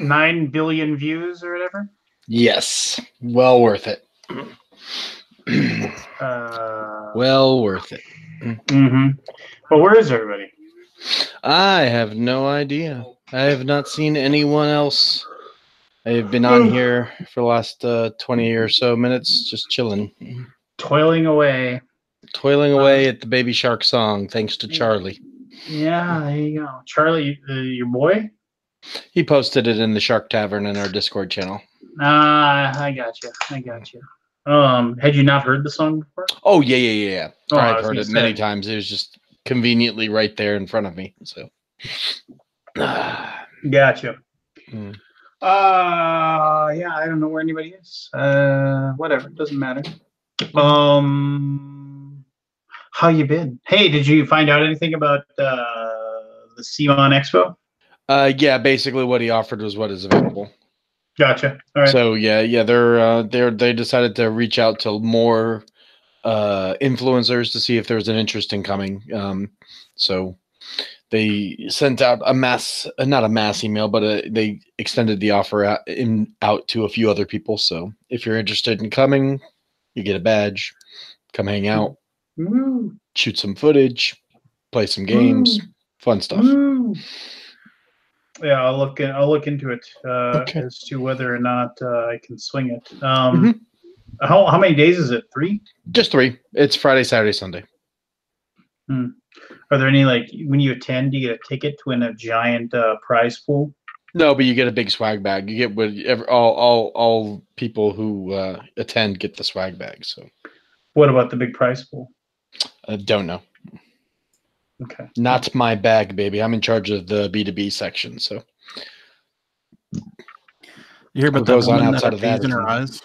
$9 billion views or whatever. Yes, well worth it. Well worth it. Mm-hmm. Well, where is everybody? I have no idea. I have not seen anyone else. I have been on here for the last 20 or so minutes, just chilling. Toiling away. Toiling away at the Baby Shark song, thanks to Charlie. Yeah, there you go. Charlie, your boy? He posted it in the Shark Tavern in our Discord channel. I got you. Had you not heard the song before? Oh, yeah. Oh, I've heard it many times. It was just conveniently right there in front of me. So, gotcha. Yeah, I don't know where anybody is. Whatever, it doesn't matter. How you been? Hey, did you find out anything about the CMON Expo? Yeah, basically what he offered was what is available. Gotcha. All right. So they decided to reach out to more influencers to see if there was an interest in coming. So they sent out not a mass email, but they extended the offer out to a few other people. So if you're interested in coming, you get a badge, come hang out, shoot some footage, play some games, fun stuff. Yeah, I'll look into it as to whether or not I can swing it. How many days is it? 3? Just 3. It's Friday, Saturday, Sunday. Are there any, like, when you attend, do you get a ticket to win a giant prize pool? No, but you get a big swag bag. You get all people who attend get the swag bag. So, what about the big prize pool? I don't know. Okay. Not my bag, baby. I'm in charge of the B2B section. So, you hear about goes that on woman outside that of had that? bees in her eyes?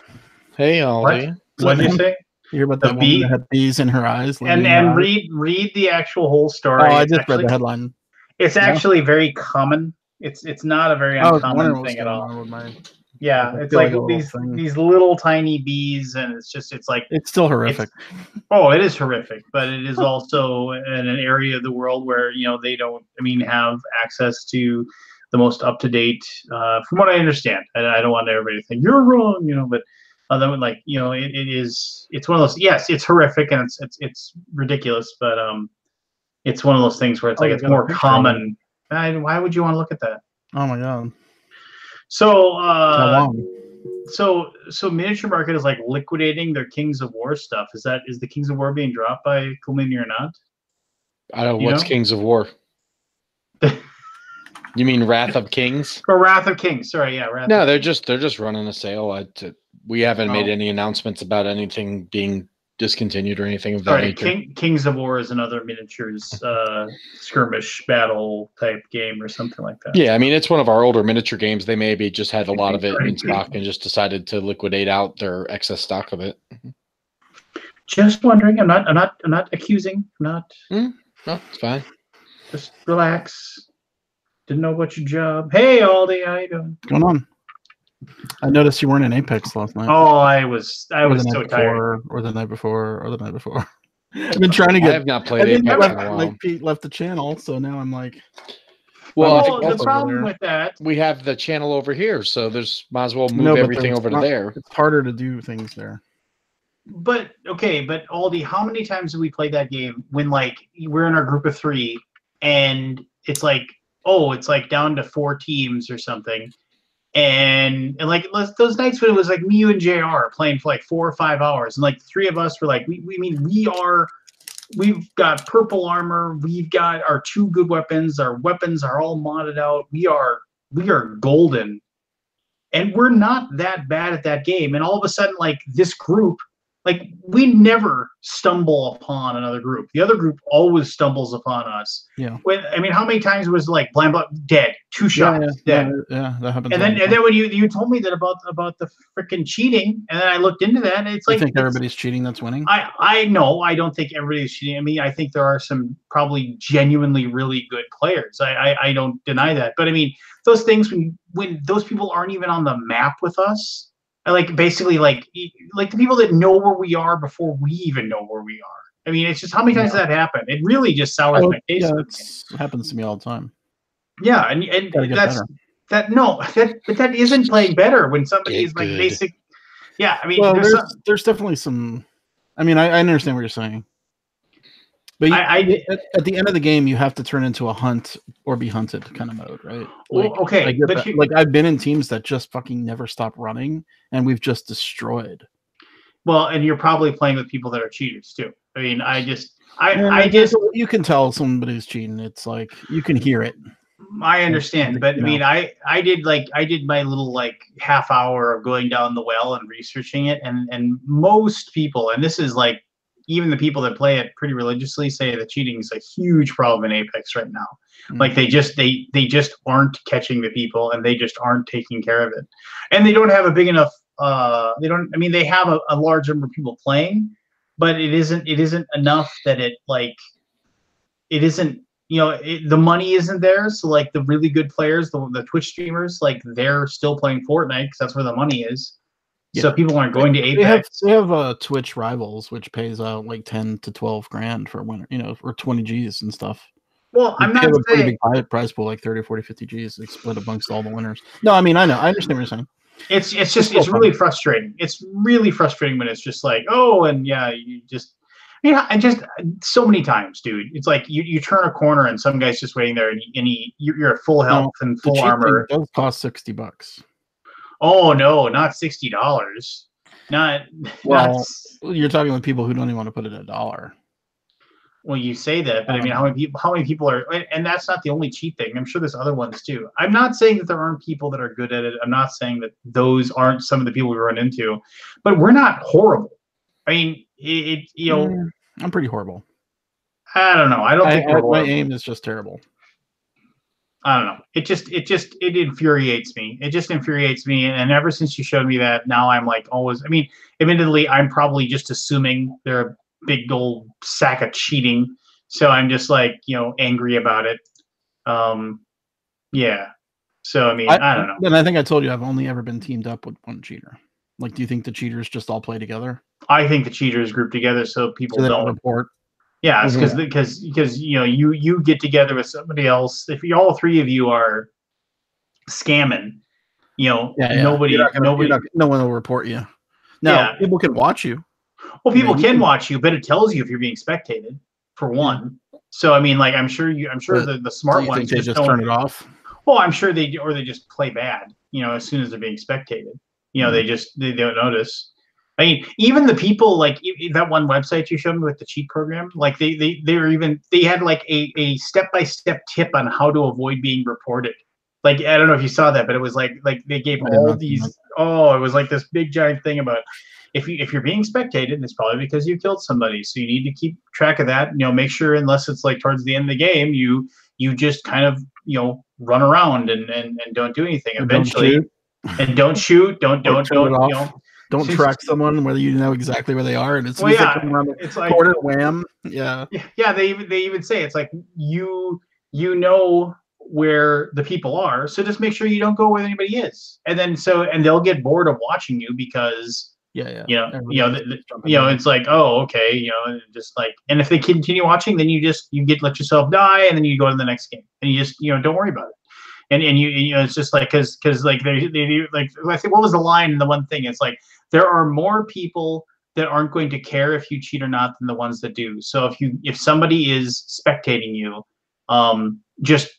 Hey, Aldi. What did you say? You hear about that woman that had bees in her eyes? And read the actual whole story. Oh, I just read the headline. It's actually very common. It's not a very uncommon thing at all. Yeah, it's like these little tiny bees, and it's like it's still horrific. It is horrific, but it is also in an area of the world where they don't have access to the most up to date. From what I understand, I don't want everybody to think you're wrong, but it's one of those. Yes, it's horrific and it's ridiculous, but it's one of those things where it's like it's more common. Why would you want to look at that? Oh my god. So so Miniature Market is like liquidating their Kings of War stuff. Is the Kings of War being dropped by Kumini or not? I don't know what's Kings of War. You mean Wrath of Kings? Or Wrath of Kings? Sorry, yeah. No, they're just running a sale. We haven't made any announcements about anything being discontinued or anything of that nature. Kings of War is another miniatures skirmish battle type game or something like that. Yeah, it's one of our older miniature games. They maybe just had a lot of it in stock and just decided to liquidate out their excess stock of it. Just wondering. I'm not accusing. I'm not. No, it's fine. Just relax. Didn't know about your job. Hey, Aldi, how you doing? What's going on? I noticed you weren't in Apex last night. Oh, I was so tired. Or the night before, or the night before. I've been trying to get. I have not played Apex in a while. Like Pete left the channel, so now I'm like. Well, the problem with that, we have the channel over here, so might as well move everything over to there. It's harder to do things there. But Aldi, how many times have we played that game when we're in our group of 3 and it's like down to 4 teams or something? And those nights when it was like me, you, and JR playing for like 4 or 5 hours, and like 3 of us were like, we've got purple armor, we've got our 2 good weapons, our weapons are all modded out, we are golden, and we're not that bad at that game. And all of a sudden, like, this group Like, we never stumble upon another group. The other group always stumbles upon us. Yeah. I mean, how many times was like blam blam dead, 2 shots, dead. Yeah, that happens. And then when you told me that about the freaking cheating, and then I looked into that, and it's like, you think everybody's cheating that's winning? I know, I don't think everybody's cheating. I mean, I think there are some probably genuinely really good players. I don't deny that. But I mean, those things when those people aren't even on the map with us, like basically like the people that know where we are before we even know where we are. I mean, it's just how many times does that happen? It really just sours my taste. Yeah, it happens to me all the time. Yeah, and that's better. But that isn't playing better when somebody is like basic. Yeah, I mean, well, there's definitely some. I mean, I understand what you're saying, but at the end of the game, you have to turn into a hunt or be hunted kind of mode, right? Like, well, okay, but like I've been in teams that just fucking never stop running, and we've just destroyed. Well, and you're probably playing with people that are cheaters too. I mean, you can tell somebody's cheating. It's like you can hear it. I understand, but I mean, I did my little like half hour of going down the well and researching it, and most people, and this is like even the people that play it pretty religiously, say that cheating is a huge problem in Apex right now. Like they just aren't catching the people, and they just aren't taking care of it, and they don't have a big enough. They have a large number of people playing, but it isn't enough that it isn't. The money isn't there, so like the really good players, the Twitch streamers, like they're still playing Fortnite because that's where the money is. Yeah. So people aren't going to Apex. They have Twitch Rivals, which pays out like 10 to 12 grand for a winner, or 20 G's and stuff. Well, I'm not saying a pretty saying big prize pool, like 30, 40, 50 G's, they split amongst all the winners. No, I mean, I know, I understand what you're saying. It's really frustrating. It's really frustrating when it's just like, oh, and yeah, and just so many times, dude. It's like you turn a corner and some guy's just waiting there, and you're at full health and full armor. It does cost $60. Oh no, not $60. You're talking with people who don't even want to put it $1. Well, you say that, but I mean, how many people are? And that's not the only cheat thing. I'm sure there's other ones too. I'm not saying that there aren't people that are good at it. I'm not saying that those aren't some of the people we run into, but we're not horrible. I mean, I'm pretty horrible. I don't know. I don't think my aim is just terrible. I don't know. It infuriates me. It just infuriates me. And ever since you showed me that, now I'm like always. I mean, admittedly, I'm probably just assuming they're a big old sack of cheating. So I'm just like angry about it. Yeah. So I mean, I don't know. And I think I told you I've only ever been teamed up with one cheater. Like, do you think the cheaters just all play together? I think the cheaters group together so people don't report. Yeah, because you get together with somebody else. If all three of you are scamming, nobody, no one will report you. Now, people can watch you. Well, people can watch you, but it tells you if you're being spectated, for one. So I mean, like, I'm sure the smart ones just turn it off. Well, I'm sure they just play bad. As soon as they're being spectated, they don't notice. I mean, even the people like that one website you showed me with the cheat program, like they had like a step-by-step tip on how to avoid being reported. Like, I don't know if you saw that, but it was like they gave all these. Oh, it was like this big giant thing about if you're being spectated, it's probably because you killed somebody. So you need to keep track of that. Make sure, unless it's like towards the end of the game, you just kind of run around and don't do anything. Eventually, don't shoot. Don't Don't track someone whether you know exactly where they are, and it's like corner, wham. Yeah. They even say it's like you know where the people are, so just make sure you don't go where anybody is, and they'll get bored of watching you because it's like, oh, okay, just like, and if they continue watching, then you let yourself die, and then you go to the next game, and you just don't worry about it. And it's just like because like they like, I think, what was the line in the one thing? It's like, there are more people that aren't going to care if you cheat or not than the ones that do. So if somebody is spectating you, just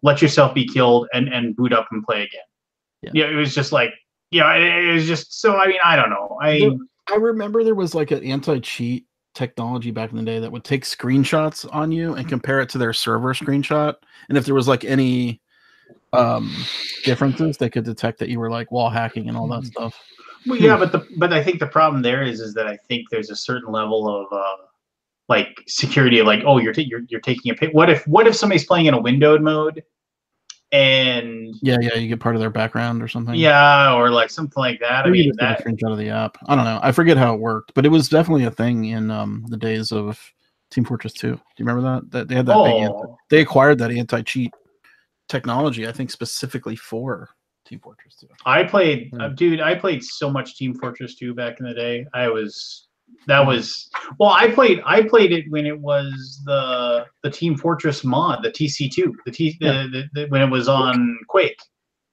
let yourself be killed and boot up and play again. It was just like, it was just, so I mean, I don't know. I remember there was like an anti-cheat technology back in the day that would take screenshots on you and compare it to their server screenshot, and if there was like any differences. They could detect that you were like wall hacking and all that stuff. Well, yeah, but I think the problem there is that I think there's a certain level of like security, like, oh, you're taking a pic. What if somebody's playing in a windowed mode, and you get part of their background or something. Yeah, or like something like that. Maybe you just get a screenshot of the app. I don't know. I forget how it worked, but it was definitely a thing in the days of Team Fortress 2. Do you remember that? That they had that they acquired that anti-cheat technology, I think, specifically for Team Fortress 2. I played so much Team Fortress 2 back in the day. I played it when it was the Team Fortress mod, the TC2, when it was on Quake.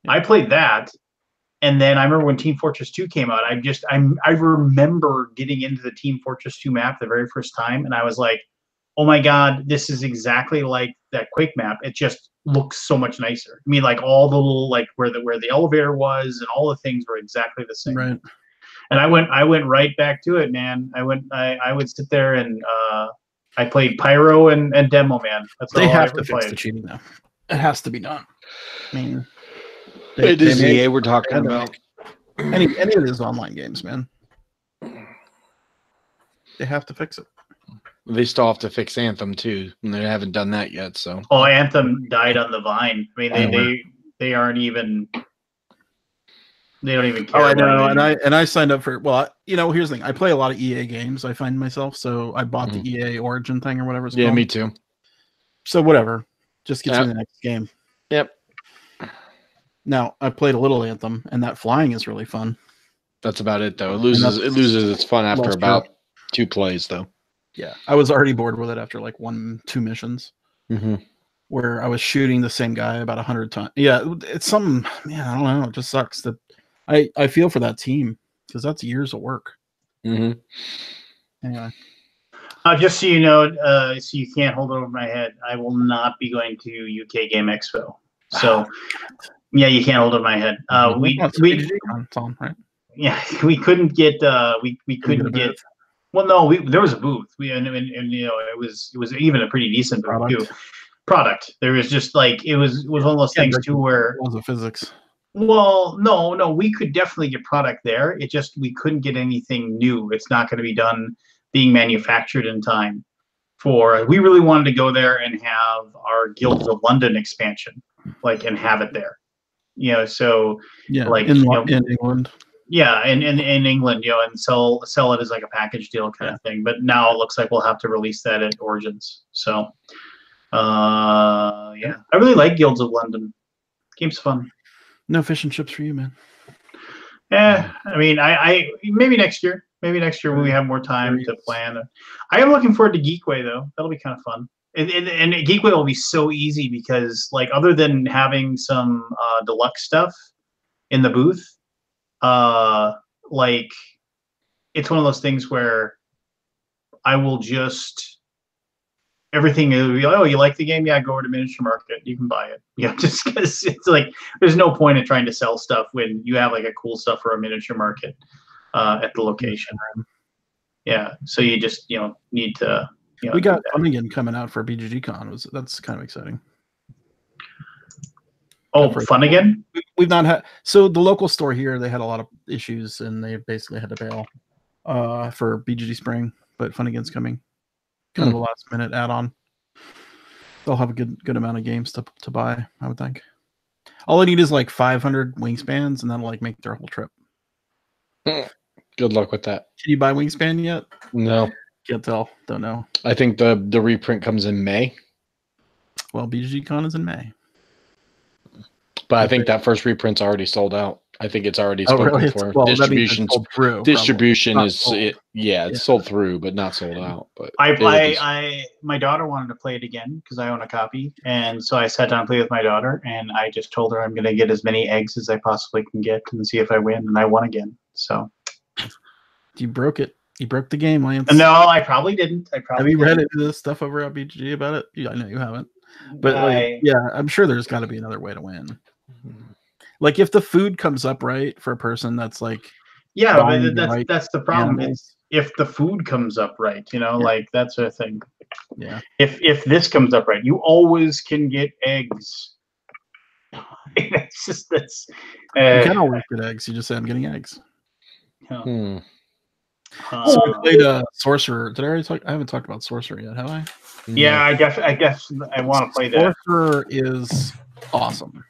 Yeah. I played that, and then I remember when Team Fortress 2 came out. I remember getting into the Team Fortress 2 map the very first time, and I was like, oh my god, this is exactly like that Quake map. It just looks so much nicer. I mean, like all the little, like where the elevator was and all the things were exactly the same. Right. And I went right back to it, man. I would sit there and I played Pyro and Demo Man. That's they all have I ever to fix played. the cheating now. It has to be done. I mean, it is EA we're talking about. Any of these online games, man. They have to fix it. They still have to fix Anthem too, and they haven't done that yet. So, Anthem died on the vine. I mean, they aren't even. They don't even care. Oh, I know, and I signed up for. Well, here's the thing. I play a lot of EA games. I find myself, so I bought the EA Origin thing or whatever it's called. Yeah, me too. So whatever, just gets me the next game. Yep. Now I played a little Anthem, and that flying is really fun. That's about it, though. It loses its fun after about 2 plays, though. Yeah, I was already bored with it after like 1-2 missions, where I was shooting the same guy about 100 times. Yeah, it's something. Man, I don't know. It just sucks that I feel for that team because that's years of work. Anyway, just so you know, so you can't hold it over my head. I will not be going to UK Game Expo. So yeah, you can't hold it over my head. We right? Yeah, we couldn't get we couldn't get. Well, no, there was a booth. And it was even a pretty decent booth too. Product. There was just like it was one of those things too where it was a physics. Well, no, we could definitely get product there. It just we couldn't get anything new. It's not going to be being manufactured in time. We really wanted to go there and have our Guilds of London expansion, and have it there. So in England. Yeah, in England, and sell it as like a package deal kind of thing. But now it looks like we'll have to release that at Origins. So, I really like Guilds of London. Game's fun. No fish and chips for you, man. Yeah, I mean, I maybe next year. Maybe next year when we have more time to plan. I am looking forward to Geekway though. That'll be kind of fun. And Geekway will be so easy because other than having some deluxe stuff in the booth. It's one of those things where I will just everything will be like, oh, you like the game? Yeah, go over to Miniature Market. You can buy it. Just because it's like there's no point in trying to sell stuff when you have a cool stuff for a Miniature Market at the location. Yeah, so you just need to. We got Funnigan coming out for BGG Con. That's kind of exciting. Oh, Funnigan? We've not had the local store here. They had a lot of issues, and they basically had to bail for BGG Spring. But Funnigan's coming, kind of a last minute add on. They'll have a good amount of games to buy, I would think. All I need is 500 Wingspans, and that'll make their whole trip. Good luck with that. Can you buy Wingspan yet? No, can't tell. Don't know. I think the reprint comes in May. Well, BGG Con is in May. But I think that first reprint's already sold out. I think it's already spoken for. Distribution is it's sold through, but not sold out. But my daughter wanted to play it again because I own a copy, and so I sat down and played with my daughter, and I just told her I'm going to get as many eggs as I possibly can get and see if I win, and I won again. So you broke it. You broke the game, Lance. No, I probably didn't. Have you read the stuff over at BGG about it? I know you haven't. But I'm sure there's got to be another way to win. If the food comes up right for a person that's but that's the problem. It's if the food comes up right, that's a thing. Yeah. If this comes up right, you always can get eggs. It's just that's. You can always get eggs. You just say I'm getting eggs. Hmm. So we played Sorcerer. Did I already talk? I haven't talked about Sorcerer yet, have I? Yeah, I guess I want to play that. Sorcerer is awesome.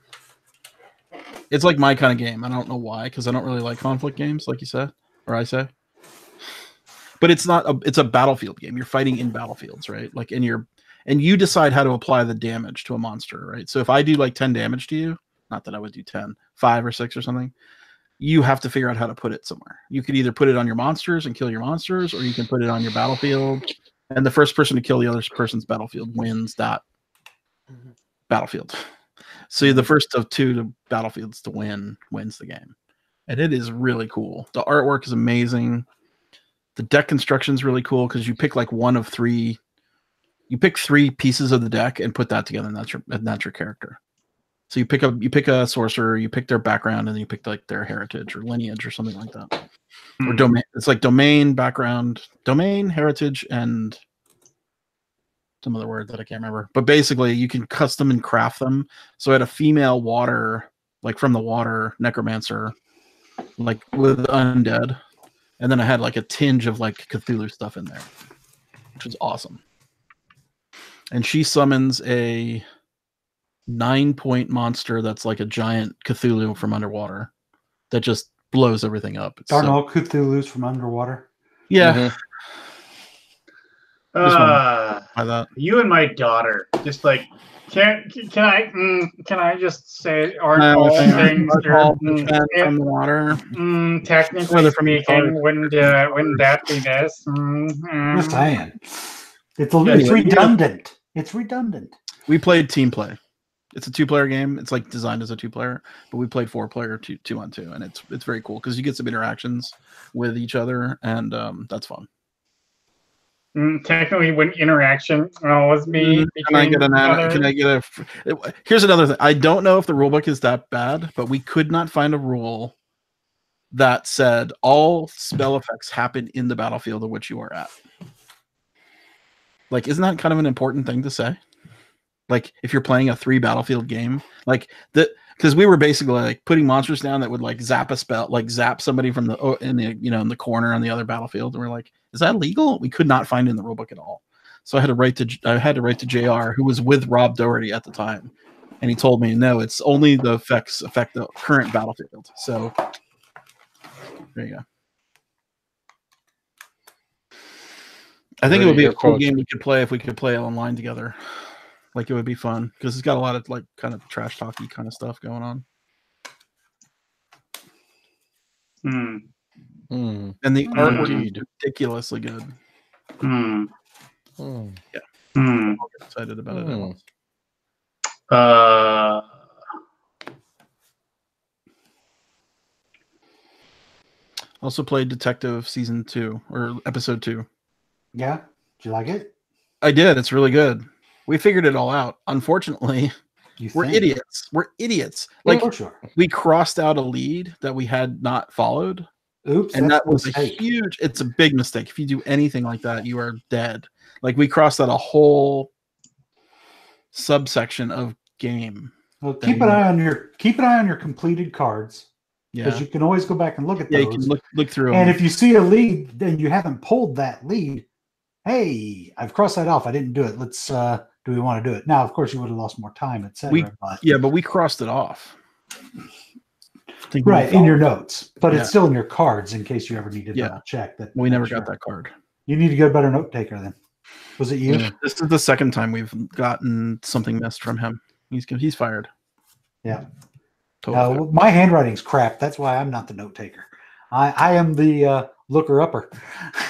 It's like my kind of game. I don't know why, because I don't really like conflict games, like you said, or I say. But it's not. It's a battlefield game. You're fighting in battlefields, right? Like, and you decide how to apply the damage to a monster, right? So if I do like 10 damage to you, not that I would do 10, 5 or 6 or something, you have to figure out how to put it somewhere. You could either put it on your monsters and kill your monsters, or you can put it on your battlefield, and the first person to kill the other person's battlefield wins that battlefield. So the first of 2 battlefields to wins the game. And it is really cool. The artwork is amazing. The deck construction is really cool because you pick like one of 3. You pick 3 pieces of the deck and put that together, and that's your character. So you pick a sorcerer, you pick their background, and then you pick like their heritage or lineage or something like that. Or domain. It's like domain, background, domain, heritage, and some other word that I can't remember. But basically, you can custom and craft them. So I had a female water, like from the water necromancer, like with undead, and then I had like a tinge of like Cthulhu stuff in there, which was awesome. And she summons a 9-point monster that's like a giant Cthulhu from underwater that just blows everything up. Aren't all Cthulhu's from underwater? Yeah. You and my daughter just like can I just say aren't all things from the water? Technically speaking, wouldn't that be this? Just saying. It's redundant. It's redundant. We played team play. It's a 2-player game. It's like designed as a 2-player, but we played 4-player 2-on-2, and it's very cool because you get some interactions with each other, and that's fun. Technically, when interaction was me. Here's another thing. I don't know if the rulebook is that bad, but we could not find a rule that said all spell effects happen in the battlefield of which you are at. Like, isn't that kind of an important thing to say? Like, if you're playing a 3 battlefield game, like that, because we were basically like putting monsters down that would like zap a spell, like zap somebody from in the corner on the other battlefield, and we're like, is that legal? We could not find it in the rulebook at all. So I had to write to JR, who was with Rob Doherty at the time, and he told me no, it's only the effects affect the current battlefield. So there you go. I think it would be a cool game we could play if we could play online together. Like, it would be fun because it's got a lot of like kind of trash talky kind of stuff going on. And the art was ridiculously good. Yeah. I'll get excited about it. Also played Detective Season 2 or Episode 2. Yeah. Did you like it? I did. It's really good. We figured it all out. Unfortunately, we're idiots. We're idiots. Like, we crossed out a lead that we had not followed. Oops. And that was it's a big mistake. If you do anything like that, you are dead. Like, we crossed out a whole subsection of game. Well, keep an eye on your completed cards. Because you can always go back and look at those. Yeah, you can look through them. And if you see a lead and you haven't pulled that lead, hey, I've crossed that off. I didn't do it. Let's do we want to do it? Now, of course, you would have lost more time, etc. But we crossed it off. Right, in your notes. But it's still in your cards in case you ever need to double check that. We never got that card. You need to get a better note taker then. Was it you? Yeah. This is the second time we've gotten something missed from him. He's fired. Yeah. Totally. My handwriting's crap. That's why I'm not the note taker. I am the looker upper.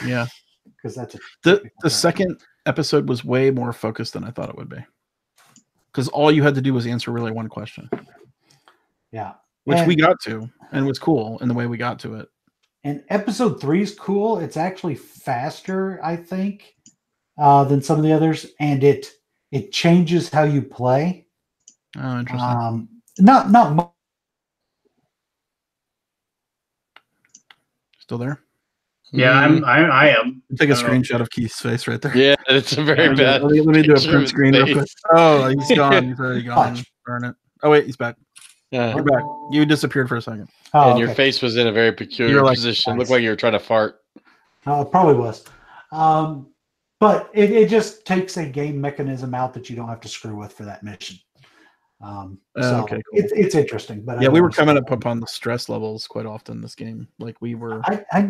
Yeah. Because that's the second episode was way more focused than I thought it would be. Because all you had to do was answer really one question. Yeah. Which we got to, and was cool in the way we got to it. And episode 3 is cool. It's actually faster, I think, than some of the others, and it changes how you play. Oh, interesting. Not much. Still there? Yeah, I am. Take a screenshot of Keith's face right there. Yeah, it's a very bad. Let me do a print screen real quick. Oh, he's gone. He's already gone. Burn it. Oh wait, he's back. You're back. You disappeared for a second. Oh, And your okay. face was in a very peculiar position. nice. Looked like you were trying to fart. It probably was. But it just takes a game mechanism out that you don't have to screw with for that mission. So Okay, cool. it's interesting. But Yeah, we were coming up on the stress levels quite often this game. Like we were.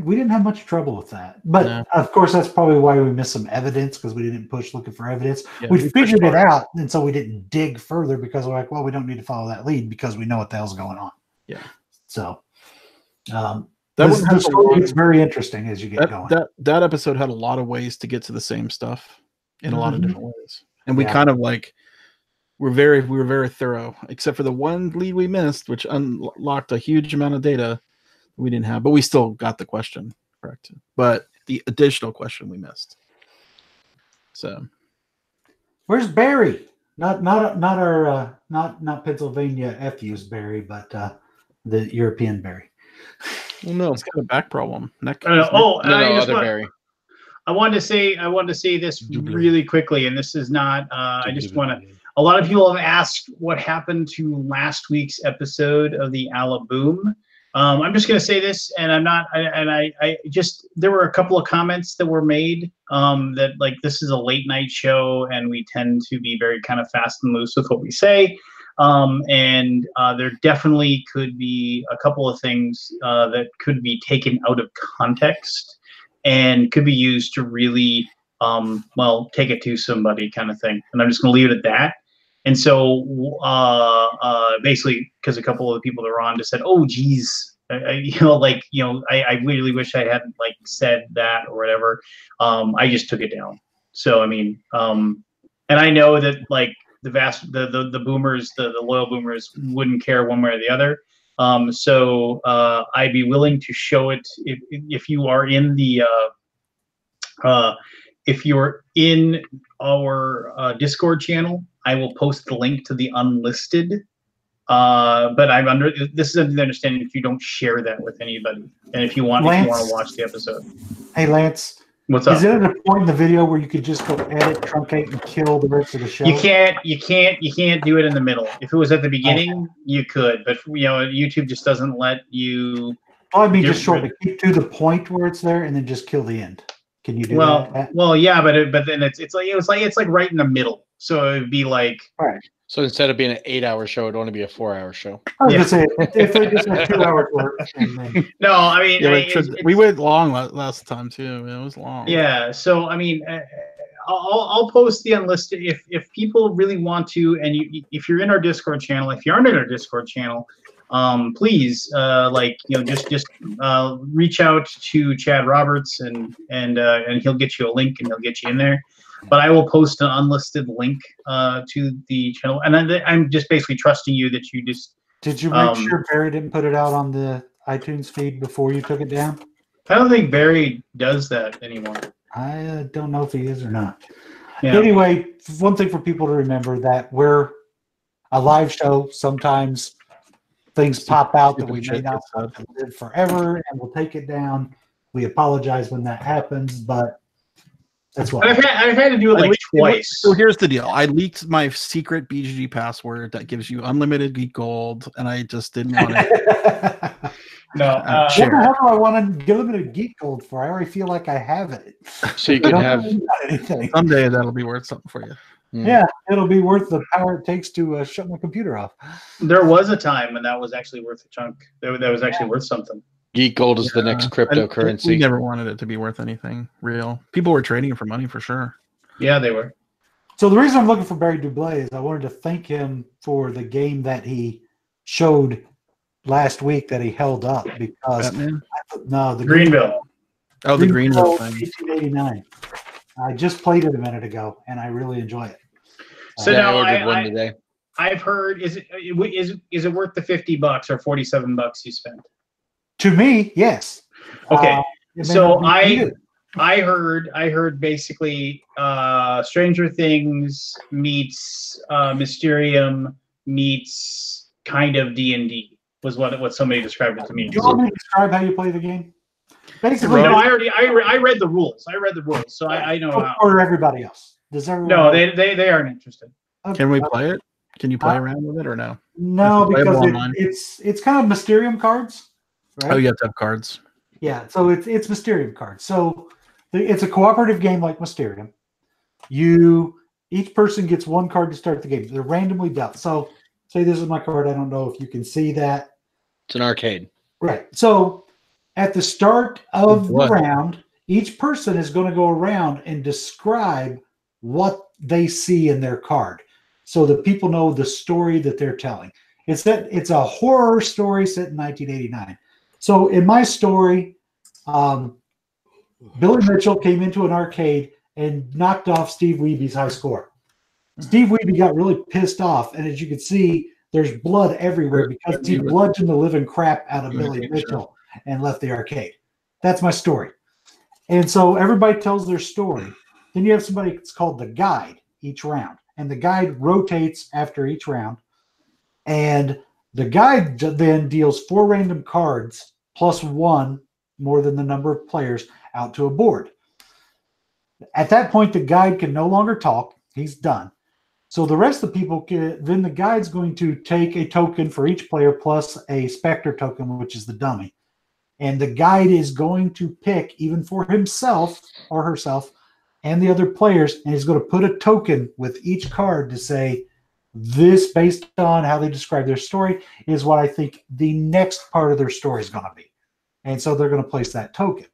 We didn't have much trouble with that. But No. of course, that's probably why we missed some evidence, because we didn't push looking for evidence. Yeah, we pushed figured it hard. out, and so we didn't dig further because we're like, well, we don't need to follow that lead because we know what the hell's going on. Yeah. So That the one has a story lot- gets very interesting as you get going. That episode had a lot of ways to get to the same stuff in a lot of Mhm. different ways, and we Yeah. kind of like we were very thorough, except for the one lead we missed, which unlocked a huge amount of data we didn't have, but we still got the question correct. But the additional question we missed. So Where's Barry? Not our not Pennsylvania FU's Barry, but the European Barry. Well, no. he's got a back problem. Neck. No, other Barry. I wanted to say this Double. really quickly, and this is not. I just want to. A lot of people have asked what happened to last week's episode of the Alaboom. I'm just going to say this, and I'm not. I just there were a couple of comments that were made that like this is a late night show, and we tend to be very kind of fast and loose with what we say. And there definitely could be a couple of things that could be taken out of context and could be used to really, take it to somebody kind of thing. And I'm just going to leave it at that. And so basically, because a couple of the people that were on just said, oh, geez, I really wish I hadn't like said that or whatever. I just took it down. So, I mean, and I know that like the boomers, the loyal boomers wouldn't care one way or the other. So I'd be willing to show it if you are in the if you're in our Discord channel. I will post the link to the unlisted. But this is the understanding if you don't share that with anybody, and if you want to watch the episode. Hey Lance, what's up? Is it at a point in the video where you could just go edit, truncate, and kill the rest of the show? You can't do it in the middle. If it was at the beginning, you could, but YouTube just doesn't let you. Well, I mean, just shortly keep to the point where it's there, and then just kill the end. Can you do that? Well, yeah, but then it's like right in the middle. So it'd be like. All right. So instead of being an 8-hour show, it'd only be a 4-hour show. I was gonna say if they just had 2 hours work. No, I mean, we went long last time too. It was long. Yeah, so I mean, I'll post the unlisted if people really want to, and if you're in our Discord channel, if you aren't in our Discord channel, please just reach out to Chad Roberts and he'll get you a link and he'll get you in there. But I will post an unlisted link to the channel, and I'm just basically trusting you that you just. Did you make sure Barry didn't put it out on the iTunes feed before you took it down? I don't think Barry does that anymore. I don't know if he is or not. Yeah. Anyway, one thing for people to remember that we're a live show. Sometimes things pop out that we may not want to live forever, and we'll take it down. We apologize when that happens, but. That's what I've had to do it like twice. So here's the deal. I leaked my secret BGG password that gives you unlimited geek gold, and I just didn't want to. No. What the hell do I want to give limited geek gold for? I already feel like I have it. So you can have anything. Someday that'll be worth something for you. Yeah, it'll be worth the power it takes to shut my computer off. There was a time when that was actually worth a chunk. That was actually worth something. Geek Gold is the next cryptocurrency. We never wanted it to be worth anything real. People were trading it for money for sure. Yeah, they were. So the reason I'm looking for Barry Dublé is I wanted to thank him for the game that he showed last week that he held up because the Greenville. Oh, the Greenville thing. 1889. I just played it a minute ago and I really enjoy it. So I now ordered one today. I've heard is it worth the $50 or $47 you spent? To me, yes. Okay. So I heard basically Stranger Things meets Mysterium meets kind of D&D was what somebody described it to me. Do you want me to describe how you play the game? Basically, no, I read the rules. So I know how. Or everybody else. Does everyone? No, they aren't interested. Okay. Can we play it? Can you play around with it or no? No, Is it because playable online? it's kind of Mysterium cards, right? Oh, you have to have cards. Yeah, so it's Mysterium cards. So it's a cooperative game like Mysterium. Each person gets one card to start the game. They're randomly dealt. So say this is my card. I don't know if you can see that. It's an arcade. Right. So at the start of the What? round, each person is going to go around and describe what they see in their card, so that people know the story that they're telling. It's a horror story set in 1989. So in my story, Billy Mitchell came into an arcade and knocked off Steve Weeby's high score. Steve Weeby got really pissed off, and as you can see, there's blood everywhere because he bludgeoned the living crap out of Billy Mitchell and left the arcade. That's my story. And so everybody tells their story. Then you have somebody that's called the guide each round, and the guide rotates after each round. And the guide then deals 4 random cards plus 1 more than the number of players out to a board. At that point, the guide can no longer talk. He's done. So the rest of the people then the guide's going to take a token for each player plus a Spectre token, which is the dummy. And the guide is going to pick, even for himself or herself and the other players, and he's going to put a token with each card to say, this, based on how they describe their story, is what I think the next part of their story is going to be. And so they're going to place that token.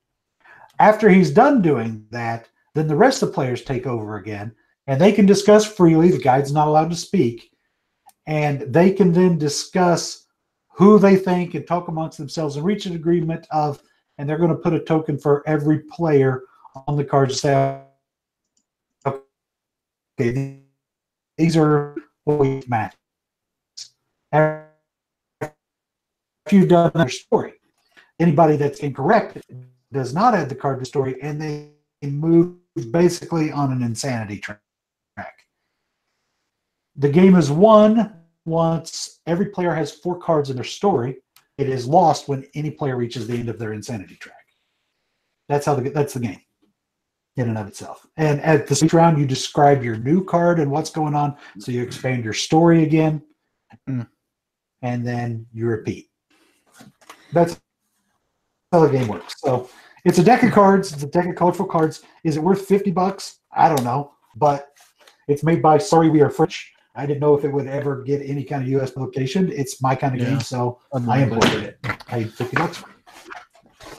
After he's done doing that, then the rest of the players take over again, and they can discuss freely. The guide's not allowed to speak. And they can then discuss who they think and talk amongst themselves and reach an agreement of, and they're going to put a token for every player on the card to say, okay, these are what we match. After you've done their story, anybody that's incorrect does not add the card to the story, and they move basically on an insanity track. The game is won once every player has 4 cards in their story. It is lost when any player reaches the end of their insanity track. That's the game in and of itself. And at the speech round, you describe your new card and what's going on. So you expand your story again, and then you repeat. That's how the game works. So it's a deck of cards. It's a deck of colorful cards. Is it worth $50? I don't know, but it's made by Sorry We Are French. I didn't know if it would ever get any kind of U.S. publication. It's my kind of game, so I imported it. I paid $50 for it.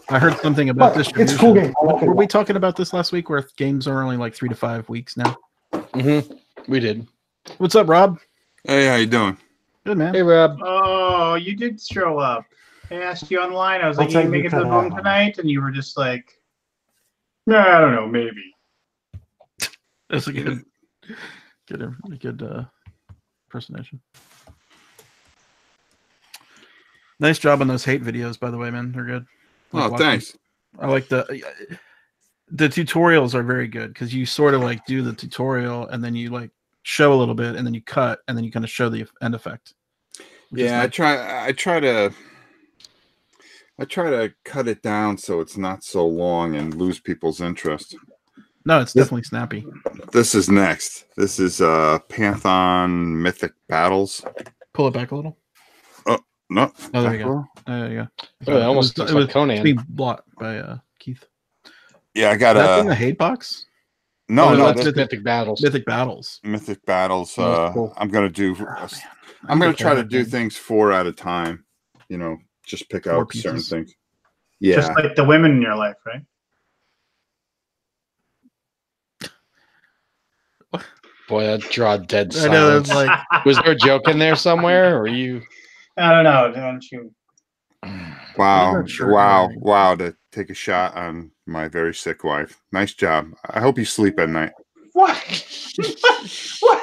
I heard something about this. It's a cool game. Were we talking about this last week, where games are only like 3 to 5 weeks now? Mm-hmm. We did. What's up, Rob? Hey, how you doing? Good, man. Hey, Rob. Oh, you did show up. I asked you online. I was like, I'll "You take make you it to the to boom that. tonight?" And you were just like, "No, I don't know, maybe." That's a good impersonation. Nice job on those hate videos, by the way, man. They're good. Oh, thanks. I like the tutorials are very good, because you sort of like do the tutorial and then you like show a little bit and then you cut and then you kind of show the end effect. Yeah, nice. I try to cut it down so it's not so long and lose people's interest. No, it's definitely snappy. This is next. This is Pantheon Mythic Battles. Pull it back a little. Oh, no. Oh, there you go. Yeah. Oh, it almost looks like Conan. Being blocked by Keith. Yeah, I got That's in the hate box? No, that's Mythic Battles. Mythic Battles. Mythic Battles. Cool. I'm gonna do. I'm gonna try to do things 4 at a time. You know, just pick out certain things. Yeah, just like the women in your life, right? Boy, that draw dead silence. I know, like, was there a joke in there somewhere, or you? I don't know. Don't you? Wow! To take a shot on my very sick wife. Nice job. I hope you sleep at night. What? What?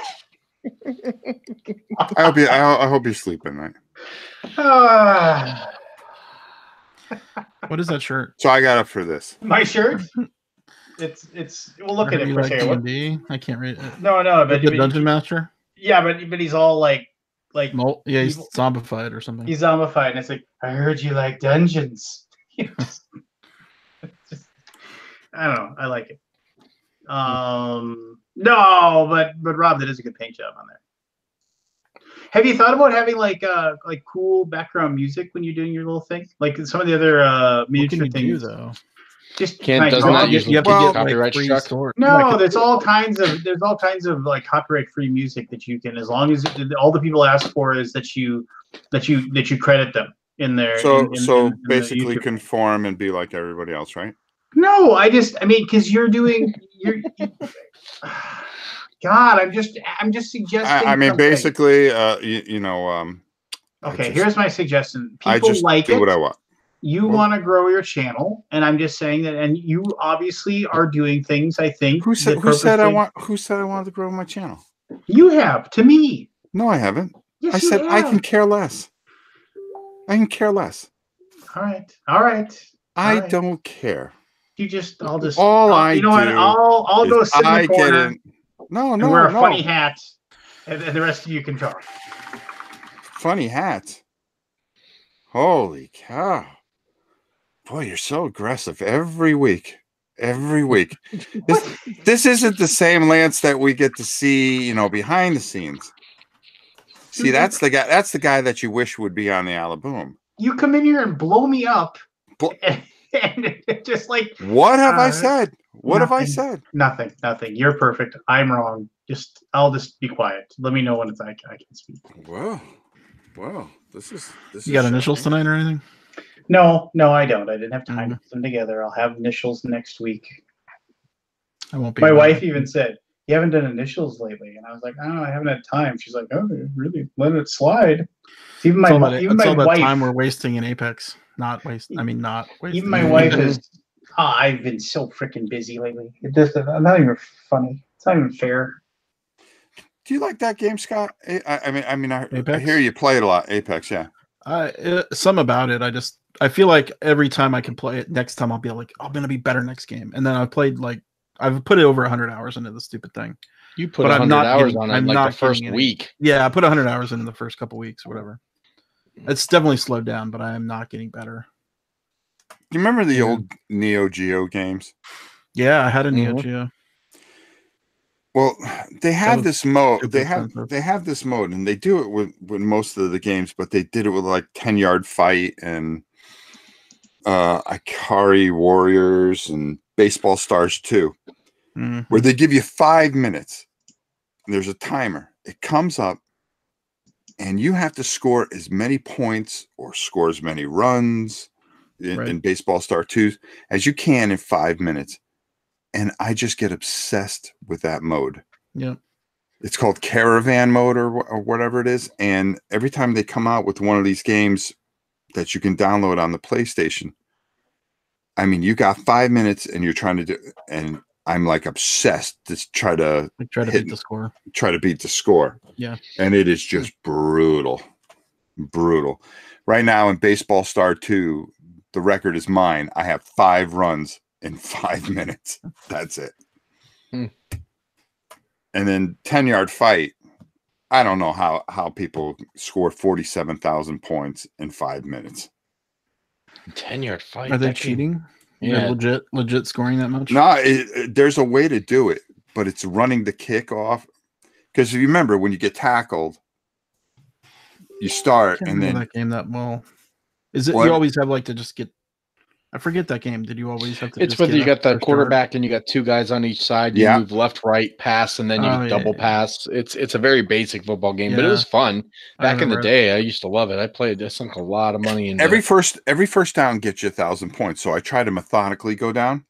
I hope you sleep at night. What is that shirt? So I got up for this. My shirt? It's. We'll look at it for a second. I can't read it. No, but Dungeon Master. Yeah, but he's all like. He's zombified or something. He's zombified, and it's like, I heard you like dungeons. I don't know. I like it. No, but Rob, that is a good paint job on there. Have you thought about having like cool background music when you're doing your little thing? Like some of the other What can miniature you do things. though? Just Doesn't talk? that usually You have to Well, get like copyright free struck? storage. No, there's all kinds of like copyright free music that you can, as long as all the people ask for is that you credit them in their So in the basically YouTube. conform and be like everybody else, right? No, I mean, because you're God, I'm just suggesting. I mean, something. basically, Okay, here's my suggestion. I People just like do it. what I want. You Well- want to grow your channel, and I'm just saying that. And you obviously are doing things. I think. Who said I want? Who said I wanted to grow my channel? You have to me. No, I haven't. Yes, I you said have. I can care less. I can care less. All right. I don't care. I'll just. All I you know what? do I'll go sit in the corner get in. No, and wear a no. funny hat, and the rest of you can talk. Funny hat. Holy cow. Boy, you're so aggressive every week. Every week. This isn't the same Lance that we get to see, behind the scenes. See, that's the guy that you wish would be on the Alaboom. You come in here and blow me up. And just like, what have I said? What have I said? Nothing. You're perfect. I'm wrong. I'll just be quiet. Let me know when I can speak. Wow. This You got initials tonight or anything? No, I don't. I didn't have time to put them together. I'll have initials next week. I won't be. My wife even said, "You haven't done initials lately," and I was like, "Oh, I haven't had time." She's like, "Oh, really? Let it slide." Even my wife. Time we're wasting in Apex. Not wasting. Even my wife is. Oh, I've been so freaking busy lately. I'm not even funny. It's not even fair. Do you like that game, Scott? I Apex? hear you play it a lot. Apex, yeah. Some about it. I feel like every time I can play it, next time I'll be like, I'm gonna be better next game. And then I've put it over 100 hours into the stupid thing. You put 100 hours on it in like the first week. Yeah, I put 100 hours into the first couple weeks, or whatever. It's definitely slowed down, but I am not getting better. You remember the old Neo Geo games? Yeah, I had a Neo Geo. Well, they have this mode. They have this mode, and they do it with most of the games, but they did it with like 10-Yard Fight and Ikari Warriors and Baseball Stars 2, where they give you 5 minutes. And there's a timer. It comes up, and you have to score as many points or score as many runs in Baseball Star 2 as you can in 5 minutes. And I just get obsessed with that mode. Yeah. It's called Caravan mode or whatever it is. And every time they come out with one of these games that you can download on the PlayStation, I mean, you got 5 minutes and you're trying to do, and I'm like obsessed to try to beat the score. Try to beat the score. Yeah. And it is just brutal. Brutal. Right now in Baseball Star 2, the record is mine. I have 5 runs in 5 minutes. That's it. And then 10-Yard Fight. I don't know how people score 47,000 points in 5 minutes. 10-Yard Fight. Are they cheating? Yeah, legit scoring that much. No, there's a way to do it, but it's running the kick off. Because if you remember, when you get tackled, you start and then that game that well. Is it what? You always have like to just get? I forget that game. Did you always have to? It's whether you got the quarterback and you got 2 guys on each side. You move left, right, pass, and then you double pass. It's a very basic football game, but it was fun back in the day. I used to love it. I sunk a lot of money in every first down gets you 1,000 points. So I try to methodically go down,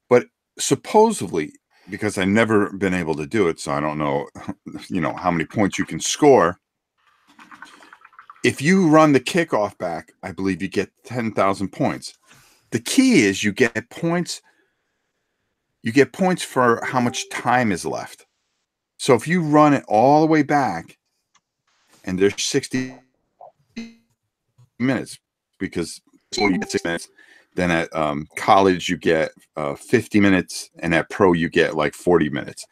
but supposedly, because I've never been able to do it, so I don't know, how many points you can score. If you run the kickoff back, I believe you get 10,000 points. The key is you get points. You get points for how much time is left. So if you run it all the way back, and there's 60 minutes, because you get 6 minutes. Then at college you get 50 minutes, and at pro you get like 40 minutes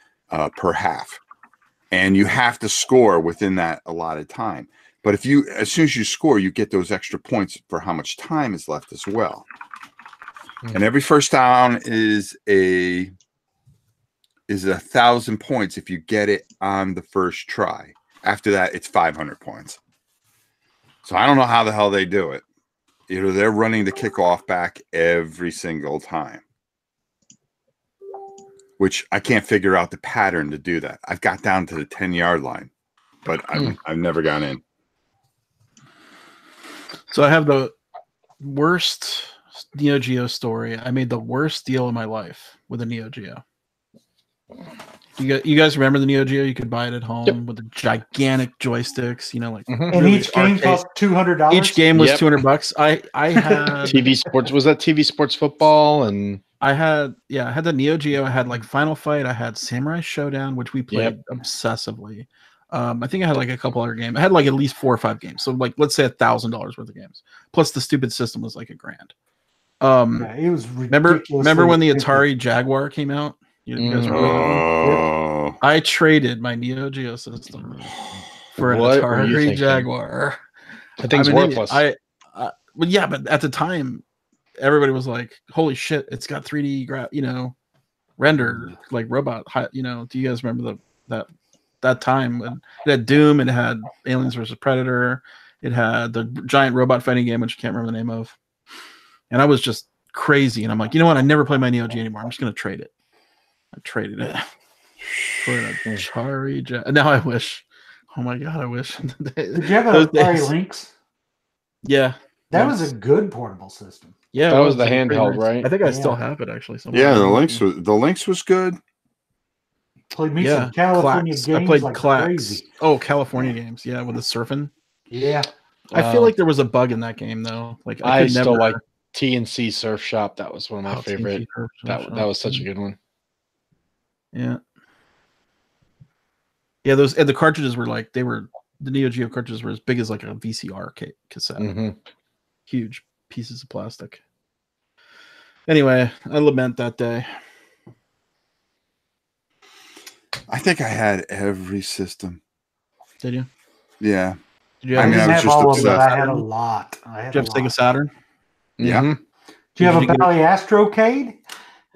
per half, and you have to score within that allotted time. But as soon as you score, you get those extra points for how much time is left as well. And every first down is 1,000 points if you get it on the first try. After that, it's 500 points. So I don't know how the hell they do it. Either they're running the kickoff back every single time, which I can't figure out the pattern to do that. I've got down to the 10-yard line, but I've never gone in. So I have the worst Neo Geo story. I made the worst deal of my life with a Neo Geo. You guys remember the Neo Geo? You could buy it at home with the gigantic joysticks, like and really each game arcade. cost $200. Each game was $200. I had TV Sports. Was that TV Sports Football? And I had the Neo Geo. I had like Final Fight. I had Samurai Showdown, which we played obsessively. I think I had like a couple other games. I had like at least 4 or 5 games. So like let's say $1,000 worth of games. Plus the stupid system was like $1,000. It was ridiculous. Remember when the Atari Jaguar came out? You guys remember that one? I traded my Neo Geo system for an Atari Jaguar. I think it's worthless. Well, yeah, but at the time, everybody was like, "Holy shit! It's got 3D, render like robot." Do you guys remember that time when it had Doom, it had Aliens vs Predator, it had the giant robot fighting game, which I can't remember the name of, and I was just crazy. And I'm like, you know what? I never play my Neo Geo anymore. I'm just gonna trade it. I traded it for an Atari Jaguar. Now I wish. Oh my god, I wish. Did you have an Atari Lynx? Yeah. That was a good portable system. Yeah, that was the handheld, right? I think I still have it actually. Somewhere. Yeah, the Lynx was good. Played me some California Clax. games. I played like Clax. Crazy. Oh, California games. Yeah, with the surfing. Yeah. I feel like there was a bug in that game though. Like I still like TNC Surf Shop. That was one of my favorite. That was such a good one. Yeah. Yeah, the cartridges were like the Neo Geo cartridges were as big as like a VCR cassette. Mm-hmm. Huge pieces of plastic. Anyway, I lament that day. I think I had every system. Did you? Yeah. Did you I have, didn't I was have just all of it. obsessed. I had a lot. did you have Sega Saturn? Yeah. Mm-hmm. Do you have a Did you Bally Astrocade?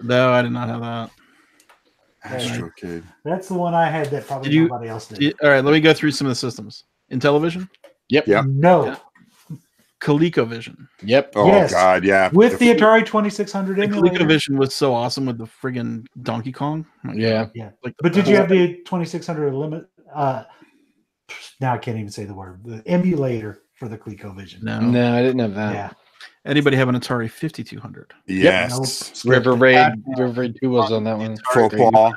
No, I did not have that. Astrocade. That's the one I had that probably nobody else did. All right, let me go through some of the systems. Intellivision? Yep. No. Yeah. ColecoVision. Yep. Oh Yes. God, yeah. With the Atari 2600 The emulator. ColecoVision was so awesome with the friggin' Donkey Kong. Yeah. Yeah. Like, But did you have the 2600 limit? Now I can't even say the word. The emulator for the ColecoVision. No. I didn't have that. Yeah. Anybody have an Atari 5200? Yes. River Raid 2 was on that one. Football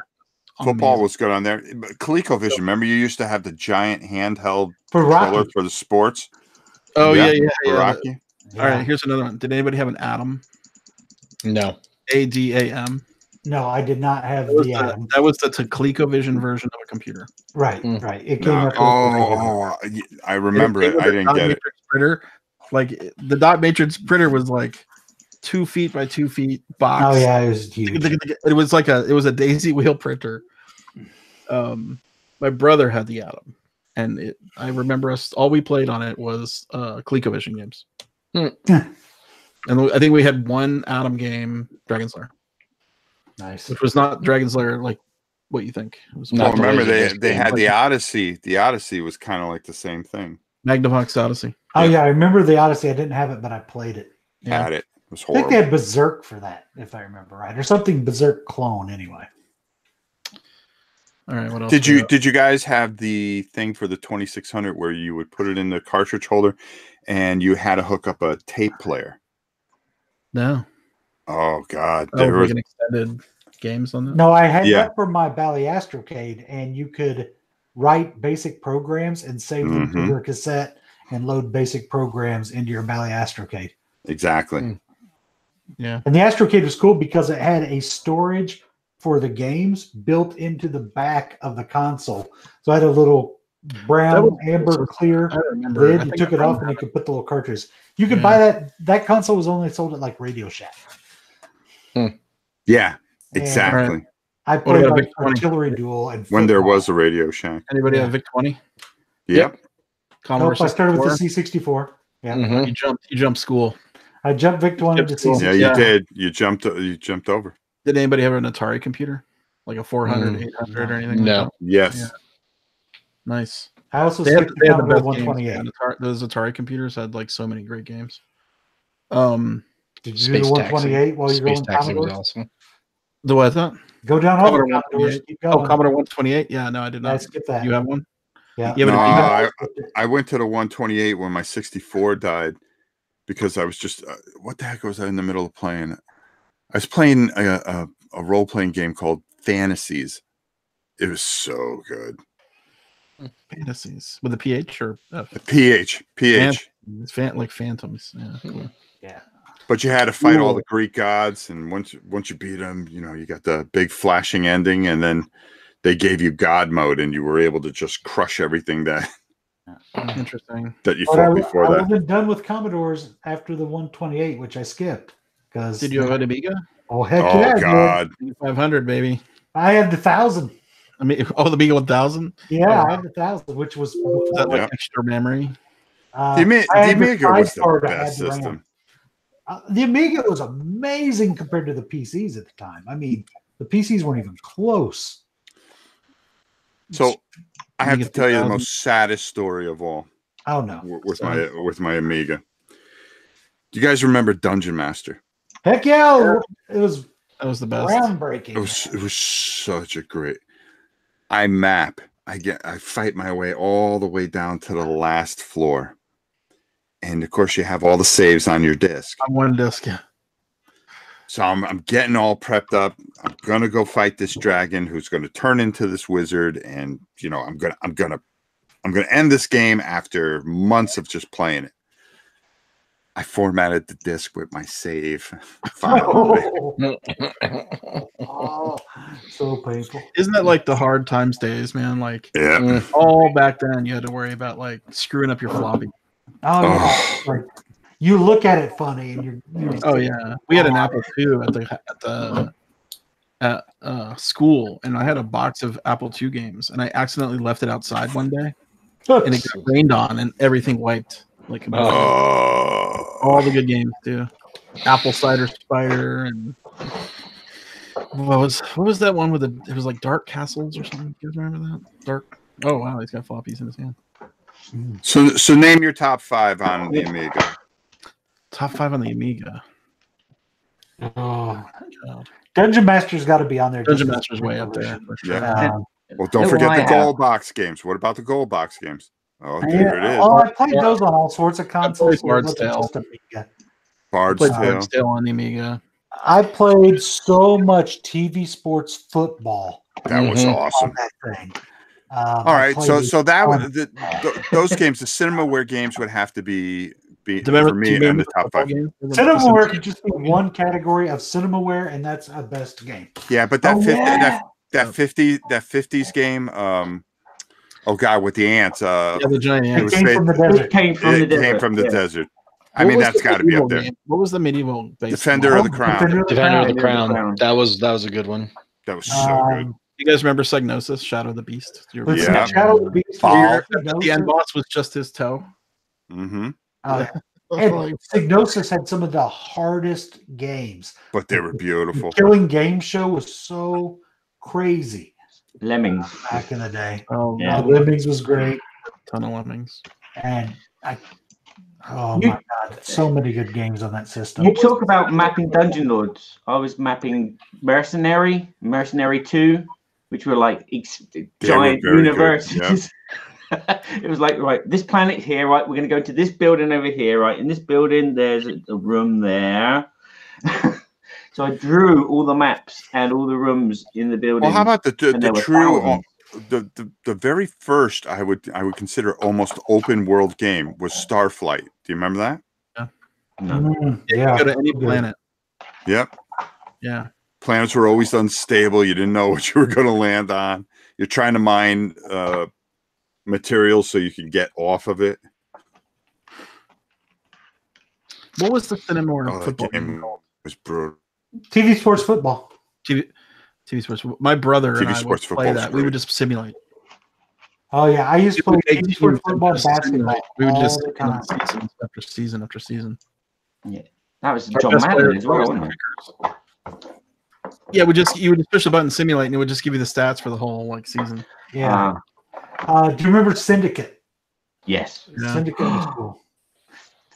Amazing. was good on there. But ColecoVision, remember you used to have the giant handheld For controller Rocky. for the sports? Oh, yeah. For Rocky? All right, here's another one. Did anybody have an Atom? No. ADAM. No, I did not have That was the the, Atom. that was the ColecoVision version of a computer. Right. It came up. I remember it. I didn't get it. Printer. Like the dot matrix printer was like 2 feet by 2 feet box. Oh yeah, it was huge. It was like it was a daisy wheel printer. My brother had the Atom, and I remember all we played on it was ColecoVision games. And I think we had one Atom game, Dragon Slayer. Nice. Which was not Dragon Slayer like what you think. It was Well, remember they had the Odyssey. The Odyssey was kind of like the same thing. Magnavox Odyssey. Oh yeah, I remember the Odyssey. I didn't have it, but I played it. Had it. It was I horrible. think they had Berserk for that, if I remember right, or something Berserk clone anyway. All right, what else? Did you guys have the thing for the 2600 where you would put it in the cartridge holder and you had to hook up a tape player? No. Oh God, Like there was an extended games on that. No, I had that for my Bally Astrocade, and you could write basic programs and save them to your cassette and load basic programs into your Bally Astrocade. exactly. Yeah. And the Astrocade was cool because it had a storage for the games built into the back of the console. So I had a little brown, amber, clear lid. You took it off and you could put the little cartridges. You could buy that. That console was only sold at like Radio Shack. Yeah, exactly. And I played like Artillery Duel and when there was a Radio Shack. Anybody have VIC-20? Yep. Commodore Nope, I started with the 64? C64. Yeah. You jumped school. I jumped VIC-20 to C64. Yeah, you did. You jumped over. Did anybody have an Atari computer? Like a 400, 800 or anything? No. Like that? Yes. Yeah. Nice. I also They had skipped the Commodore best games. 128. Man. Those Atari computers had like so many great games. Did you do the Space 128 while you're Space going Taxi was Commodore? awesome. The what? That? Go down all the Commodore Commodores. 128. Keep going. Oh, Commodore 128. Yeah, no, I did Yeah, not. skip that. You have one? Yeah. You have No, an I went to the 128 when my 64 died because I was just what the heck was I in the middle of playing? I was playing a role playing game called Fantasies. It was so good. Fantasies with a PH or F? PH. It's like Phantoms. Yeah, cool. Yeah. But you had to fight all the Greek gods, and once you beat them, you got the big flashing ending, and then they gave you God mode, and you were able to just crush everything that Interesting. that you fought before I that. wasn't done with Commodores after the 128, which I skipped. Did you have an Amiga? Oh heck Oh yeah! I did. God! 500, baby. I had the 1000. I mean, the Amiga 1000. Yeah, Oh, I had the 1000, which was Was that like Yep. extra memory? The Amiga was the best system. The Amiga was amazing compared to the PCs at the time. I mean, the PCs weren't even close. So I have Amiga to tell you the 2000. most saddest story of all Oh no! with my Amiga. Do you guys remember Dungeon Master? Heck yeah! It was That was the best. groundbreaking. It was such a great. I fight my way all the way down to the last floor, and of course you have all the saves on your disc. On one disc. Yeah. So I'm getting all prepped up. I'm gonna go fight this dragon who's gonna turn into this wizard, and I'm gonna end this game after months of just playing it. I formatted the disc with my save file. Oh, so painful. Isn't that like the hard times days, man? Like Yeah. all back then, you had to worry about like screwing up your floppy. Oh yeah. Like, you look at it funny, and you're Oh yeah, we had an Apple II at school, and I had a box of Apple II games, and I accidentally left it outside one day, and it got rained on, and everything wiped. Like all the good games too. Apple Cider Spider, and what was that one with it was like Dark Castles or something? You guys remember that? Dark. Oh wow, he's got floppies in his hand. So name your top 5 on the Amiga. Top 5 on the Amiga. Oh, God. Dungeon Master's got to be on there. Dungeon Master's way up there. For sure. Yeah. Well, don't forget the gold box games. What about the gold box games? Oh, there it is. Oh, I played those on all sorts of consoles. played Bard's Tale. Bard's Played Tale. Bard's Tale on the Amiga. I played so much TV sports football That was on awesome. that thing. All right, so that was those games. The CinemaWare games would have to be for me in the top 5. CinemaWare could just be one category of CinemaWare, and that's a best game. Yeah, but that 50s game. Oh God, with the ants. The giant ants. It came from the desert. It came from the desert. I mean, that's got to be up there. Game? What was the medieval base? Defender of the Crown. Defender of the Crown. That was a good one. That was so good. You guys remember Psygnosis, Shadow of the Beast? Yeah. Shadow of the Beast. The end boss was just his toe. Mm-hmm. And Psygnosis had some of the hardest games. But they were beautiful. The Killing Game show was so crazy. Lemmings. Back in the day. Oh, Yeah. Lemmings was great. Ton of Lemmings. And my God, so many good games on that system. You talk about mapping Dungeon Lords. I was mapping Mercenary 2, which were like giant universes. It was like, right, this planet here, right, we're going to go to this building over here, right? In this building, there's a room there. So I drew all the maps and all the rooms in the building. Well, how about the very first I would consider almost open world game was Starflight. Do you remember that? Yeah. No. Yeah. You go to any planet. Yep. Yeah. Planets were always unstable. You didn't know what you were going to land on. You're trying to mine materials so you can get off of it. What was the CinemaWare football game? Was brutal. TV Sports Football. TV Sports. My brother and I would play that. We would just simulate. Oh yeah, I used to play TV Sports Football, basketball. We would just season after season after season. Yeah, that was John Madden as well, wasn't it? Yeah, you would just push the button, simulate, and it would just give you the stats for the whole season. Yeah. Do you remember Syndicate? Yes. Yeah. Syndicate was cool.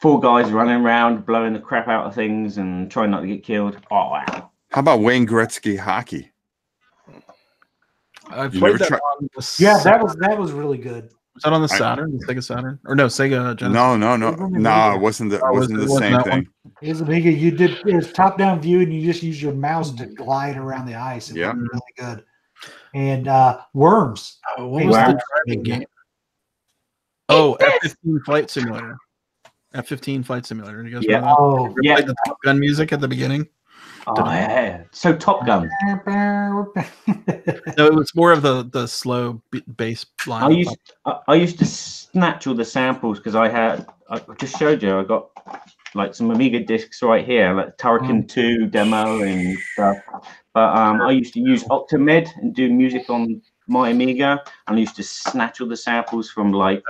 4 guys running around, blowing the crap out of things and trying not to get killed. Oh, wow. How about Wayne Gretzky hockey? I You played never that tried- on the Yeah, Saturn. that was really good. Was that on the Saturn? The Sega Saturn? Or no, Sega Genesis? No, it wasn't the wasn't same that thing. It was Amiga. It was top-down view, and you just use your mouse to glide around the ice. It Yeah. was really good. And Worms. Oh, what was Wow. the driving game? Oh, F-15 Flight Simulator. F-15 Flight Simulator. You guys Yeah. remember that? Oh, You ever Yeah. played the Top Gun music at the beginning? Oh, yeah. So Top Gun. No, it was more of the slow bass line. I used to snatch all the samples because I just showed you, I got like some Amiga discs right here, like Turrican 2 demo and stuff. But I used to use Octamed and do music on my Amiga, and I used to snatch all the samples from like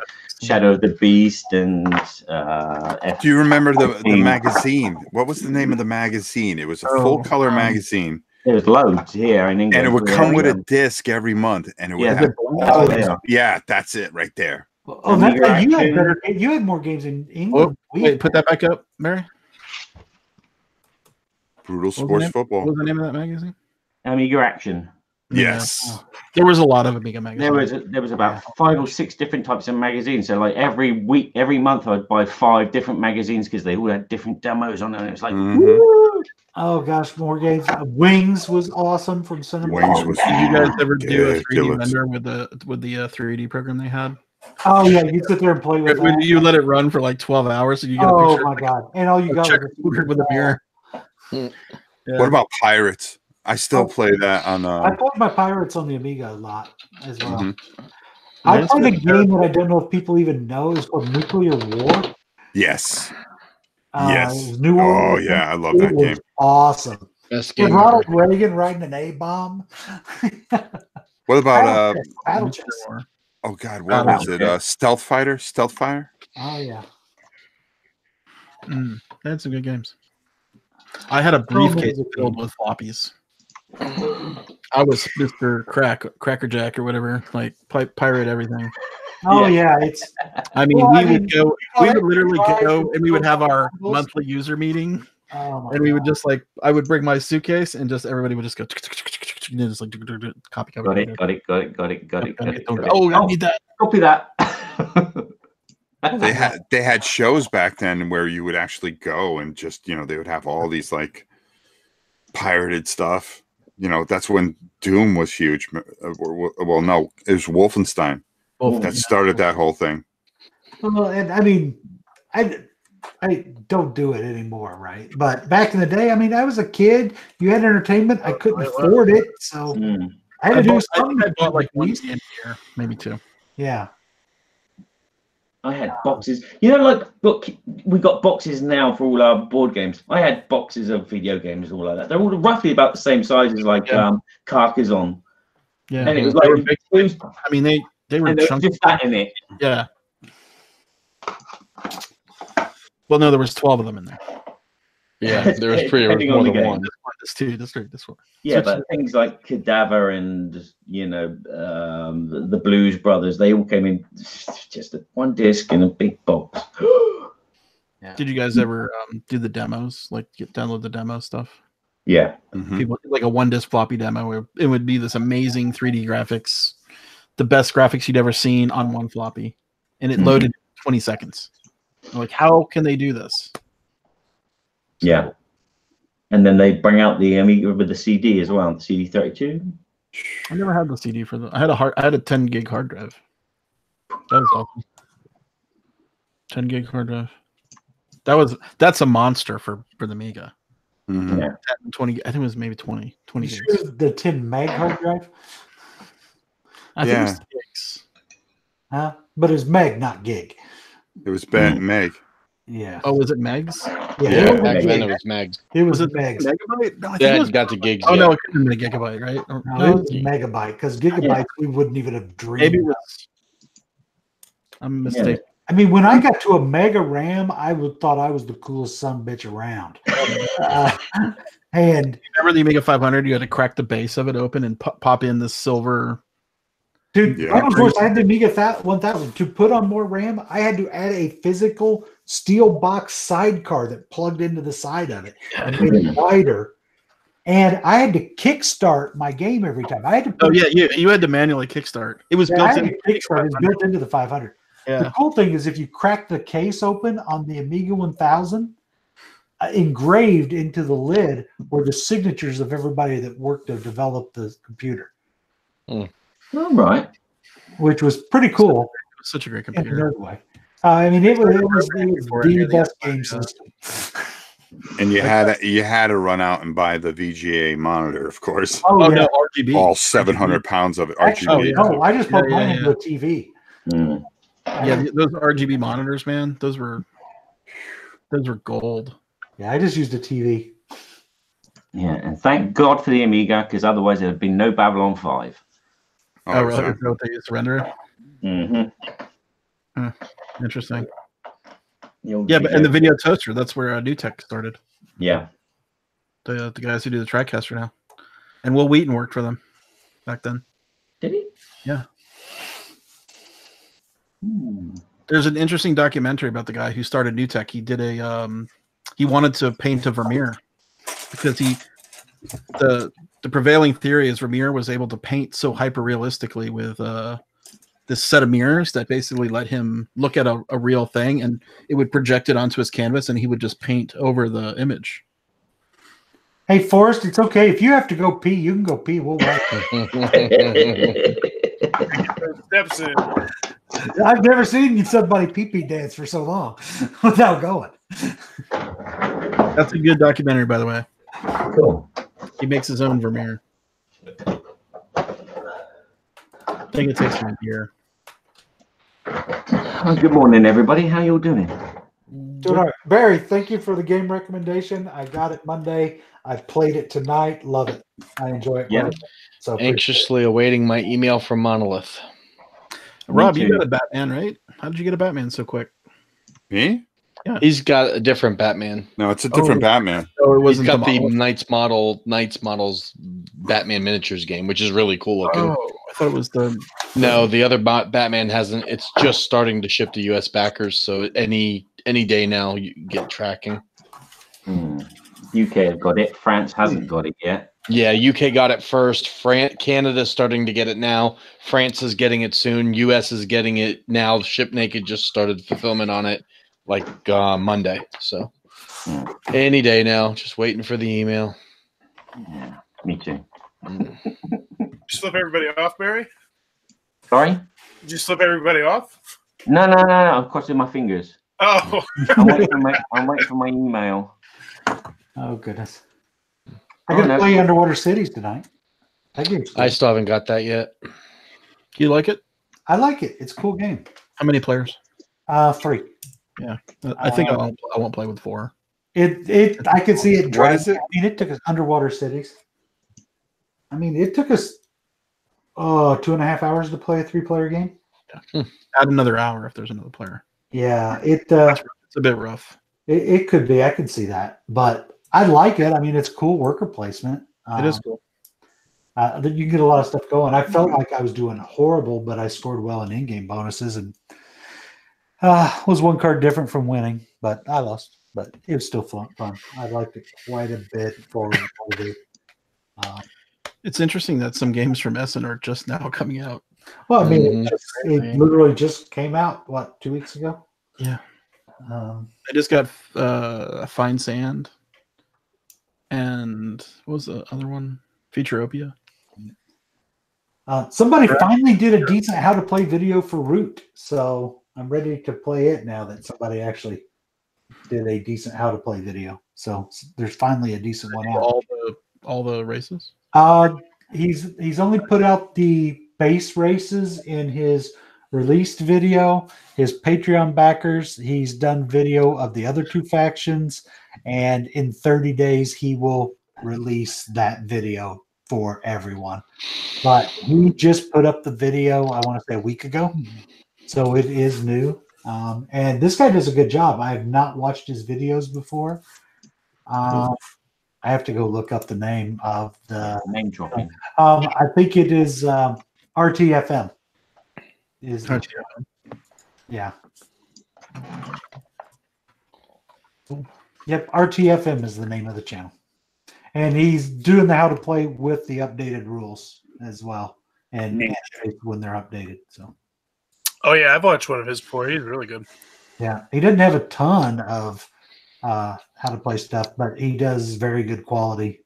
Shadow of the Beast and Do you remember the magazine? What was the name of the magazine? It was a full color magazine. There was loads here in England. And it would come with a disc every month, and it would have yeah, that's it right there. Oh, that's why you had better. You had more games in England. Wait, put that back up, Mary. Brutal Sports Football. What was the name of that magazine? Amiga Action. Yes. Yeah. There was a lot of Amiga magazines. There was about 5 or 6 different types of magazines. So like every month I'd buy 5 different magazines because they all had different demos on them. It was like, woo! Oh gosh, more games. Wings was awesome from Cinema. Wings was Did you guys ever do a 3D ridiculous. render with the 3D program they had? Oh yeah, you sit there and play with that. You let it run for like 12 hours and you get a Oh picture. my god! And all you got Check was with a mirror. What about Pirates? I still play that on. I played my Pirates on the Amiga a lot as well. Mhm. I played a game that I don't know if people even know. It's called Nuclear War. Yes. It Yes. was New Oh Orleans. yeah, I love It that was game. awesome. Best With game Ronald ever. Reagan riding an A-bomb. What about Battle Chess. oh god, what was it? Stealth Fighter? Stealth Fire? Oh yeah. They had some good games. I had a briefcase filled with floppies. I was Mr. Crackerjack or whatever, like pirate everything. Oh yeah, it's. I mean, Well, we I would mean, go. We would literally everybody go, and we would have our those- monthly user meeting, Oh my and we would God. just like, I would bring my suitcase, and just everybody would just go, and just like copy. Got it. Oh, I need that. Copy that. They had shows back then where you would actually go and just, they would have all these like pirated stuff. That's when Doom was huge. Well, no, it was Wolfenstein that started that whole thing. Well, and I mean, I don't do it anymore, right? But back in the day, I mean, I was a kid. You had entertainment. I couldn't afford it, so I had to do something. I bought like one game a year, maybe 2. Yeah. I had boxes. We got boxes now for all our board games. I had boxes of video games, all like that. They're all roughly about the same size as like Carcassonne. Yeah, And it was they like were big. I mean, they were and there was chunky. just that in it. Yeah. Well, no, there was 12 of them in there. Yeah, there was Depending more on the than game. one. This 2, this 3, this 4. Yeah, but things like Cadaver and the Blues Brothers, they all came in just one disc in a big box. Did you guys ever do the demos? Like download the demo stuff? Yeah. Mhm. People like a 1-disc floppy demo where it would be this amazing 3D graphics, the best graphics you'd ever seen on one floppy, and it loaded in 20 seconds. I'm like, how can they do this? Yeah. And then they bring out the Amiga with the CD as well, the CD32. I never had the CD for the. I had a 10 gig hard drive. That was awesome. 10 gig hard drive. That's a monster for the Amiga. Mhm. Yeah. 20. I think it was maybe 20 You gigs. sure the 10 meg hard drive? I think it was gigs. Huh? But it's meg, not gig. It was Meg. Yeah. Oh, was it megs? Yeah. Yeah, It back was, then it was Megs. it was it megs. megabyte? No, I think Yeah, it was. got the gigs. Oh yeah. no, it couldn't have been a gigabyte, right? Or- No, it was megabyte because gigabytes we wouldn't even have dreamed. maybe it of. was. I'm mistaken. I mean, when I got to a mega RAM, I thought I was the coolest son of a bitch around. And Remember the Amiga 500? You had to crack the base of it open and pop in the silver Dude, Yeah. of course, I had the Amiga 1000. To put on more RAM, I had to add a physical steel box sidecar that plugged into the side of it and made it wider. And I had to kickstart my game every time. I had to Oh yeah, you had to manually kickstart. It was built in. Kickstart is built into the 500. Yeah. The cool thing is if you crack the case open on the Amiga 1000, engraved into the lid were the signatures of everybody that worked to develop the computer. All right. Which was pretty cool. Such a great In computer. another way. I mean, it was the best game system. And you had to run out and buy the VGA monitor, of course. Oh, yeah. No, RGB. All 700 pounds of it. Actually, RGB. no, I just plugged mine into a TV. Yeah, those RGB monitors, man, those were gold. Yeah, I just used a TV. Yeah, and thank God for the Amiga, because otherwise there would have been no Babylon 5. Oh, really? Is that what they used to render it? Mm-hmm. Interesting. Yeah, but and the video toaster, that's where New Tech started. Yeah. The guys who do the TriCaster now. And Will Wheaton worked for them back then. Did he? Yeah. There's an interesting documentary about the guy who started New Tech. He did he wanted to paint a Vermeer because the prevailing theory is Vermeer was able to paint so hyper realistically with this set of mirrors that basically let him look at a real thing, and it would project it onto his canvas, and he would just paint over the image. Hey, Forrest, it's okay. If you have to go pee, you can go pee. We'll watch Steps in. I've never seen somebody pee-pee dance for so long without going. That's a good documentary, by the way. Cool. He makes his own Vermeer. I think it takes him a year. Good morning, everybody. How you all doing? Doing all right. Barry, thank you for the game recommendation. I got it Monday. I played it tonight. Love it. I enjoy it. Yeah. So Anxiously awaiting my email from Monolith. Rob, you got a Batman, right? How did you get a Batman so quick? Me? Yeah. He's got a different Batman. No, it's a different Batman. Oh, it He's wasn't got the Monolith? Knights Models Batman miniatures game, which is really cool looking. Oh, I thought it was the. No, the other Batman hasn't. It's just starting to ship to U.S. backers, so any day now you get tracking. UK have got it. France hasn't got it yet. Yeah, UK got it first. Canada's starting to get it now. France is getting it soon. US is getting it now. Ship Naked just started fulfillment on it like Monday. So any day now. Just waiting for the email. Yeah, me too. Did you slip everybody off, Barry? Sorry? Did you slip everybody off? No. I'm crossing my fingers. Oh. I'm waiting for my email. Oh, goodness. I got to play Underwater Cities tonight. I still haven't got that yet. Do you like it? I like it. It's a cool game. How many players? 3. Yeah, I think I won't play with 4. I could see it. What is it? I mean, it took us Underwater Cities. I mean, it took us 2.5 hours to play a 3-player game. Yeah. Add another hour if there's another player. Yeah, it's a bit rough. It could be. I could see that, but I like it. I mean, it's cool worker placement. It is cool. You can get a lot of stuff going. I felt like I was doing horrible, but I scored well in in-game bonuses, and was one card different from winning, but I lost. But it was still fun. I liked it quite a bit forward. It's interesting that some games from Essen are just now coming out. Well, I mean, it literally just came out, 2 weeks ago? Yeah. I just got Fine Sand. And what was the other one? Futuropia. Somebody finally did a decent how to play video for Root, so I'm ready to play it now that somebody actually did a decent how to play video. So there's finally a decent one out. All the races? He's only put out the base races in his released video. His Patreon backers, he's done video of the other 2 factions, and in 30 days he will release that video for everyone. But he just put up the video, I want to say a week ago, so it is new. And this guy does a good job. I have not watched his videos before. I have to go look up the name of the name dropping. I think it is RTFM. Is yeah. Yep, RTFM is the name of the channel. And he's doing the how to play with the updated rules as well. And when they're updated. So Oh yeah, I've watched one of his before. He's really good. yeah. He doesn't have a ton of how to play stuff, but he does very good quality.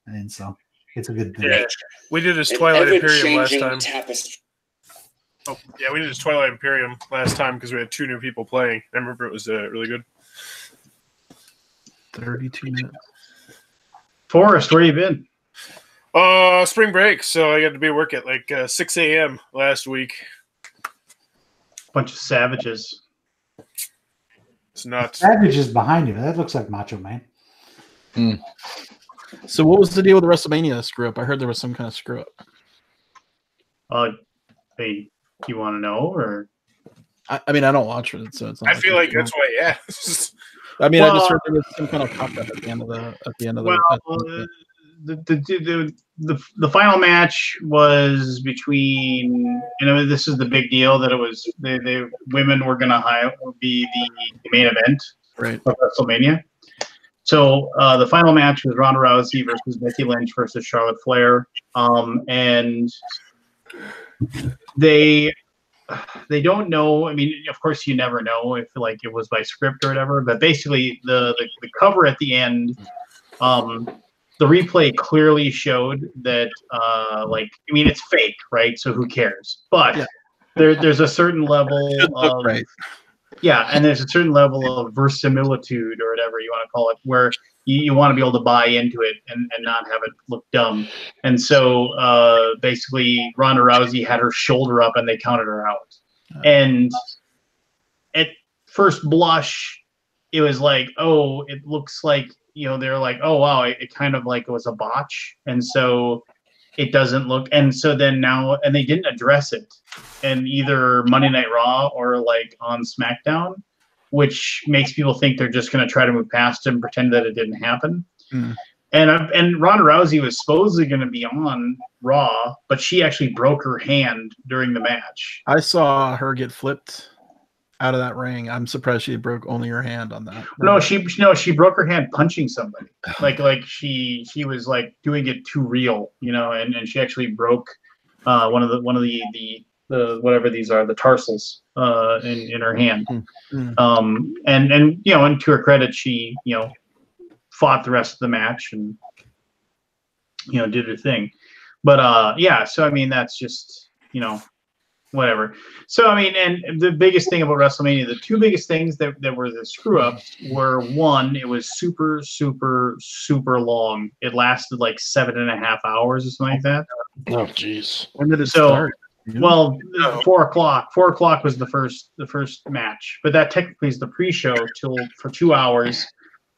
And so it's a good thing. Yeah. We did his Twilight Imperium last time. Oh, yeah, we did his Twilight Imperium last time because we had 2 new people playing. I remember it was really good. 32 minutes. Forrest, where you been? Spring break, so I got to be at work at like 6 a.m. last week. Bunch of savages. It's nuts. Savage is behind you. That looks like Macho Man. So what was the deal with the WrestleMania screw up? I heard there was some kind of screw up. Hey, you want to know, or? I mean, I don't watch it, so it's not I feel like that's why, yeah. I mean, Well, I just heard there was some kind of cock up at the end of the. The final match was between, this is the big deal that it was the women were going to be the main event of WrestleMania. So the final match was Ronda Rousey versus Becky Lynch versus Charlotte Flair, and they don't know. I mean, of course, you never know if like it was by script or whatever. But basically, the cover at the end, the replay clearly showed that, it's fake, right? So who cares? But there's a certain level of and there's a certain level of verisimilitude or whatever you want to call it, where you want to be able to buy into it and not have it look dumb. And so basically Ronda Rousey had her shoulder up and they counted her out. And at first blush, it was like, oh, it looks like, they're like, oh, wow, it kind of like it was a botch. And so it doesn't look, and so then now, and they didn't address it in either Monday Night Raw or like on SmackDown, which makes people think they're just going to try to move past it and pretend that it didn't happen. And Ronda Rousey was supposedly going to be on Raw, but she actually broke her hand during the match. I saw her get flipped out of that ring. I'm surprised she broke only her hand on that. No, she broke her hand punching somebody. Like she was like doing it too real, and she actually broke one of the whatever these are, the tarsals in her hand. And to her credit, she fought the rest of the match and did her thing. But so I mean that's just whatever. So I mean, and the biggest thing about WrestleMania, the 2 biggest things that were the screw ups were, one, it was super, super, super long. It lasted like 7.5 hours or something like that. Oh jeez. When did it start? Well, 4 o'clock. 4 o'clock was the first match, but that technically is the pre-show for 2 hours,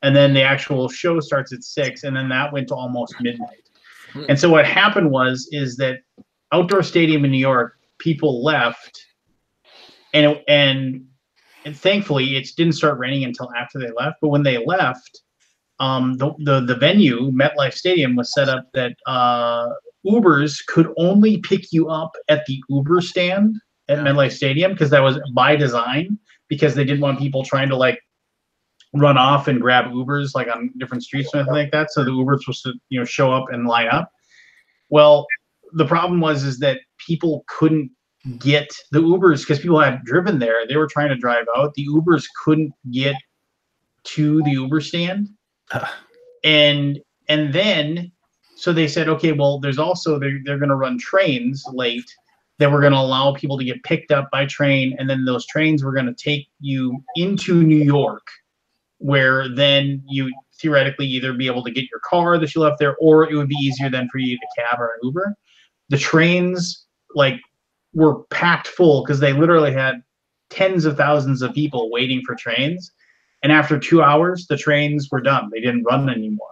and then the actual show starts at 6, and then that went to almost midnight. And so what happened is that Outdoor Stadium in New York, people left, and thankfully it didn't start raining until after they left. But when they left, the venue, MetLife Stadium, was set up that Ubers could only pick you up at the Uber stand at MetLife Stadium, because that was by design, because they didn't want people trying to like run off and grab Ubers like on different streets or anything like that. So the Ubers were supposed to show up and line up. Well, the problem was that people couldn't get the Ubers, because people had driven there. They were trying to drive out. The Ubers couldn't get to the Uber stand. And then, so they said, okay, well, there's also, they're going to run trains late that were going to allow people to get picked up by train. And then those trains were going to take you into New York, where then you theoretically either be able to get your car that you left there, or it would be easier then for you to cab or an Uber. The trains were packed full, because they literally had tens of thousands of people waiting for trains. And after 2 hours, the trains were done. They didn't run anymore.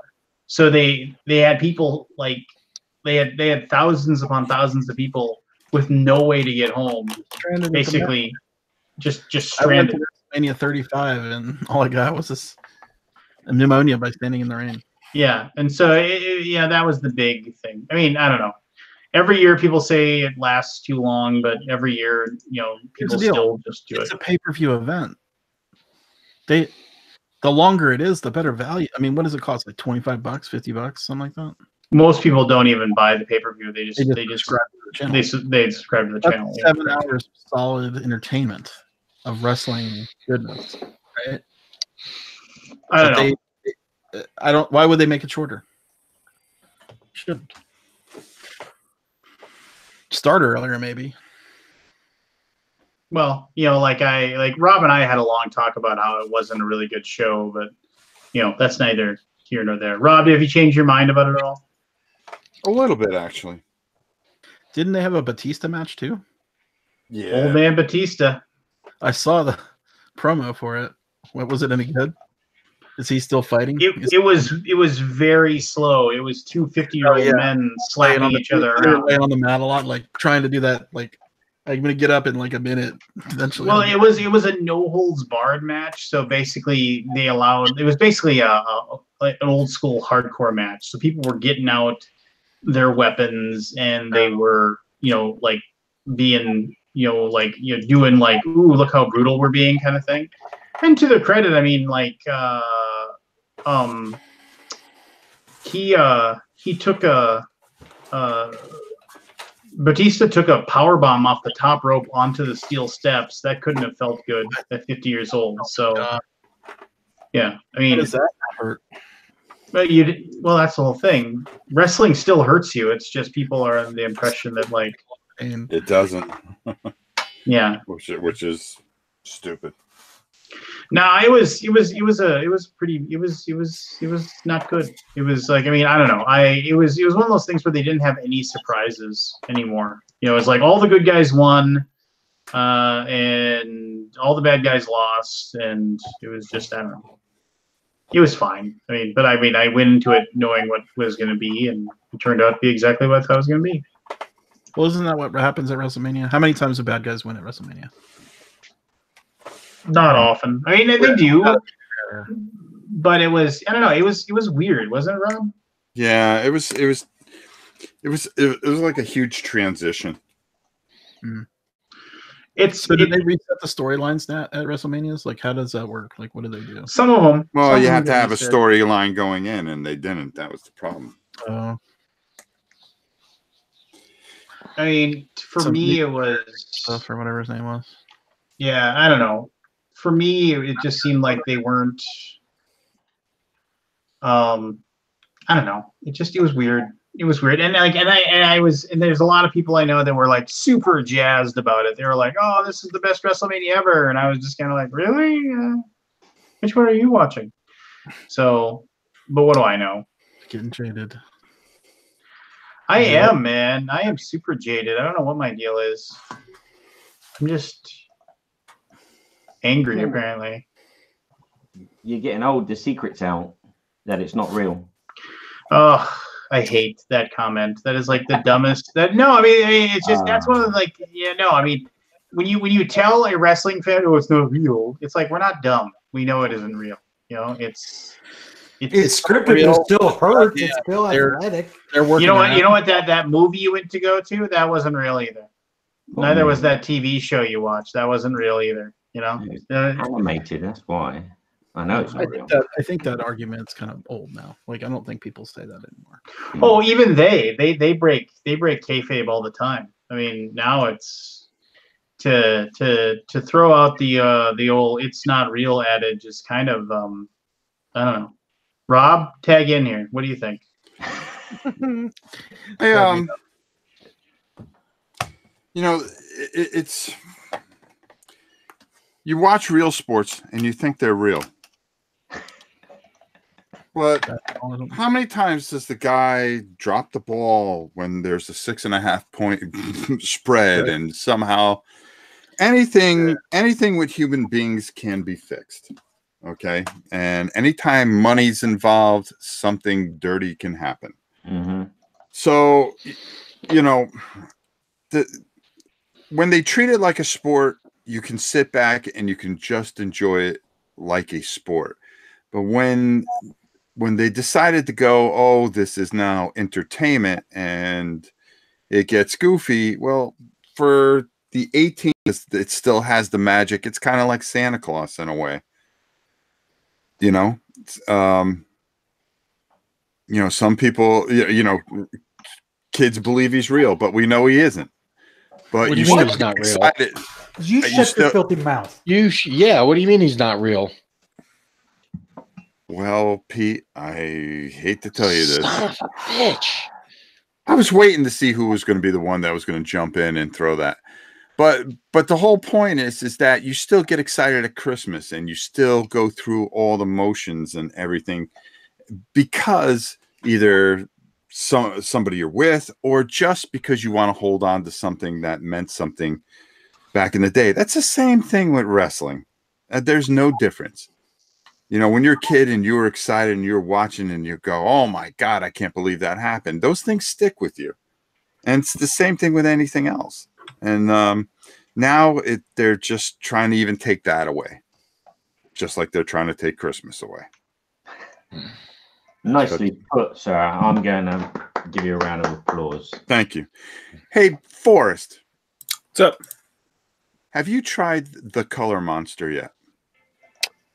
So they had people they had thousands upon thousands of people with no way to get home, basically just stranded. I went to WrestleMania 35, and all I got was a pneumonia by standing in the rain. Yeah, and so that was the big thing. I mean, I don't know. every year people say it lasts too long, but every year, people still just do it. It's a pay-per-view event. The longer it is, the better value. I mean, what does it cost? Like $25, $50, something like that. Most people don't even buy the pay-per-view. They just subscribe to the channel. They subscribe to the That's channel. 7 hours of solid entertainment of wrestling goodness, right? I don't know. Why would they make it shorter? Shouldn't. Start earlier, maybe. Well, like Rob and I had a long talk about how it wasn't a really good show, but that's neither here nor there. Rob, have you changed your mind about it at all? A little bit, actually. Didn't they have a Batista match too? Yeah. Old man Batista. I saw the promo for it. What was it any good? Is he still fighting? It was very slow. It was two 50-year-old men slapping each other around. Laying on the mat a lot, like trying to do that. Like, I'm gonna get up in like a minute eventually. Well, it was a no holds barred match. So basically, it was basically an old school hardcore match. So people were getting out their weapons and they were like being doing like, ooh, look how brutal we're being kind of thing. And to their credit, I mean, like he took Batista took a power bomb off the top rope onto the steel steps. That couldn't have felt good at 50 years old. So yeah, I mean, does that hurt? But that's the whole thing. Wrestling still hurts you. It's just people are under the impression that like it doesn't. Yeah, which is stupid. No, it was not good. It was like, I mean, I don't know. It was one of those things where they didn't have any surprises anymore. It was like all the good guys won, and all the bad guys lost, and it was just, I don't know. It was fine. I went into it knowing what was going to be, and it turned out to be exactly what I thought it was going to be. Well, isn't that what happens at WrestleMania? How many times do bad guys win at WrestleMania? Not often. I mean, they do, but it was, I don't know. It was weird, wasn't it, Rob? Yeah, it was like a huge transition. So did they reset the storylines at WrestleManias? Like, how does that work? Like, what do they do? Some of them. Well, you have to have a storyline going in, and they didn't. That was the problem. I mean, for me, it was for whatever his name was. Yeah, I don't know. For me, it just seemed like they weren't. I don't know. It was weird. It was weird, and there's a lot of people I know that were like super jazzed about it. They were like, "Oh, this is the best WrestleMania ever," and I was just kind of like, "Really? Which one are you watching?" So, but what do I know? Getting jaded. I am, man. I am super jaded. I don't know what my deal is. I'm just angry, apparently. You're getting old. The secret's out that it's not real. Oh, I hate that comment. That is like the dumbest. It's just that's one of the like. Yeah, no. I mean, when you tell a wrestling fan, "Oh, it's not real," it's like we're not dumb. We know it isn't real. It's scripted. It still hurts. Yeah. It's still athletic. They're working. You know what? That movie you went to go to, that wasn't real either. Neither was that TV show you watched. That wasn't real either. It's animated. That's why. I know it's not real. I think that argument's kind of old now. Like, I don't think people say that anymore. Oh, even they break kayfabe all the time. I mean, now it's to throw out the old "it's not real" adage is kind of I don't know. Rob, tag in here. What do you think? It's you watch real sports and you think they're real. But how many times does the guy drop the ball when there's a 6.5 point spread and somehow anything with human beings can be fixed? Okay. And anytime money's involved, something dirty can happen. Mm-hmm. So, when they treat it like a sport, you can sit back and you can just enjoy it like a sport. But when they decided to go, oh, this is now entertainment, and it gets goofy. Well, for the 18, it still has the magic. It's kind of like Santa Claus in a way. You know, some people, kids believe he's real, but we know he isn't. But What do you you mean still he's not real? excited. You shut your filthy mouth. Yeah. What do you mean he's not real? Well, Pete, I hate to tell you this. Son of a bitch. I was waiting to see who was going to be the one that was going to jump in and throw that. But the whole point is that you still get excited at Christmas and you still go through all the motions and everything because either somebody you're with or just because you want to hold on to something that meant something back in the day. That's the same thing with wrestling. There's no difference. When you're a kid and you were excited and you're watching and you go, oh my God, I can't believe that happened. Those things stick with you. And it's the same thing with anything else. And now they're just trying to even take that away. Just like they're trying to take Christmas away. Nicely put, sir. I'm going to give you a round of applause. Thank you. Hey, Forrest. What's up? Have you tried the Color Monster yet?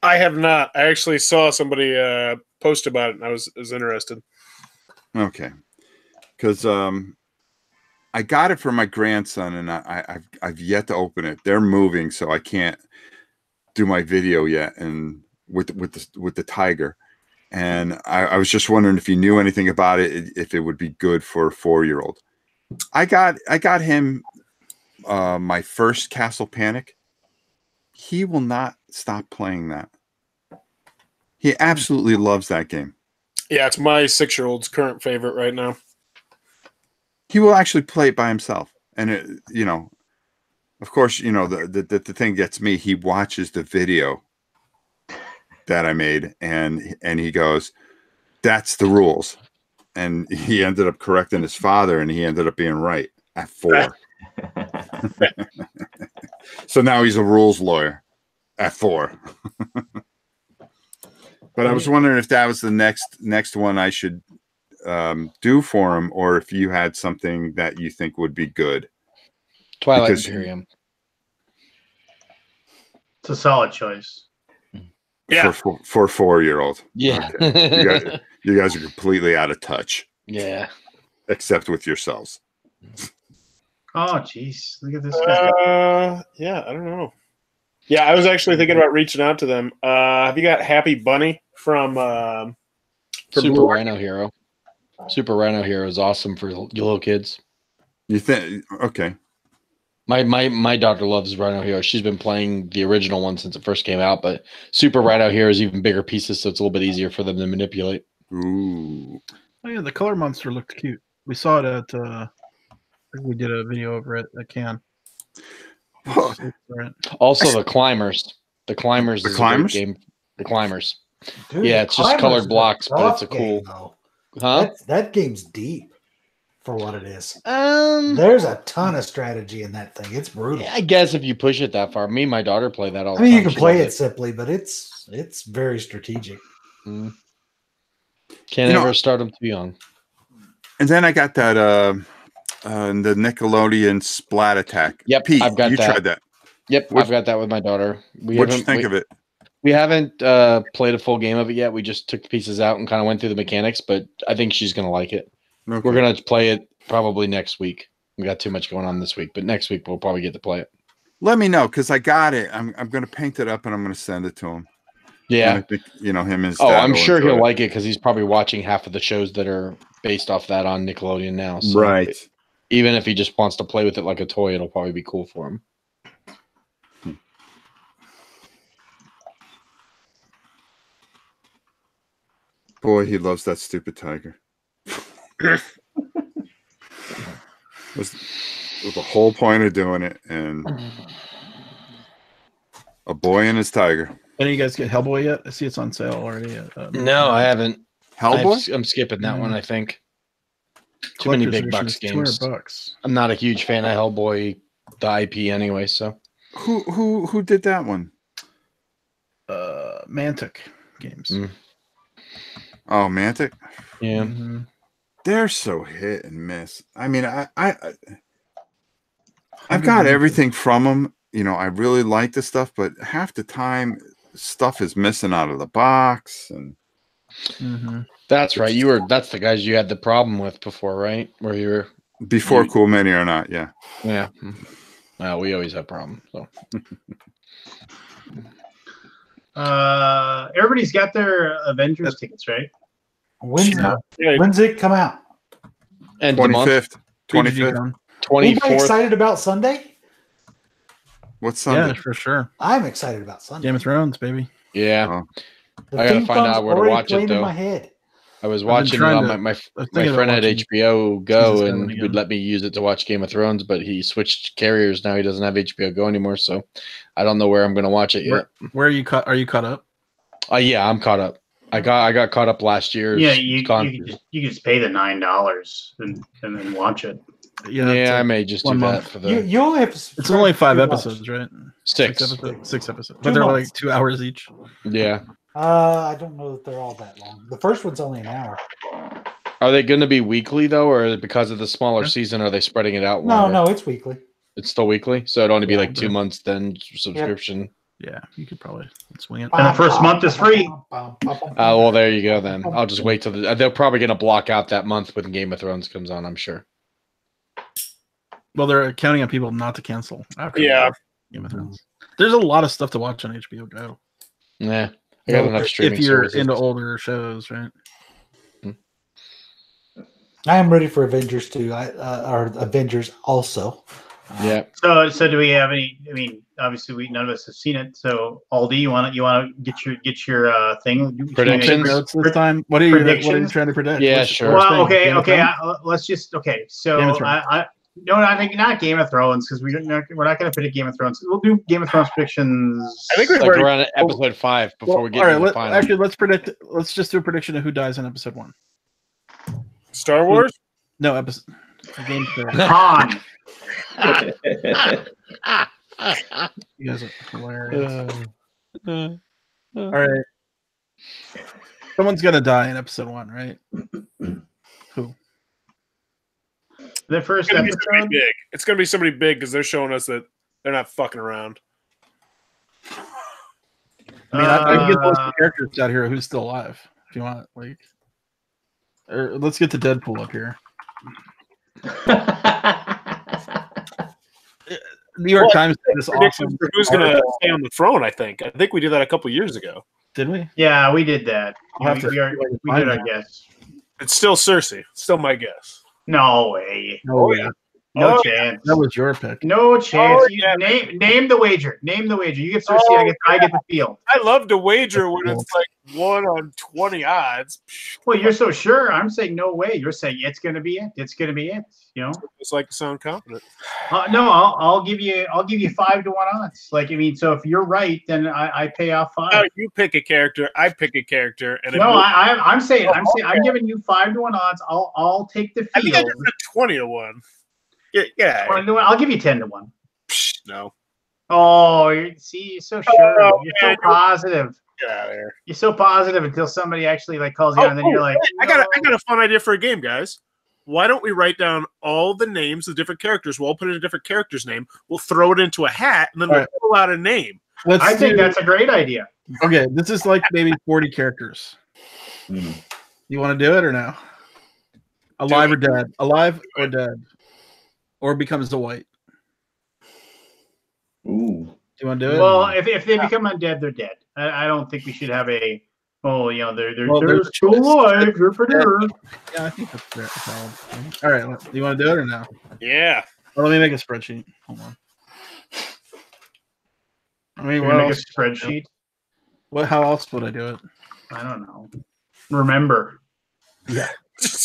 I have not. I actually saw somebody post about it, and I was interested. Okay. Because I got it for my grandson, and I've yet to open it. They're moving, so I can't do my video yet. And with the tiger, and I was just wondering if you knew anything about it, if it would be good for a 4-year-old. I got him my first Castle Panic. He will not stop playing that. He absolutely loves that game. Yeah, it's my 6-year-old's current favorite right now. He will actually play it by himself. And, of course, the thing gets me. He watches the video that I made, and he goes, that's the rules. And he ended up correcting his father, and he ended up being right at 4. So now he's a rules lawyer at 4. But I was wondering if that was the next one I should do for him, or if you had something that you think would be good. Twilight Imperium. It's a solid choice. Yeah, for a 4-year-old. Yeah, okay. You guys are completely out of touch. Yeah, except with yourselves. Oh, jeez, look at this guy. Yeah, I don't know. Yeah, I was actually thinking about reaching out to them. Have you got Happy Bunny from Super Rhino Hero? Super Rhino Hero is awesome for your little kids. You think? Okay. My daughter loves Rhino Hero. She's been playing the original one since it first came out, but Super Rhino Hero is even bigger pieces, so it's a little bit easier for them to manipulate. Ooh. Oh yeah, the Color Monster looked cute. We saw it at. I think we did a video over at Cannes. Also, the Climbers. The Climbers is a great game. The Climbers. Dude, yeah, it's just colored blocks, but it's a cool. That game's deep for what it is. There's a ton of strategy in that thing. It's brutal. Yeah, I guess if you push it that far. Me and my daughter play that all the time. time. You can play it simply, but it's very strategic. Can't ever start them too young. And then I got that the Nickelodeon Splat Attack. Yep, Pete, I've got you that. tried that. Yep, I've got that with my daughter. What'd you think of it? We haven't played a full game of it yet. We just took the pieces out and kind of went through the mechanics, but I think she's going to like it. Okay. We're going to play it probably next week. We got too much going on this week, but next week we'll probably get to play it. Let me know, because I got it. I'm going to paint it up and I'm going to send it to him. Yeah. And I think, him and his dad I'm sure he'll like it because he's probably watching half of the shows that are based off that on Nickelodeon now. So right. Even if he just wants to play with it like a toy, it'll probably be cool for him. Boy, he loves that stupid tiger. was the whole point of doing it, and a boy and his tiger. Any of you guys get Hellboy yet? I see it's on sale already. No, I haven't. Hellboy? I'm skipping that one. I think too many big bucks games. $200. I'm not a huge fan of Hellboy, the IP anyway. So who did that one? Mantic Games. Oh, Mantic. Yeah. they're so hit and miss. I mean, I've got everything from them. You know, I really like the stuff, but half the time stuff is missing out of the box. And that's right. That's the guys you had the problem with before, right? Where you were before Cool Mini or not? Yeah. Yeah. Well, we always have problems. So. Everybody's got their Avengers tickets, right? When's it come out? And 25th. 25th. 24th. Anybody excited about Sunday? What's Sunday? Yeah, for sure. I'm excited about Sunday. Game of Thrones, baby. Yeah. The I gotta theme find song's out where to already watch it, playing in though. my head. I was watching it on my friend had HBO Go and again. would let me use it to watch Game of Thrones, but he switched carriers now. He doesn't have HBO Go anymore, so I don't know where I'm going to watch it yet. Where are you caught? Are you caught up? Yeah, I'm caught up. I got caught up last year. Yeah, you can just pay the $9 and then watch it. Yeah, I may just do that for the. You only have to. It's only 5 episodes, right? Six episodes, but they're like 2 hours each. Yeah. I don't know that they're all that long. The first one's only an hour. Are they going to be weekly though, or because of the smaller season, are they spreading it out longer? No, it's weekly. It's still weekly, so it'd only be like 2 months then subscription. Yeah, you could probably swing it. And the first month is free. Well, there you go then. I'll just wait till they're probably going to block out that month when Game of Thrones comes on, I'm sure. Well, they're counting on people not to cancel after Game of Thrones. There's a lot of stuff to watch on HBO Go. Yeah. I got enough streaming if you're services. into older shows, right? I am ready for Avengers 2, or Avengers also. Yeah. So do we have any? I mean, obviously none of us have seen it. So Aldi, you want to get your thing? Predictions this time. What are you trying to predict? Yeah, sure. Well, okay. Let's just So I think not Game of Thrones because we're not going to predict Game of Thrones. We'll do Game of Thrones predictions. I think we're around episode 5 before we get to the final. Actually, let's predict. Let's just do a prediction of who dies in episode 1. Star Wars? No, episode. Game Han. You guys are hilarious. All right. Someone's gonna die in episode 1, right? Who? The first it's episode. Gonna be big. It's gonna be somebody big because they're showing us that they're not fucking around. I mean, I can get those characters out here who's still alive if you want. Like, or let's get the Deadpool up here. New York Times did this awesome. Who's going to stay on the throne? I think we did that a couple years ago. Did we? Yeah, we did that. We did our guess. It's still Cersei. Still my guess. No way. Oh yeah. No chance. That was your pick. No chance. Yeah. Name the wager. Name the wager. You get Cersei. I get the field. I love to wager when it's like 1 on 20 odds. Well, you're so sure. I'm saying no way. You're saying it's going to be it. It's going to be it. You know. It's like to sound confident. No, I'll give you 5 to 1 odds. Like I mean, so if you're right, then I pay off 5. No, you pick a character. I pick a character. And no, I'm saying I'm giving you 5 to 1 odds. I'll take the field. I think I just said 20 to 1. Yeah. 20 to 1. I'll give you 10 to 1. No. Oh, you're so sure. You're so positive. Get out of here. You're so positive until somebody actually like calls you out, and then you're like, I got a fun idea for a game, guys. Why don't we write down all the names of different characters? We'll all put in a different character's name. We'll throw it into a hat, and then we'll pull out a name. I think that's a great idea. Okay, this is like maybe 40 characters. You want to do it or no? Alive or dead? Alive or dead? Or becomes the white? Ooh. Do you want to do it? Well, if they become undead, they're dead. I don't think we should have a. Oh, you know, they're still alive. They're for sure. Yeah, I think that's fair. All right, do you want to do it or no? Yeah. Well, let me make a spreadsheet. Hold on. I mean, make a spreadsheet. How else would I do it? I don't know. Remember. Yeah.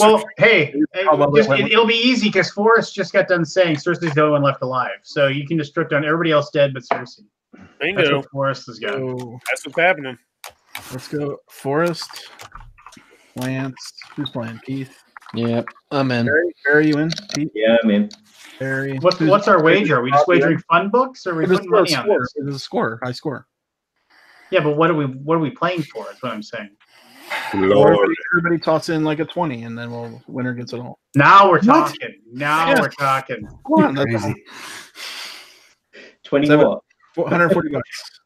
Well, hey, it'll be easy because Forrest just got done saying Cersei's the only one left alive. So you can just strip down everybody else dead but Cersei. Bingo. That's what Forrest has got. That's what's happening. Let's go. Forrest, Lance. Who's playing? Keith. Yep, I'm in. Barry, you in? Pete? Yeah, I'm in. Barry. What's our wager? Are we just wagering fun books, or are we putting money on this? It's a score. High score. Yeah, but what are we playing for? Is what I'm saying. Everybody toss in like a 20, and then winner gets it all. Now we're What? talking. Now Yeah. we're talking. Come on, that's Crazy. 20 Seven. what? 140 bucks.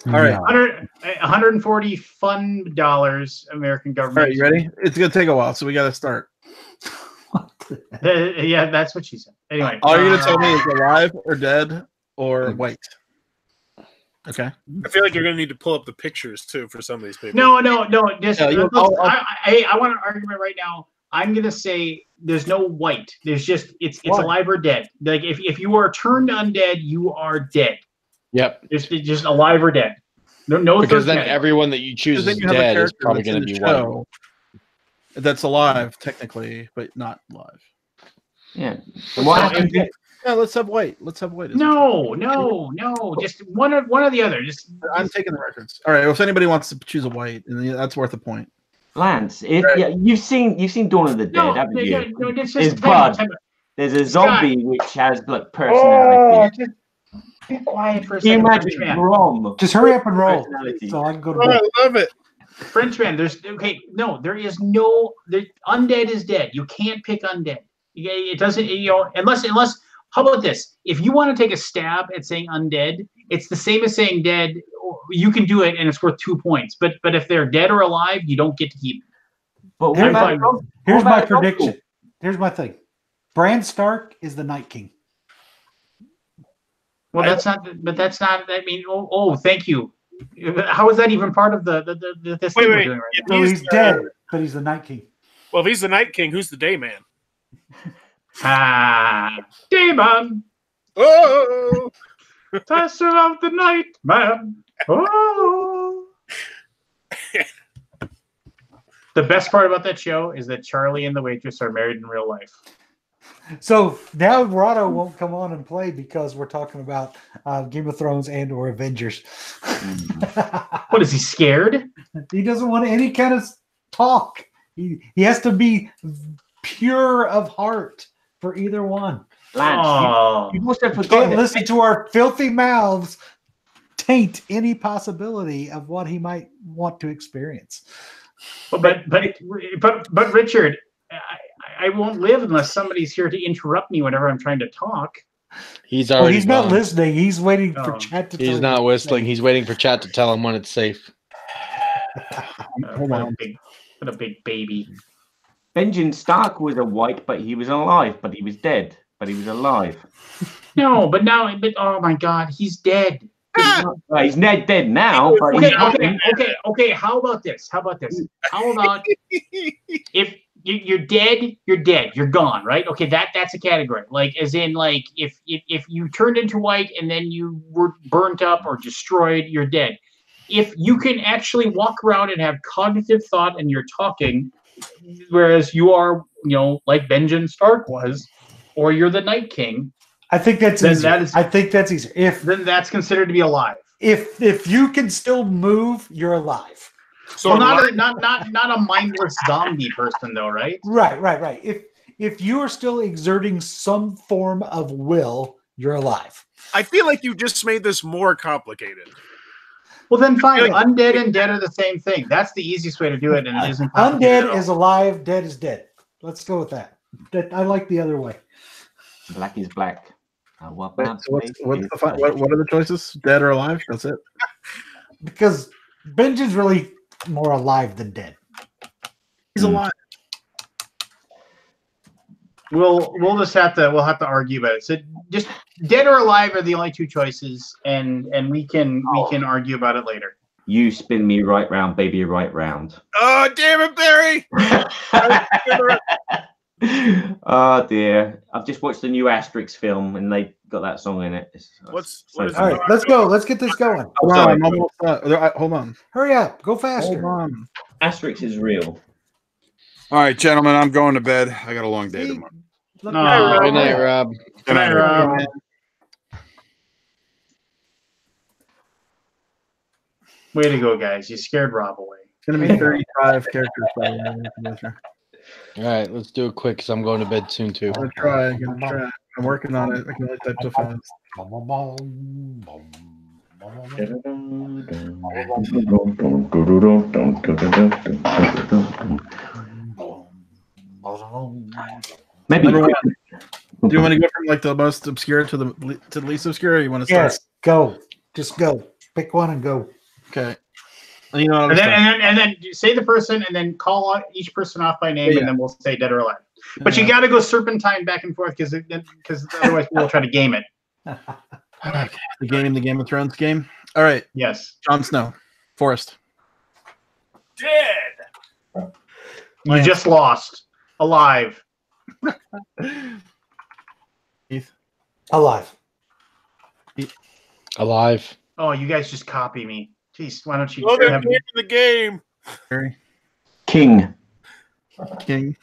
All right. 140 fun dollars, American All government. right, you ready? It's gonna take a while, so we got to start. Yeah, that's what she said. Anyway, All you're gonna tell me is alive or dead or white. Okay. I feel like you're going to need to pull up the pictures too for some of these people. No. Just, Yeah, I want an argument right now. I'm gonna say there's no white. There's just it's Why? alive or dead. Like if you are turned undead, you are dead. Yep. It's just alive or dead. No, Because then dead. everyone that you choose Then is you have a dead is character probably that's in going to the be white. show that's alive technically, but not live. Yeah. So Why? Yeah, let's have white. Let's have white. as a No. Just one or the other. Just I'm taking the records. All right. Well, if anybody wants to choose a white, and that's worth a point. Lance, you've seen Dawn of the Dead, haven't you? No, it's There's just Bud. time out. There's a zombie which has like personality. Just be quiet for a Can you second, imagine Frenchman. Grom? Just hurry up and roll, Personality. so I can go to Oh, bed. I love it. Frenchman, there is no undead is dead. You can't pick undead. It doesn't, unless how about this? If you want to take a stab at saying undead, it's the same as saying dead. You can do it and it's worth 2 points. But if they're dead or alive, you don't get to keep them. But I'm what fine. about Here's what my about Uncle? prediction. Here's my thing. Bran Stark is the Night King. Well, that's not. I mean, thank you. How is that even part of the this thing we're Wait. doing right Yeah, So he's dead, but he's the Night King. Well, if he's the Night King, who's the Day Man? now? Demon, Oh, Tester of the Night, man. Oh. The best part about that show is that Charlie and the waitress are married in real life. So now Rado won't come on and play because we're talking about Game of Thrones and or Avengers. What is he scared? He doesn't want any kind of talk. He has to be pure of heart for either one. Lance, Oh. you've also Can't forgotten. listen to our filthy mouths taint any possibility of what he might want to experience. But Richard, I won't live unless somebody's here to interrupt me whenever I'm trying to talk. He's Well, already he's not gone. listening. He's waiting for Oh. chat to tell He's him not to whistling. say. He's waiting for chat to tell him when it's safe. Hold on. What a big baby. Benjamin Stark was a white, but he was alive, but he was dead, but he was alive. No, but oh my God, he's dead. Well, he's dead now, but Okay, he's okay. How about this? How about if you're dead, you're dead. You're gone, right? Okay, that's a category. Like, as in, like, if you turned into white and then you were burnt up or destroyed, you're dead. If you can actually walk around and have cognitive thought and you're talking, whereas you are, like Benjamin Stark was, or you're the Night King, I think that's then easier. that is- I think that's easier. then that's considered to be alive. If you can still move, you're alive. so Well, alive- not a mindless zombie person though, right? Right. If you are still exerting some form of will, you're alive. I feel like you just made this more complicated. Well, then fine. Yeah. Undead and dead are the same thing. That's the easiest way to do it, and it isn't complicated at Undead all. is alive, dead is dead. Let's go with that. I like the other way. black is black. What's what are the choices? Dead or alive? That's it. Because Benjamin's really more alive than dead. He's alive. We'll just have to argue about it. So just dead or alive are the only two choices, and we can argue about it later. You spin me right round, baby, right round. Oh, damn it, Barry! Oh dear! I've just watched the new Asterix film, and they got that song in it. What is All right, let's go. Let's get this going. Hold sorry. on, I'm almost hold on. Hurry up. Go faster. Hold on. Asterix is real. All right, gentlemen, I'm going to bed. I got a long day See? tomorrow. Look, No. Good night, Rob. Good night, Rob. Way to go, guys! You scared Rob away. It's gonna be 35 characters by the way. All right, let's do it quick because I'm going to bed soon too. I'm gonna try. I'm working on it. I can only type so fast. Bum, bum, bum, bum. Maybe. Do you want to go from like the most obscure to the least obscure, or you want to start? Yes, go. Just go. Pick one and go. Okay. And you know what? And then say the person, and then call out each person off by name, and then we'll say dead or alive. But you got to go serpentine back and forth because otherwise people will try to game it. Okay. The Game of Thrones game. All right. Yes. Jon Snow, Forrest. Dead. You just lost. Alive. Keith. Alive. Alive. Oh, you guys just copy me. Jeez, why don't you? Oh, they're have- in the game. Barry. King. King.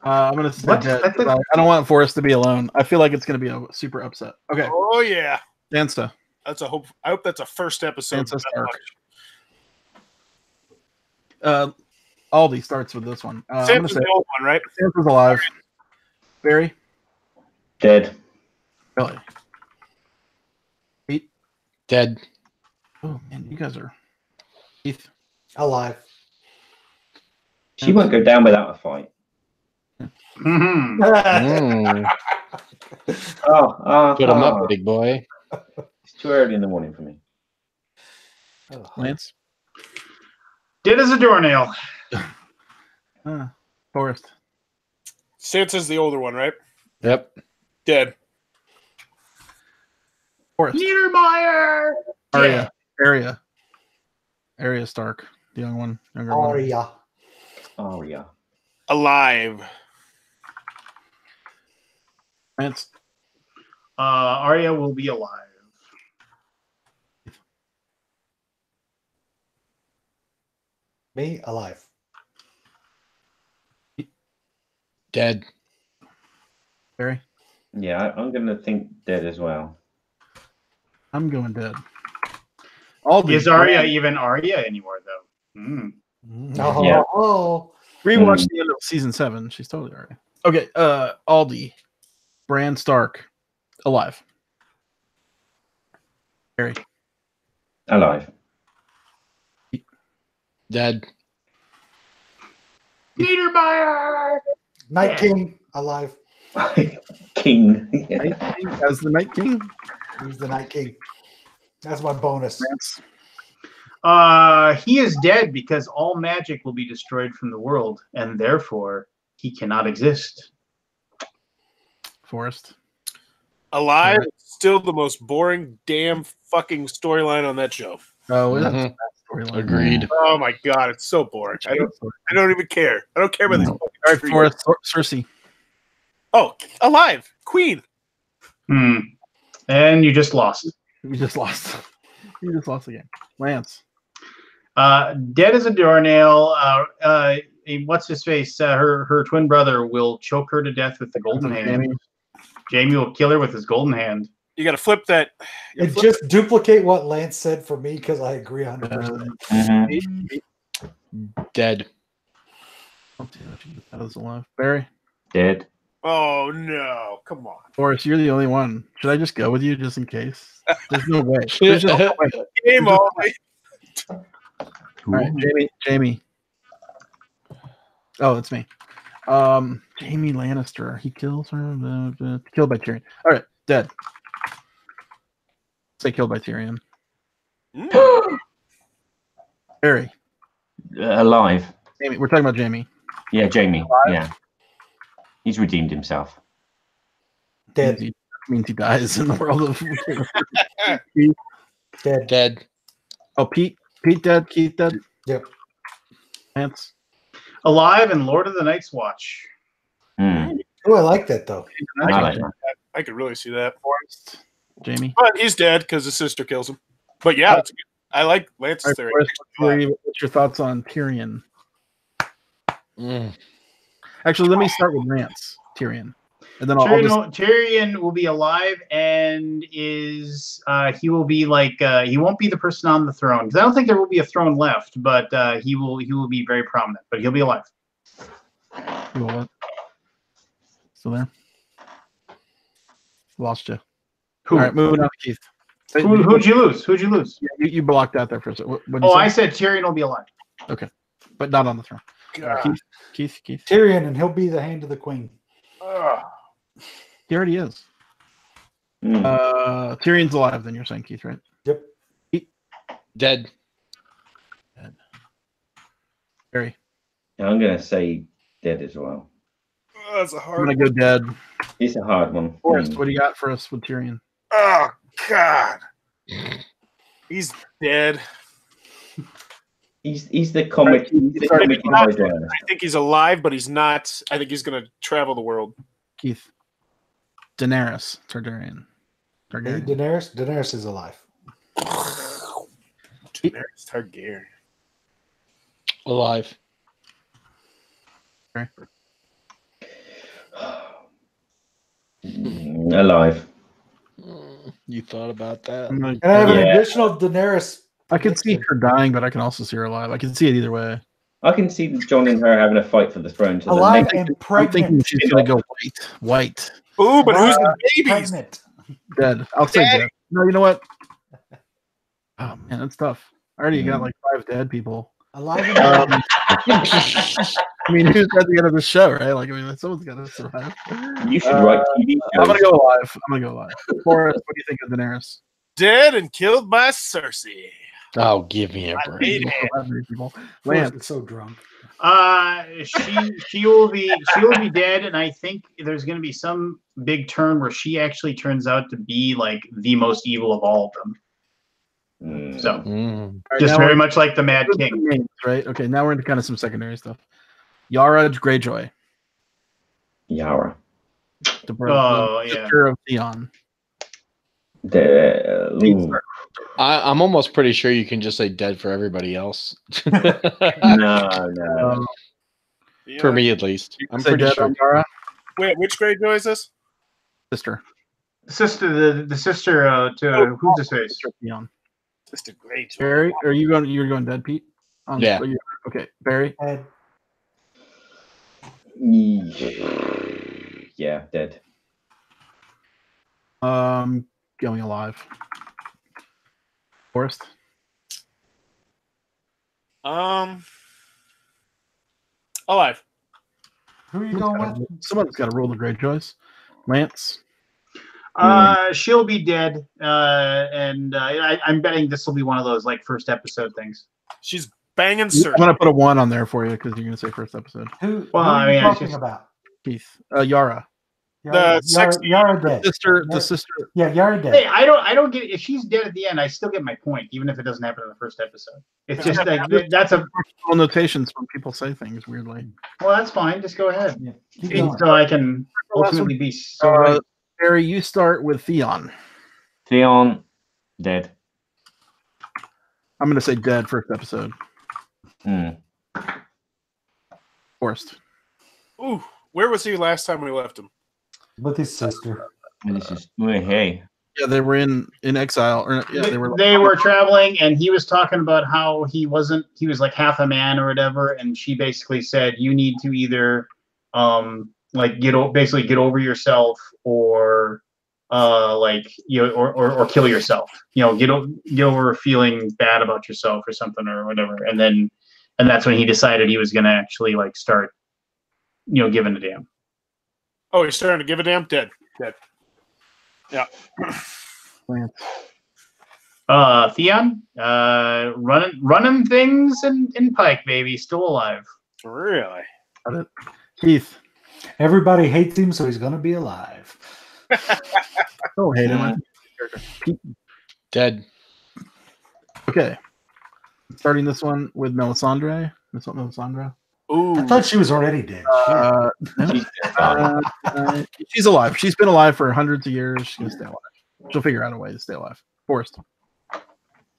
I'm gonna say What? dead. I thought- I don't want Forrest to be alone. I feel like it's gonna be a super upset. Okay. Oh yeah. Dansta. That's a hope. I hope that's a first episode. Sansa Stark. Aldi starts with this one. I'm gonna Sam's say the old one, right? Sansa's alive. Barry. Dead. Billy. Pete. Dead. Oh man, you guys are. Keith. Alive. She won't go down without a fight. Mhm. Mm. Oh, Put him up, big boy. It's too early in the morning for me. Lance. Dead as a doornail. Forrest. Sansa's the older one, right? Yep. Dead. Forrest. Niedermeyer. Arya Stark, the younger one. Arya. Arya. Alive. Lance. Arya will be alive. Me alive. Dead. Barry. Yeah, I'm going to think dead as well. I'm going dead. Aldi. Is Arya even Arya anymore, though? Mm. Oh, Yeah. oh. Rewatch the end of season 7. She's totally Arya. Okay. Aldi. Bran Stark. Alive. Barry. Alive. Dead. Niedermeyer. Night King alive. King. Night King as the Night King. He's the Night King. That's my bonus. Lance. He is dead because all magic will be destroyed from the world, and therefore he cannot exist. Forrest. Alive. Still the most boring damn fucking storyline on that show. Oh, that's Mhm. a bad storyline. Agreed. Oh my god, it's so boring. I don't even care. I don't care about these. No. fucking All right, trees. Forrest. Cersei. Oh, alive. Queen. And you just lost. You just lost. You just lost the game. Lance. Dead as a doornail. What's his face? Her twin brother will choke her to death with the golden hand. Jamie will kill her with his golden hand. You got to flip that. And just duplicate what Lance said for me because I agree 100%. Dead. That was alive. Barry. Dead. Oh no! Come on. Forrest, you're the only one. Should I just go with you just in case? There's no way. There's just no way. Game There's on. All right, Jamie. Oh, it's me. Jamie Lannister. He kills her. Killed by Tyrion. All right, dead. Say killed by Tyrion. Barry. Alive. Jamie. We're talking about Jamie. Yeah, Jamie. Alive? Yeah. He's redeemed himself. Dead. Means he dies in the world of Dead. Dead. Oh, Pete dead. Keith dead. Yep. Lance. Alive and Lord of the Night's Watch. Hmm. Oh, I like that though. I like that. I could really see that. Forrest. Jamie. But he's dead because his sister kills him. But yeah, it's good. I like Lance's All right, theory. Forrest, what's your thoughts on Tyrion? Mm. Actually, let me start with Lance. Tyrion. And then I'll just... Tyrion will be alive and is he will be like he won't be the person on the throne because I don't think there will be a throne left, but he will be very prominent, but he'll be alive. What? Still there? Lost you. Who? All right, moving on to Keith. Who'd you lose? Who'd you lose? Yeah, you blocked out there for a second. Oh, I said Tyrion will be alive. Okay, but not on the throne. Keith. Tyrion, and he'll be the hand of the queen. He already is. Tyrion's alive. Then you're saying, Keith, right? Yep. Dead. Barry. I'm gonna say dead as well. That's a I'm hard. gonna go dead. It's a hard one. Forrest, what do you got for us with Tyrion? Oh God, he's dead. He's the comic. He's the Sorry, comic I guy. think he's alive, but he's not. I think he's gonna travel the world. Keith. Daenerys Targaryen. Daenerys is alive. Daenerys Targaryen. Alive. Okay. Alive. You thought about that? I'm gonna- And I have an Yeah. additional Daenerys. I can see her dying, but I can also see her alive. I can see it either way. I can see John and her having a fight for the throne. So Alive the and I'm pregnant. thinking she's gonna go white. Ooh, but who's the Alive, babies? pregnant. Dead. I'll say Dead. dead. No, you know what? Oh man, that's tough. I already got like 5 dead people. Alive and pregnant. I mean, who's at the end of the show, right? Like, I mean, someone's got to survive. you should write TV I'm gonna shows. go alive. Forrest, what do you think of Daenerys? Dead and killed by Cersei. Oh, give me a I break. hate it. People. Forrest Lance, is so drunk. She will be dead, and I think there's going to be some big turn where she actually turns out to be like the most evil of all of them. So All right, just now very we're much like the Mad into King. the names, right? Okay, now we're into kind of some secondary stuff. Yara Greyjoy, Yara. the Oh, yeah. sister of Theon. Ooh. I'm almost pretty sure you can just say dead for everybody else. No. For me, at least. I'm Say pretty dead sure. on Yara, Wait, which Greyjoy is this? sister. The sister to who's his face? Sister of Theon. Sister Greyjoy. Barry, are you going? You're going dead, Pete? Yeah. Okay, Barry. And Yeah, dead. Going alive. Forrest. Alive. who are you going with? Someone's got to rule the Greyjoys. Lance. She'll be dead, and I'm betting this will be one of those like first episode things. She's banging I'm Cersei. gonna put a 1 on there for you because you're gonna say first episode. Who Well, are you I mean, it's talking just- about? Keith. Yara. Yara, sexy- Yara dead. The sister. Yeah, Yara dead. Hey, I don't get if she's dead at the end. I still get my point, even if it doesn't happen in the first episode. It's just like that's a Notations when people say things weirdly. well, that's fine. Just go ahead, Yeah, keep going. so I can ultimately be so Uh, right. Barry, you start with Theon. Theon, dead. I'm gonna say dead first episode. Forrest. Ooh, where was he last time we left him? With his sister. And this is hey. Yeah, they were in exile. Or yeah, They were traveling, and he was talking about how he was like half a man or whatever, and she basically said you need to either like get over yourself or or kill yourself, get over feeling bad about yourself or something or whatever, and that's when he decided he was going to actually like start giving a damn. Oh, he's starting to give a damn. Dead. Yeah. Theon, running things in Pike, baby, still alive. Really? Keith. Everybody hates him, so he's going to be alive. Don't hate him. Dead. Okay. Starting this one with Melisandre. What's up, Melisandre? Ooh. I thought she was already dead. She's alive. She's been alive for hundreds of years. She's gonna stay alive. She'll figure out a way to stay alive. Forrest.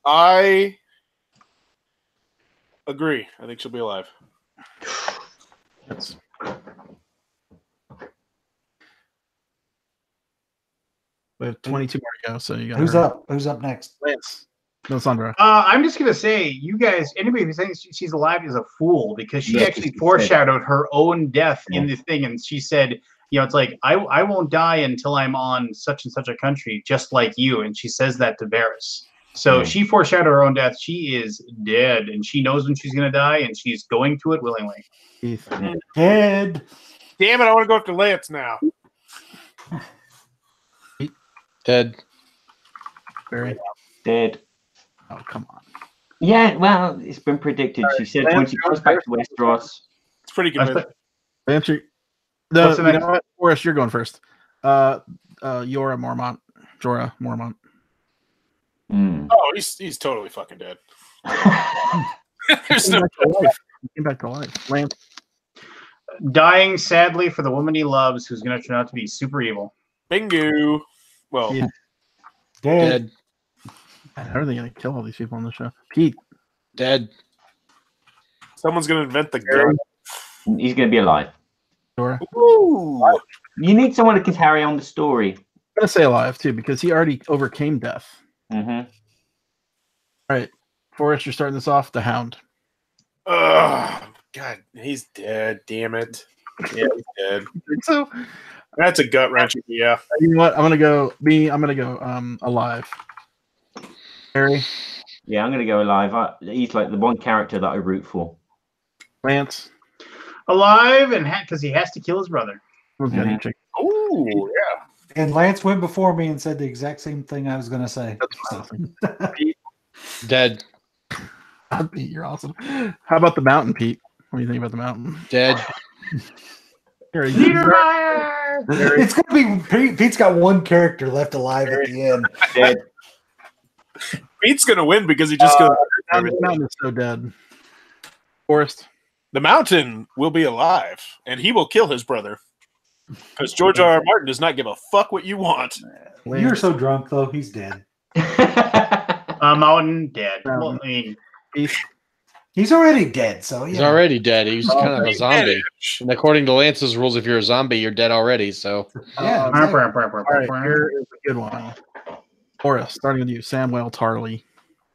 I agree. I think she'll be alive. Yes. We have 22 more to go, so you got. Who's up? Who's up next? Lance. Melisandre. I'm just gonna say, you guys, anybody who thinks she's alive is a fool because she Yeah, actually she foreshadowed her own death in the thing, and she said, it's like I won't die until I'm on such and such a country, just like you. And she says that to Varys. So she foreshadowed her own death. She is dead, and she knows when she's going to die, and she's going to it willingly. Dead. Damn it! I want to go after Lance now. Dead. Barry. Dead. Oh, come on. Yeah, well, it's been predicted. She said when she goes back to Westeros. It's pretty good. Answer. What's the You next? know what? Forrest, you're going first. Jorah Mormont. Jorah Mormont. Oh, he's totally fucking dead. There's no He came back to life. Lance. Dying sadly for the woman he loves, who's going to turn out to be super evil. bingo. Well, Yeah. Dead. How are they going to kill all these people on the show? Pete. Dead. someone's gonna invent the gun. He's going to be alive. Jorah. Ooh. You need someone who can carry on the story. I'm going to say alive, too, because he already overcame death. Mm-hmm. All right. Forrest, you're starting this off. The Hound. Ugh. God, he's dead. Damn it. Yeah, he's dead. So, That's a gut wrencher. Yeah. you know what? I'm gonna go alive. Harry, Yeah, I'm going to go alive. He's like the one character that I root for. Lance. Alive, and because he has to kill his brother. Who's got Mhm. your chick? Ooh, yeah. And Lance went before me and said the exact same thing I was going to say. Awesome. Dead. Pete, you're awesome. How about the Mountain, Pete? What do you think about the Mountain? Dead. Harry, Niedermeyer! It's going to be Pete's got one character left alive at the end. Dead. Pete's gonna win because he just goes. the Mountain is so dead. Forrest. The Mountain will be alive, and he will kill his brother. Because George R. R. Martin does not give a fuck what you want. You're so drunk, though. He's dead. Mountain dead. Well, I mean, He's already dead, so yeah. He's already dead. He was kind of a He's zombie. dead. And according to Lance's rules, if you're a zombie, you're dead already. So Yeah, All exactly. right, here is a good one. Forrest, starting with you, Samuel Tarly.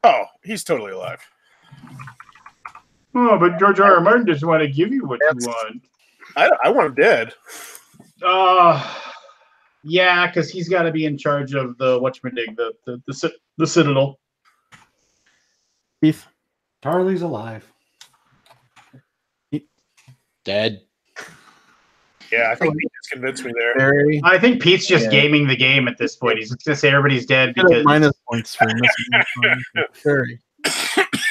Oh, he's totally alive. oh, but George R. R. Martin doesn't want to give you what you want. I want him dead. Yeah, because he's got to be in charge of the whatchamadick, the Citadel. Keith. Charlie's alive. dead. Yeah, I think he just convinced me there. Barry. I think Pete's just Yeah. gaming the game at this point. He's just gonna say everybody's dead because Minus points for missing. Barry.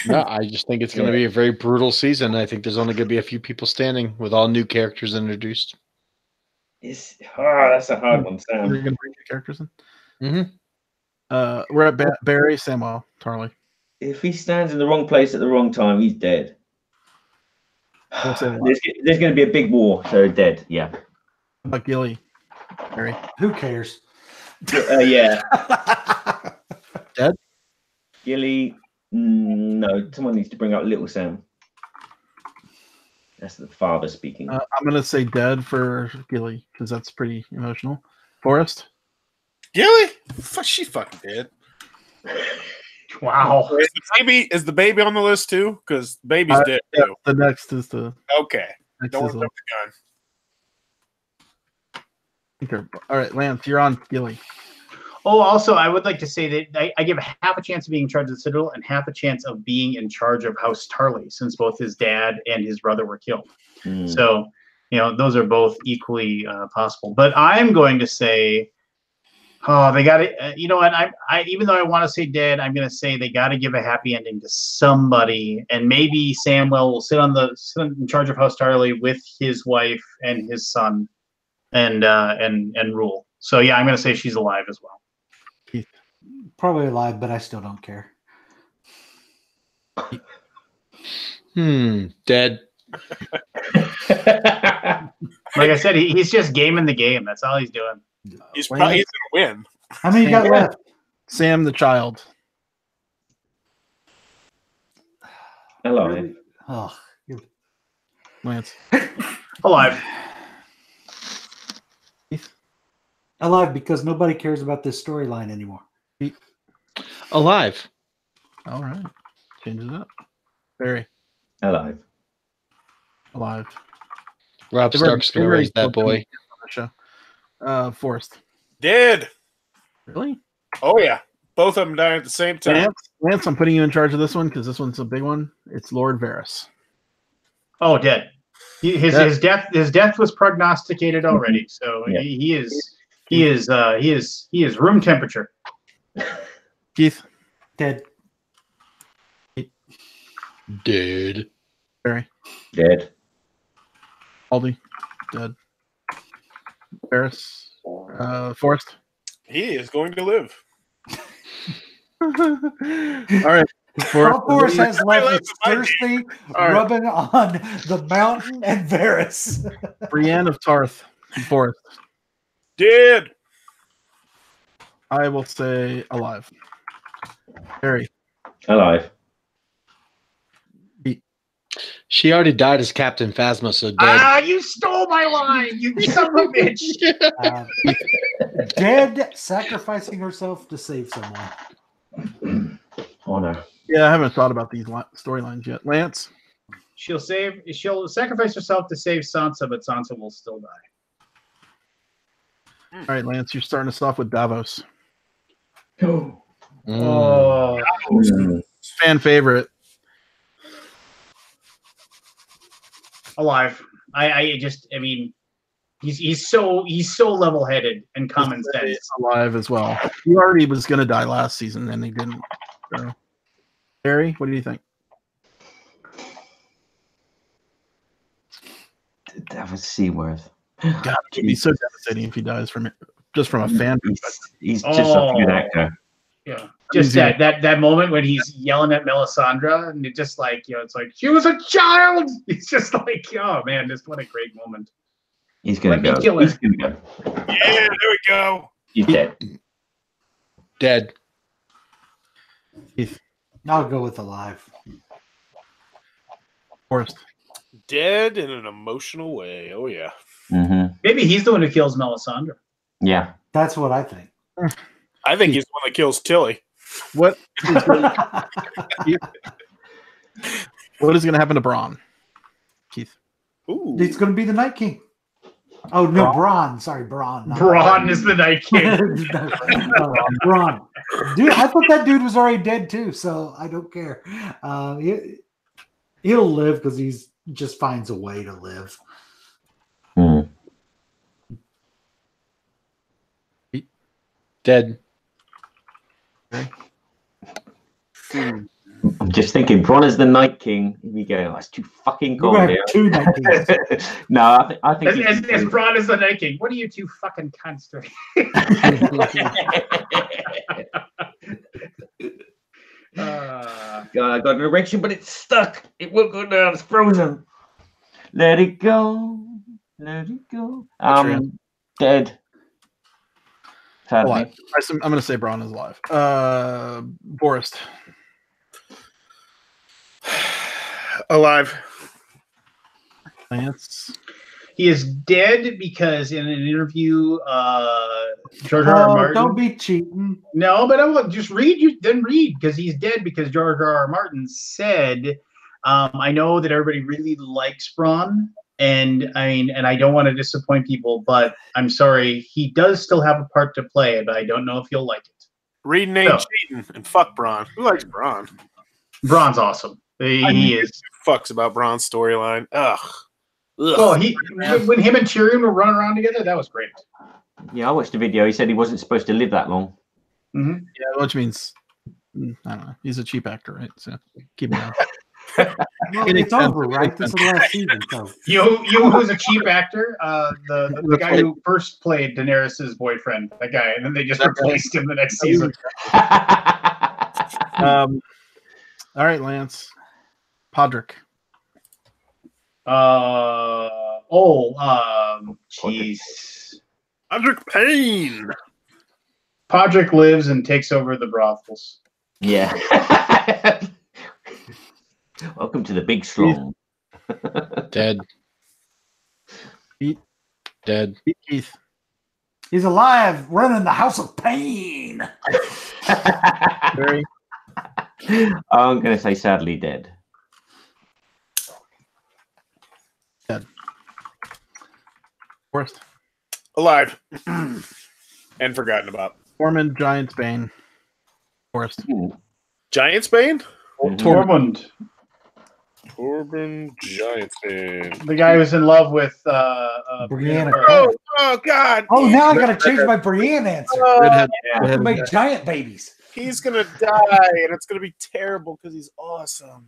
No, I just think it's going to be a very brutal season. I think there's only going to be a few people standing with all new characters introduced. That's a hard one, You're Sam. going to bring your characters in? Mm-hmm. We're at Barry, Samuel Tarly. If he stands in the wrong place at the wrong time, he's dead. We'll say that. There's going to be a big war, so dead. Yeah. How about Gilly? Barry. Who cares? Yeah. Dead? Gilly. No, someone needs to bring up Little Sam. That's the father speaking. I'm going to say dead for Gilly because that's pretty emotional. Forrest? Gilly? She fucking dead. wow. Is the baby on the list too? Because baby's dead Yeah, too. the next is the. Okay. Next Don't is worry the about the gun. all right, Lance, you're on Gilly. Oh, also, I would like to say that I give half a chance of being in charge of the Citadel and half a chance of being in charge of House Tarly, since both his dad and his brother were killed. So, those are both equally possible. But I'm going to say, they got to, you know what? I even though I want to say dead, I'm going to say they got to give a happy ending to somebody, and maybe Samwell will sit in charge of House Tarly with his wife and his son, and rule. So yeah, I'm going to say she's alive as well. Probably alive, but I still don't care. Dead. Like I said, he's just gaming the game. That's all he's doing. He's probably going to win. How many you got left? Sam the child. Hello. Really? Oh, Lance. Alive. alive because nobody cares about this storyline anymore. Alive. All right. Change it up. Barry. Alive. Alive. Rob Stark's going to raise that boy. On the show. Forrest. Dead. Really? Oh yeah, both of them dying at the same time. Lance, I'm putting you in charge of this one because this one's a big one. It's Lord Varys. Oh, dead. His death was prognosticated already. So Yeah. he is room temperature. Keith. Dead. Dead. Barry. Dead. Aldi. Dead. Varys. Forrest. He is going to live. All right. All Forrest has left left is my thirsty, All right. rubbing on the mountain and Varys. Brienne of Tarth. Forrest. Dead. I will say alive. Barry. Alive. She already died as Captain Phasma, so dead. Ah, you stole my line, you son of a bitch. Dead, sacrificing herself to save someone. Honor. Yeah, I haven't thought about these storylines yet. Lance. She'll sacrifice herself to save Sansa, but Sansa will still die. All right, Lance, you're starting us off with Davos. Oh. Oh, Fan favorite. alive. I mean, he's so level-headed and common sense. Alive as well. He already was going to die last season, and he didn't. So. Barry, what do you think? That was Seaworth. God, it'd be so devastating if he dies from a fan. He's just a good actor. Yeah, just that moment when he's yelling at Melisandre, and it just like, it's like she was a child. It's just like, oh man, just what a great moment. He's gonna go. He's gonna go. Yeah, there we go. He's dead. Dead. I'll go with alive. Forrest. Dead in an emotional way. Oh yeah. Mm-hmm. Maybe he's the one who kills Melisandre. Yeah. That's what I think. I think he's the one that kills Tilly. What is going to happen to Bronn? Keith. Ooh. He's going to be the Night King. Oh, no, Bronn. Sorry, Bronn. Bronn is the Night King. Bronn. Dude, I thought that dude was already dead too, so I don't care. He'll live because he's just finds a way to live. Dead. I'm just thinking, Bronn is the Night King. Here we go. That's too fucking cool. We're gonna have two Night Kings. No, I think as Bronn is the Night King. What are you two fucking cunts doing? God, I got an erection, but it's stuck. It won't go down. It's frozen. Let it go. Let it go. Dead. Alive. I'm going to say Bronn is alive. Forrest. Alive. Lance. He is dead because in an interview, George R. R. Martin. Don't be cheating. No, but I will just read because he's dead because George R. R. Martin said, "I know that everybody really likes Bronn, and I don't want to disappoint people, but I'm sorry, he does still have a part to play, but I don't know if you'll like it." Reading ain't cheating, and fuck Bronn. Who likes Bronn? Bronn's awesome. He is. Who fucks about Bronn's storyline? Ugh. Well, when him and Tyrion were running around together, that was great. Yeah, I watched the video. He said he wasn't supposed to live that long. Mm-hmm. Yeah, which means I don't know. He's a cheap actor, right? So keep him on. It's over, right? This is the last season. So. You know who's a cheap actor? The guy who first played Daenerys' boyfriend. That guy, and then they just replaced him the next season. All right, Lance. Podrick. Jeez. Podrick Payne. Podrick lives and takes over the brothels. Yeah. Welcome to the big slum. Dead. Pete. Dead. Keith. He's alive, running the House of Pain. Barry. I'm going to say sadly dead. Dead. Forrest. Alive. And forgotten about. Tormund, Giant's Bane. Forest. Giant's Bane? Tormund, Torben Giant's Bane. the guy who's in love with Brienne. Oh, God. Oh, now I got to change my Brienne answer. Redhead. To make giant babies. He's going to die, and it's going to be terrible because he's awesome.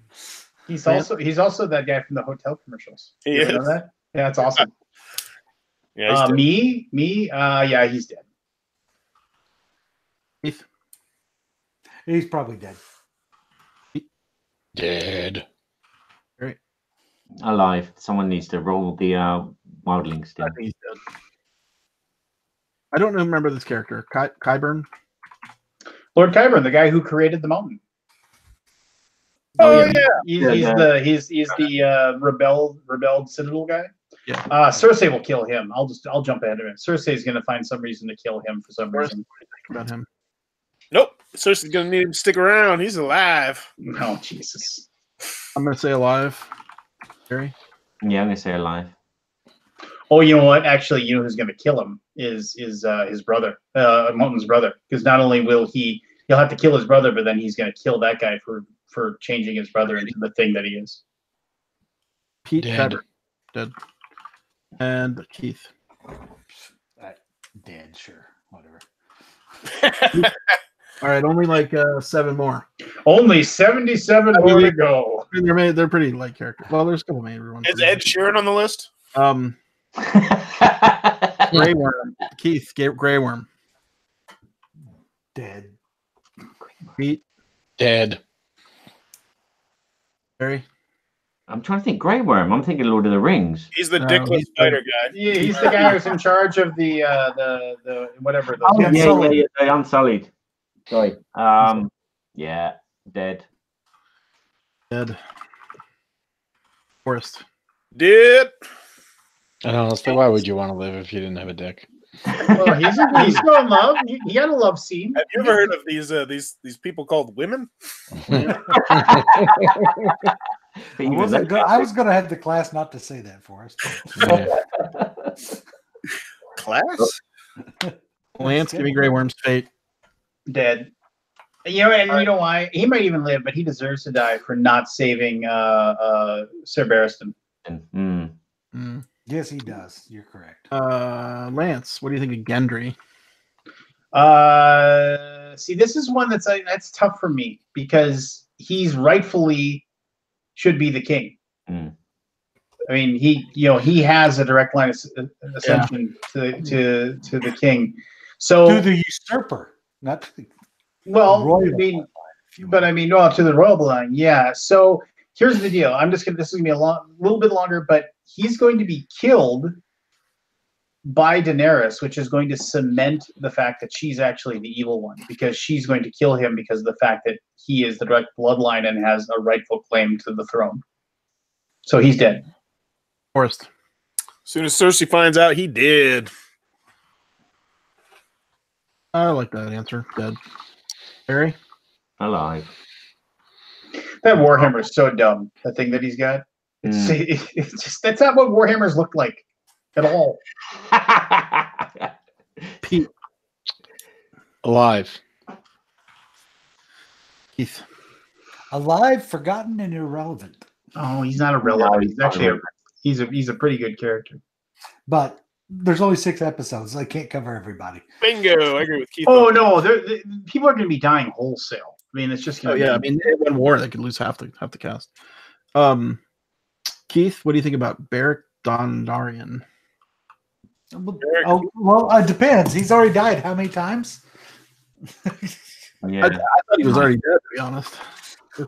He's also that guy from the hotel commercials. He You ever is. know that? Yeah, that's awesome. Yeah, he's dead. Yeah, he's dead. Keith. He's probably dead. Dead. Great. Alive. Someone needs to roll the wildling I still. think he's dead. I don't remember this character. Qyburn. Lord Qyburn, the guy who created the mountain. Oh, yeah. He's the rebelled Citadel guy. Yeah. Cersei will kill him. I'll jump ahead of it. Cersei's going to find some reason to kill him for some reason. About him. Nope. Cersei's going to need him to stick around. He's alive. Oh, Jesus. I'm gonna say alive. Gary. Yeah, I'm going to say alive. Oh, you know what? Actually, you know who's going to kill him is his brother, Mountain's brother. Because not only will he'll have to kill his brother, but then he's going to kill that guy for changing his brother into the thing that he is. Pete. Dead. Qyburn. Dead. And Keith. Dead, sure. Whatever. All right, only like 7 more. Only 77 more to go. They're pretty light characters. Well, there's a couple major ones. Is Ed Sheeran on the list? Grey Worm. Keith. Grey Worm. Dead. Pete. Dead. Barry. I'm trying to think. Grey Worm. I'm thinking Lord of the Rings. He's the No, dickless he's fighter guy. Yeah, he's the guy who's in charge of the whatever. Oh, The, yeah. The Unsullied. Sorry. Yeah, dead. Dead. Forest. Did. And honestly, why would you want to live if you didn't have a dick? well, he's still in love. He had a love scene. Have you ever heard of these people called women? I was going to have the class not to say that for us. Class? Lance, give me Grey Worm's fate. Dead. You know, and you know why? He might even live, but he deserves to die for not saving Sir Barristan. Yes, he does. You're correct. Lance, what do you think of Gendry? See, this is one that's tough for me because he's rightfully should be the king. I mean, he has a direct line of ascension to the king. So To the usurper, not to the well, I mean, to the royal line, yeah. So here's the deal. This is gonna be a little bit longer, but he's going to be killed by Daenerys, which is going to cement the fact that she's actually the evil one, because she's going to kill him because of the fact that he is the direct bloodline and has a rightful claim to the throne. So he's dead. Forrest. As soon as Cersei finds out, he did. I like that answer. Dead. Barry? Alive. That Warhammer is so dumb. That thing that he's got. It's just that's not what Warhammers look like at all. Pete. Alive. Keith. Alive, forgotten, and irrelevant. Oh, he's not irrelevant. He's actually he's a pretty good character. But there's only 6 episodes. So I can't cover everybody. Bingo. I agree with Keith. Oh no, people are going to be dying wholesale. I mean, it's just. Oh yeah, I mean, in one war they could lose half the cast. Keith, what do you think about Beric Dondarrion? Oh well, it depends. He's already died how many times? Yeah. I thought he was already dead, to be honest.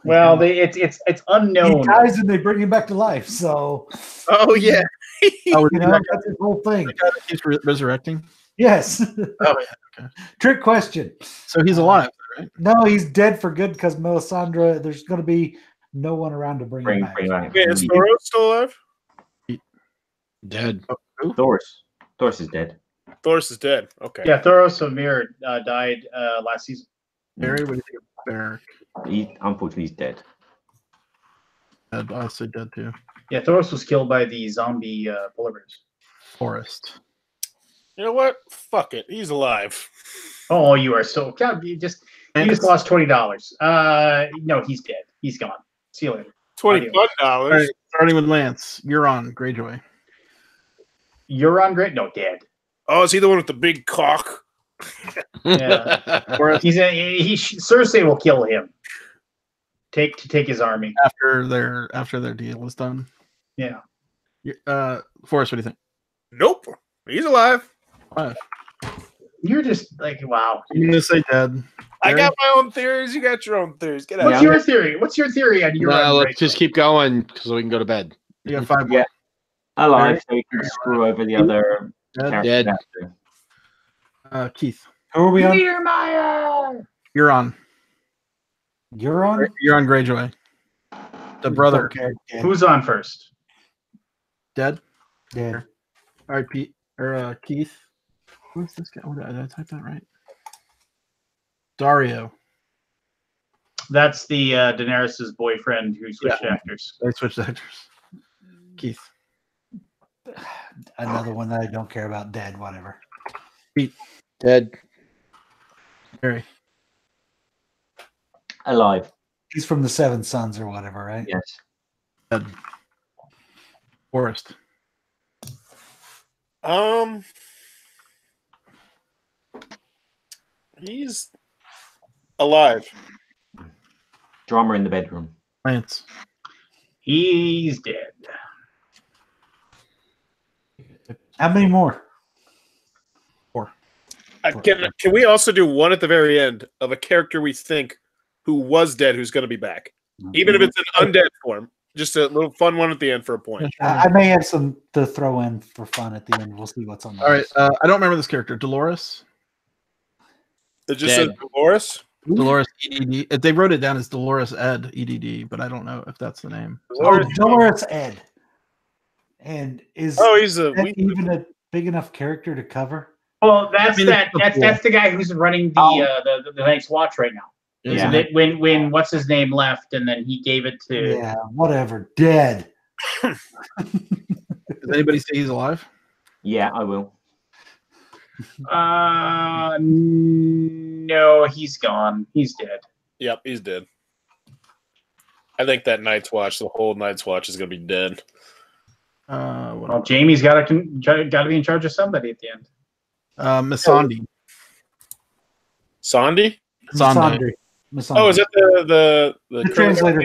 Well, it's unknown. He dies and they bring him back to life. So. Oh yeah. That's his whole thing. The guy that keeps resurrecting. Yes. Oh yeah. Okay. Trick question. So he's alive, right? No, he's dead for good because Melisandre. There's going to be no one around to bring him back. Okay, is Thoros still alive? Dead. Thoros is dead. Thoros is dead. Okay. Yeah, Thoros of Myr died last season. Barry, what do you think of Beric? Unfortunately, he's dead. Dead. I'll say dead too. Yeah, Thoros was killed by the zombie polar bears. Forrest. You know what? Fuck it. He's alive. Oh, you are so God, you just lost $20. No, he's dead. He's gone. See you later. $20. All right, starting with Lance. You're on Greyjoy. You're on Great. No, dead. Oh, is he the one with the big cock? Yeah. Cersei will kill him. Take his army after their deal is done. Yeah. Forrest, what do you think? Nope. He's alive. You're just like, wow. I'm gonna say dead. I got my own theories. You got your own theories. Get out. What's your theory? What's your theory on your? No, let's just keep going so we can go to bed. You got 5 more. Yeah. Alive, so you can screw over the other Dead. Keith. Who are we on? Niedermeyer! You're on. You're on? You're on Greyjoy. The brother. Okay. Who's on first? Dead? Dead. All right, Pete. Or Keith. Who's this guy? Did I type that right? Dario. That's the Daenerys' boyfriend who switched actors. They switched actors. Keith. Another one that I don't care about. Dead. Whatever. Pete. Dead. Harry. Alive. He's from the Seven Sons or whatever, right? Yes. Dead. Forrest. He's alive. Drama in the bedroom. Lance. He's dead. How many more? 4. Can we also do one at the very end of a character we think who was dead who's going to be back? Even if it's an undead form. Just a little fun one at the end for a point. I may have some to throw in for fun at the end. We'll see what's on the All right. list. I don't remember this character. Dolores. It just says Dolores. Dolores EDD. They wrote it down as Dolores Ed EDD, but I don't know if that's the name. Dolores Ed. And is he's even a big enough character to cover? Well, that's the guy who's running the Night's Watch right now. Yeah. So when what's his name left, and then he gave it to Whatever. Dead. Does anybody say he's alive? Yeah, I will. No, he's gone. He's dead. Yep, he's dead. I think that Night's Watch, the whole Night's Watch, is going to be dead. Well, Jamie's got to be in charge of somebody at the end. Missandei. Sandy? Missandei. Oh, is it the translator?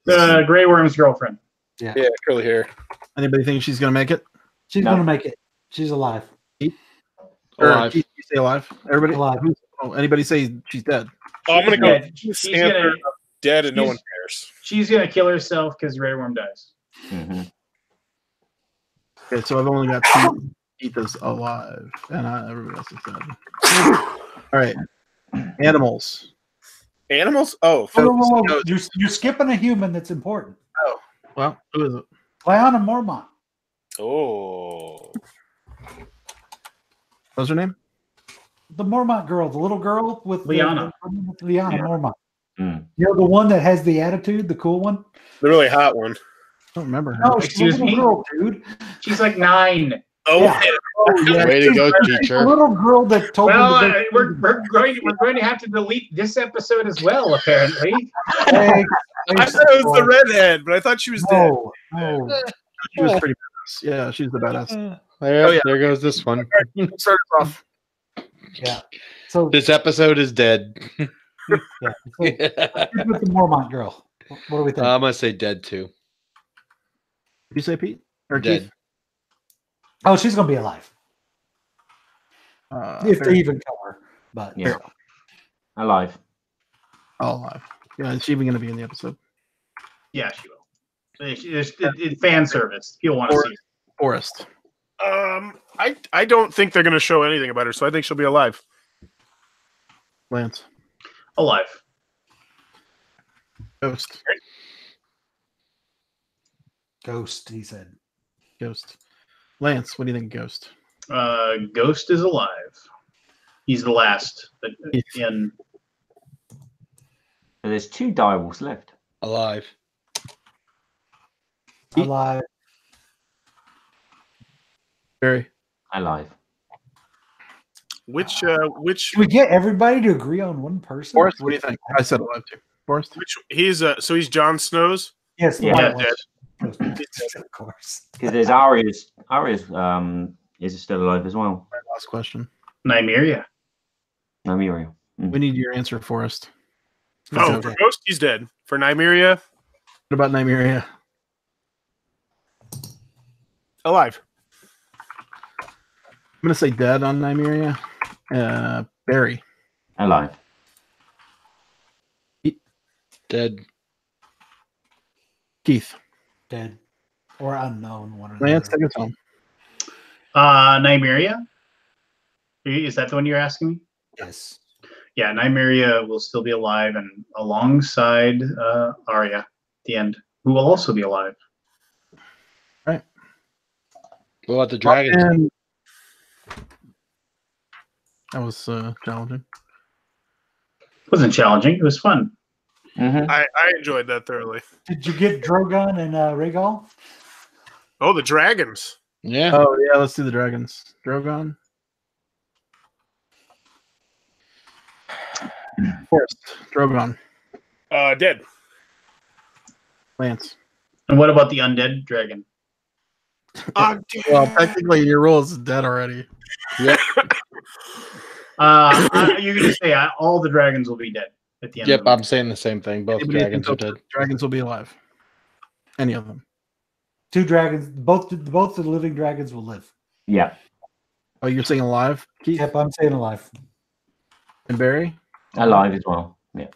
The Grey Worm's girlfriend. Yeah, curly hair. Anybody think she's gonna make it? She's gonna make it. She's alive. Alive. You say alive. Everybody alive. Anybody say she's dead? Oh, I'm gonna go. She's gonna dead, and no one cares. She's gonna kill herself because Grey Worm dies. Mm-hmm. Okay, so I've only got 2 Etha's alive, and everybody else is dead. All right, animals. Animals? Oh, Whoa. You're skipping a human that's important. Oh, well, who is it? Lyanna Mormont. Oh. What's her name? The Mormont girl, the little girl with Lyanna. Lyanna Mormont. Mm. You know the one that has the attitude, the cool one? The really hot one. I don't remember her. No, she's a little girl, dude. She's like 9. Oh, yeah. Way to go, She's teacher. a little girl that told me. We're going to have to delete this episode as well, apparently. Hey, I thought it was the redhead, but I thought she was dead. No. She was pretty badass. Yeah, she's the badass. There goes this one. Start us off. Yeah. So This episode is dead. yeah. So, with the Mormont girl. What do we think? I'm gonna say dead too. Did you say Pete or Dead. Keith? Oh, she's gonna be alive. If fair. they even kill her. But Yeah. Alive. All alive. Yeah, is she even going to be in the episode? Yeah, she will. It's fan service. People want to see. Forrest. I don't think they're going to show anything about her, so I think she'll be alive. Lance. Alive. Ghost. Ghost, he said. Ghost. Lance, what do you think of Ghost? Ghost is alive. He's the last. In So there's 2 direwolves left. Alive. Alive. Barry. Alive. Which Can we get everybody to agree on one person? Forrest, what do you think? I said alive too. Forrest? he's he's Jon Snow's. Yes, the Yeah. white one. Of course. Because there's Arya's is still alive as well. Last question. Nymeria. No, Muriel. We need your answer, Forrest. Oh, Okay. for Ghost, he's dead. For Nymeria, What about Nymeria? alive. I'm gonna say dead on Nymeria. Barry. Alive. Dead. Keith. Dead or unknown. One or the Lance, other. take us home. Nymeria? Is that the one you're asking me? Yes. Yeah, Nymeria will still be alive and alongside Arya at the end, who will also be alive. Right. What about the dragons? And that was challenging. It wasn't challenging. It was fun. Mm-hmm. I enjoyed that thoroughly. Did you get Drogon and Rhaegal? Oh, the dragons. Yeah. Oh yeah, let's do the dragons. Drogon. Forrest. Drogon. Dead. Lance. And what about the undead dragon? Well, technically your rule is dead already. Yep. You can just say all the dragons will be dead at the end. Yep. of the I'm saying the same thing. Both Anybody dragons are think dead. Dragons will be alive. Any of them. 2 dragons. Both the living dragons will live. Yeah. Oh, you're saying alive, Keith Yep, I'm saying alive. and Barry? Alive as well. Yeah.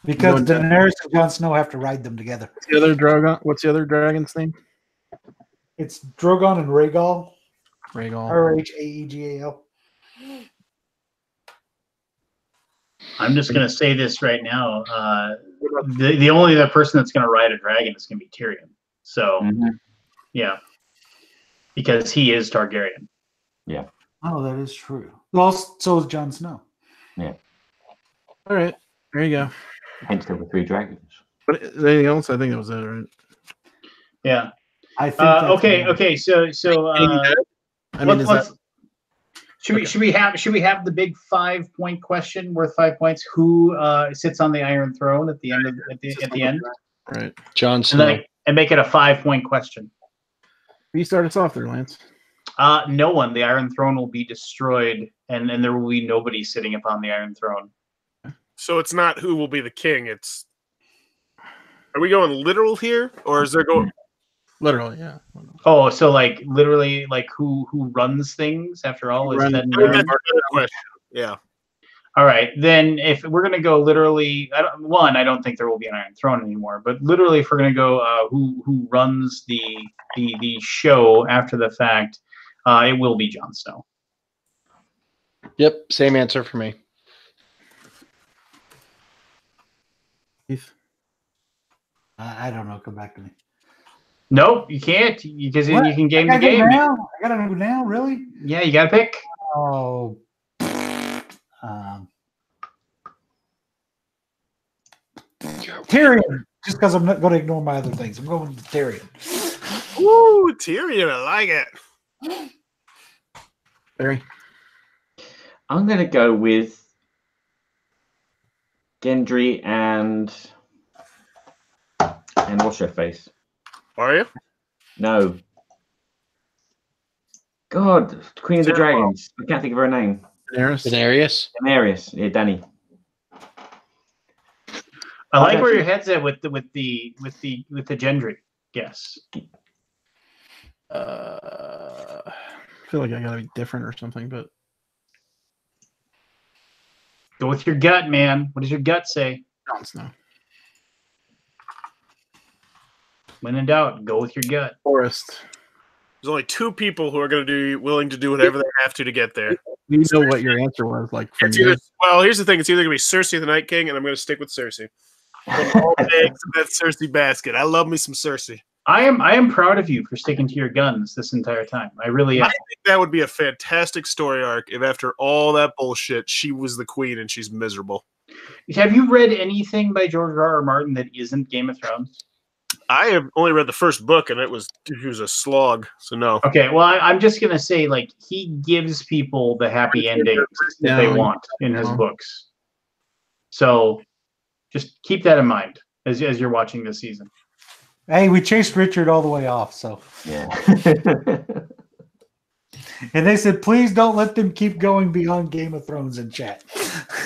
Because No death. Daenerys and Jon Snow have to ride them together. What's the other Drogon? What's the other dragon's name? It's Drogon and Rhaegal. Rhaegal. Rhaegal. I'm just gonna say this right now. The only other person that's gonna ride a dragon is gonna be Tyrion. So Mhm. yeah, because he is Targaryen. Oh, that is true. Well, so is Jon Snow. All right. There you go. Hence there were 3 dragons. But anything else? I think that was it, right? Yeah. I think. that's Okay. right. Okay. So Anything dead? I mean, is that should we have the big 5-point question worth 5 points? Who sits on the Iron Throne at the end at the end? right? Jon And Snow. then and make it a 5-point question. You start us off there, Lance. No one. The Iron Throne will be destroyed, and there will be nobody sitting upon the Iron Throne. So it's not who will be the king. It's. Are we going literal here, or is there going? Literally, yeah. Oh, so like literally, like who runs things after all is Run- said and I think done? that's a good question. Yeah. All right, then if we're gonna go literally, I don't think there will be an Iron Throne anymore. But literally, if we're gonna go, who runs the show after the fact, it will be Jon Snow. Yep. Same answer for me. Keith. I don't know. Come back to me. Nope, you can't because then What? you can game I the gotta go game. now? I gotta go now. Really? Yeah, you gotta pick. Oh. Tyrion. Just because I'm not going to ignore my other things. I'm going to Tyrion. Woo, Tyrion, I like it. Barry. I'm going to go with Gendry and what's her face? Are you? No. God, Queen of the Dragons. I can't think of her name. Daenerys. Daenerys. Daenerys. Yeah, Dany. I like where your head's at with the Gendry. Yes. I feel like I gotta be different or something, but Go with your gut, man. What does your gut say? Jon Snow. When in doubt, go with your gut. Forrest. There's only 2 people who are going to be willing to do whatever they have to get there. You know what your answer was, like from It's either, well, here's the thing: it's either going to be Cersei the Night King, and I'm going to stick with Cersei. Put all the eggs in that Cersei basket. I love me some Cersei. I am proud of you for sticking to your guns this entire time. I really I am. think that would be a fantastic story arc if, after all that bullshit, she was the queen and she's miserable. Have you read anything by George R. R. Martin that isn't Game of Thrones? I have only read the first book, and it was a slog. So no. Okay, well, I'm just gonna say, like, he gives people the happy endings that they want in his books. So, just keep that in mind as you're watching this season. Hey, we chased Richard all the way off, so Yeah. and they said, please don't let them keep going beyond Game of Thrones in chat.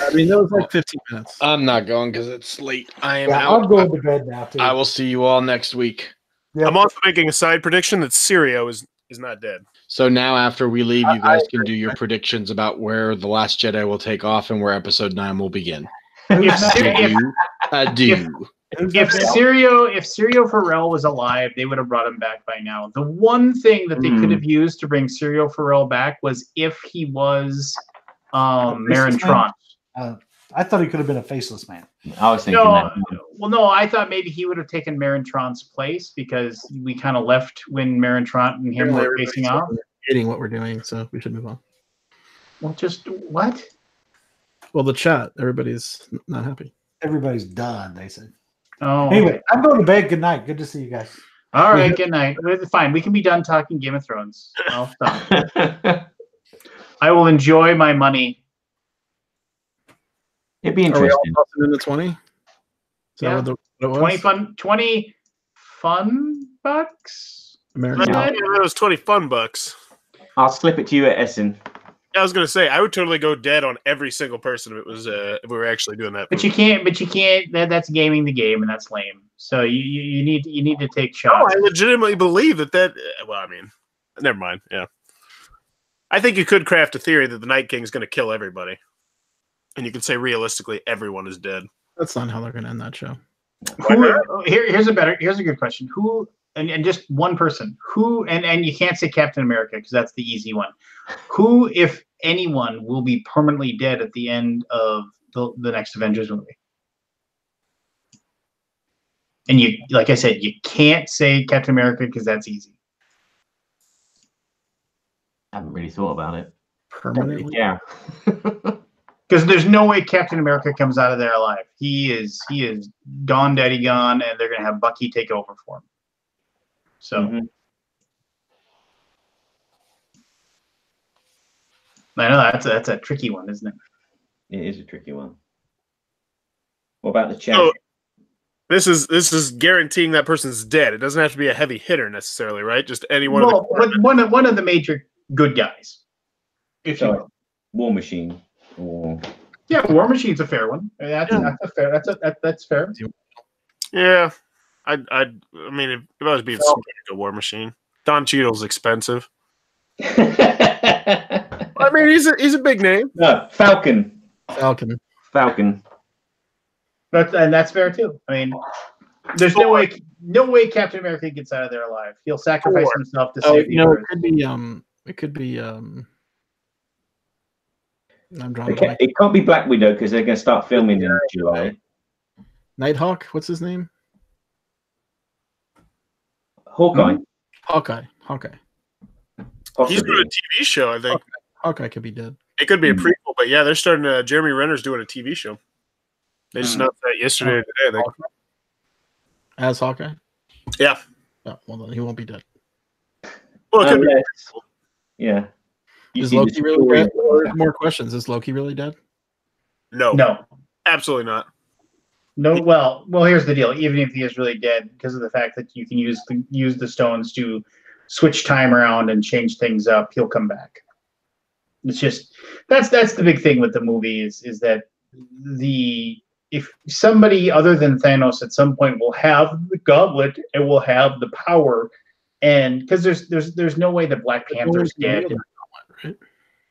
I mean, that was like 15 minutes. I'm not going because it's late. I am Yeah, out. I'm going to bed now too. I will see you all next week. Yep. I'm also making a side prediction that Syrio is not dead. So now after we leave, you guys can do your predictions about where The Last Jedi will take off and where episode 9 will begin. Adieu. If Syrio Farrell was alive, they would have brought him back by now. The one thing that they could have used to bring Syrio Farrell back was if he was Marin Trant. I thought he could have been a faceless man. I was thinking that. Well, no, I thought maybe he would have taken Marin Trant's place because we kind of left when Marin Trant and him were facing off. Hating what we're doing, so we should move on. Well, just what? Well, the chat, everybody's not happy. Everybody's done, they said. Oh, anyway, I'm going to bed. Good night. Good to see you guys. All right, good night. Fine, we can be done talking Game of Thrones. I'll stop. I will enjoy my money. It'd be interesting. Are we all tossing in the 20? Yeah. 20 fun bucks? American. Yeah, that was 20 fun bucks. I'll slip it to you at Essen. I was gonna say I would totally go dead on every single person if it was if we were actually doing that. But you can't. That's gaming the game, and that's lame. So you need to take shots. No, I legitimately believe that. Well, I mean, never mind. Yeah, I think you could craft a theory that the Night King is going to kill everybody, and you can say realistically everyone is dead. That's not how they're going to end that show. Here's a good question. Who and just one person who and you can't say Captain America because that's the easy one. Who, if anyone, will be permanently dead at the end of the next Avengers movie? And you, like I said, you can't say Captain America because that's easy. I haven't really thought about it. Permanently? Yeah. Because there's no way Captain America comes out of there alive. He is gone, daddy gone, and they're gonna have Bucky take over for him. So I know that's a tricky one, isn't it? It is a tricky one. What about the chat? So, this is guaranteeing that person's dead. It doesn't have to be a heavy hitter necessarily, right? Just anyone. Well, one of the major good guys. If you will. War Machine. Or... Yeah, War Machine's a fair one. That's fair. That's fair. Yeah, I mean, if I was being somebody, a War Machine. Don Cheadle's expensive. I mean, he's a big name. No, Falcon. And that's fair too. I mean, there's no way Captain America gets out of there alive. He'll sacrifice himself to save the Earth. It could be I'm drawing it can't be Black Widow because they're going to start filming in July. Nighthawk, what's his name? Hawkeye. Hawkeye. Possibly. He's doing a TV show, I think. Hawkeye could be dead. It could be a prequel, but yeah, they're starting. Jeremy Renner's doing a TV show. They just announced that yesterday or today, I think. As Hawkeye? Yeah. Oh, well, then he won't be dead. Well, it could be. Yeah. Is Loki really dead? More questions. Is Loki really dead? No, absolutely not. No. Well, here's the deal. Even if he is really dead, because of the fact that you can use the stones to switch time around and change things up, he'll come back. It's just that's the big thing with the movie is that if somebody other than Thanos at some point will have the gauntlet and will have the power, and because there's no way that Black Panther's dead. Right?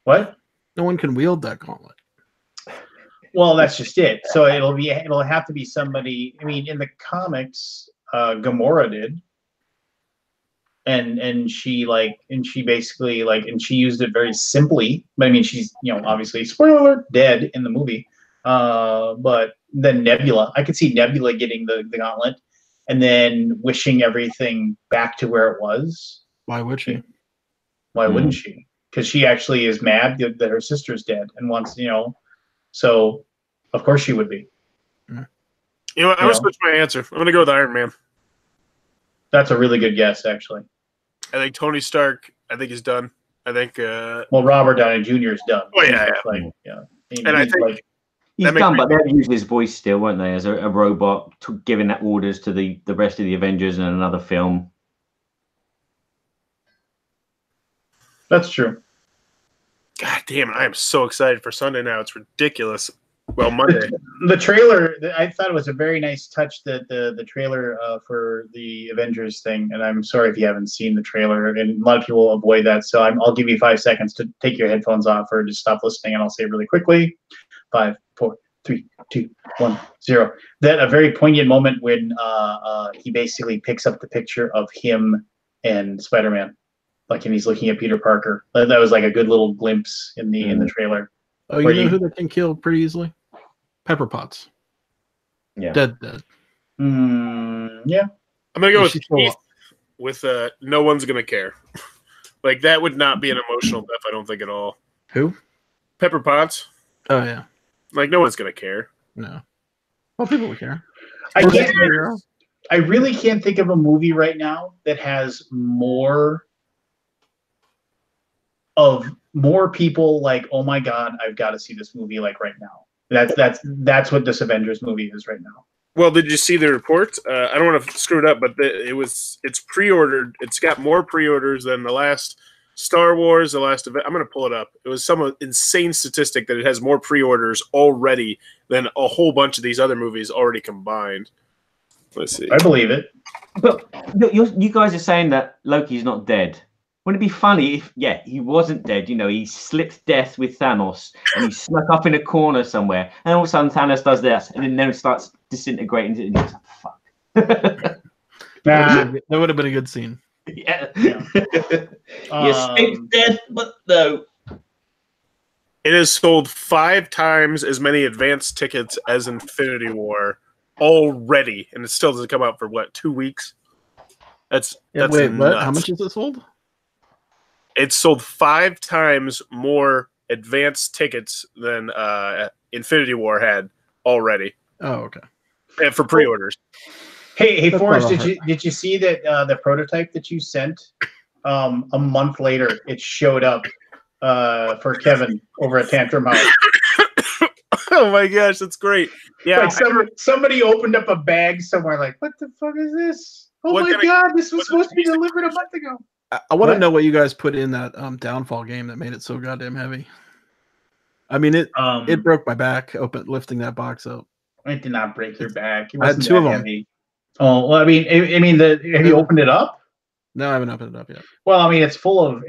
What? No one can wield that gauntlet. Well, that's just it. So it'll have to be somebody. I mean, in the comics, Gamora did, and she basically she used it very simply. But I mean, she's obviously spoiler alert dead in the movie. But then Nebula, I could see Nebula getting the gauntlet, and then wishing everything back to where it was. Why would she? Why wouldn't she? Because she actually is mad that her sister's dead and wants, so of course she would be. I'm going to switch my answer. I'm going to go with Iron Man. That's a really good guess, actually. I think Tony Stark. I think he's done. I think. Well, Robert Downey Jr. is done. Oh yeah, yeah. And I think he's done, but they've used his voice still, weren't they, as a robot, giving that orders to the rest of the Avengers in another film. That's true. God damn it! I am so excited for Sunday now. It's ridiculous. Well, Monday. The trailer, I thought it was a very nice touch that the trailer for the Avengers thing, and I'm sorry if you haven't seen the trailer, and a lot of people avoid that, so I'll give you 5 seconds to take your headphones off or just stop listening, and I'll say it really quickly. 5, 4, 3, 2, 1, 0. That a very poignant moment when he basically picks up the picture of him and Spider-Man, like, and he's looking at Peter Parker. That was like a good little glimpse in the trailer. Oh, you know who they can kill pretty easily? Pepper Potts. Yeah. Dead. Yeah. I'm gonna go with Keith with no one's gonna care. Like, that would not be an emotional death, I don't think, at all. Who? Pepper Potts. Oh yeah. Like, no one's gonna care. No. Well, people would care. I really can't think of a movie right now that has more people like, oh my god, I've got to see this movie like right now. That's what this Avengers movie is right now. Well, did you see the report? I don't want to screw it up, but it's pre-ordered. It's got more pre-orders than the last Star Wars, the last event. I'm going to pull it up. It was some insane statistic that it has more pre-orders already than a whole bunch of these other movies already combined. Let's see. I believe it. But you guys are saying that Loki's not dead. Wouldn't it be funny if, he wasn't dead? You know, he slipped death with Thanos and he snuck up in a corner somewhere, and all of a sudden Thanos does this, and then starts disintegrating. And he's like, fuck. That would have been a good scene. Yeah. You escaped death, but no. It has sold 5 times as many advance tickets as Infinity War already, and it still doesn't come out for, 2 weeks? That's wait, nuts. what? How much is it sold? It's sold 5 times more advanced tickets than Infinity War had already. Oh, okay. And for pre-orders. Hey, Forrest, did you see that the prototype that you sent? A month later, it showed up for Kevin over at Tantrum House. Oh my gosh, that's great! Yeah, like somebody opened up a bag somewhere. Like, what the fuck is this? Oh my god, this was supposed to be delivered a month ago. I want to know what you guys put in that Downfall game that made it so goddamn heavy. I mean, it broke my back lifting that box up. It did not break your back. It I had 2 of them. Heavy. Oh well, have you opened it up? No, I haven't opened it up yet. Well, I mean, it's full of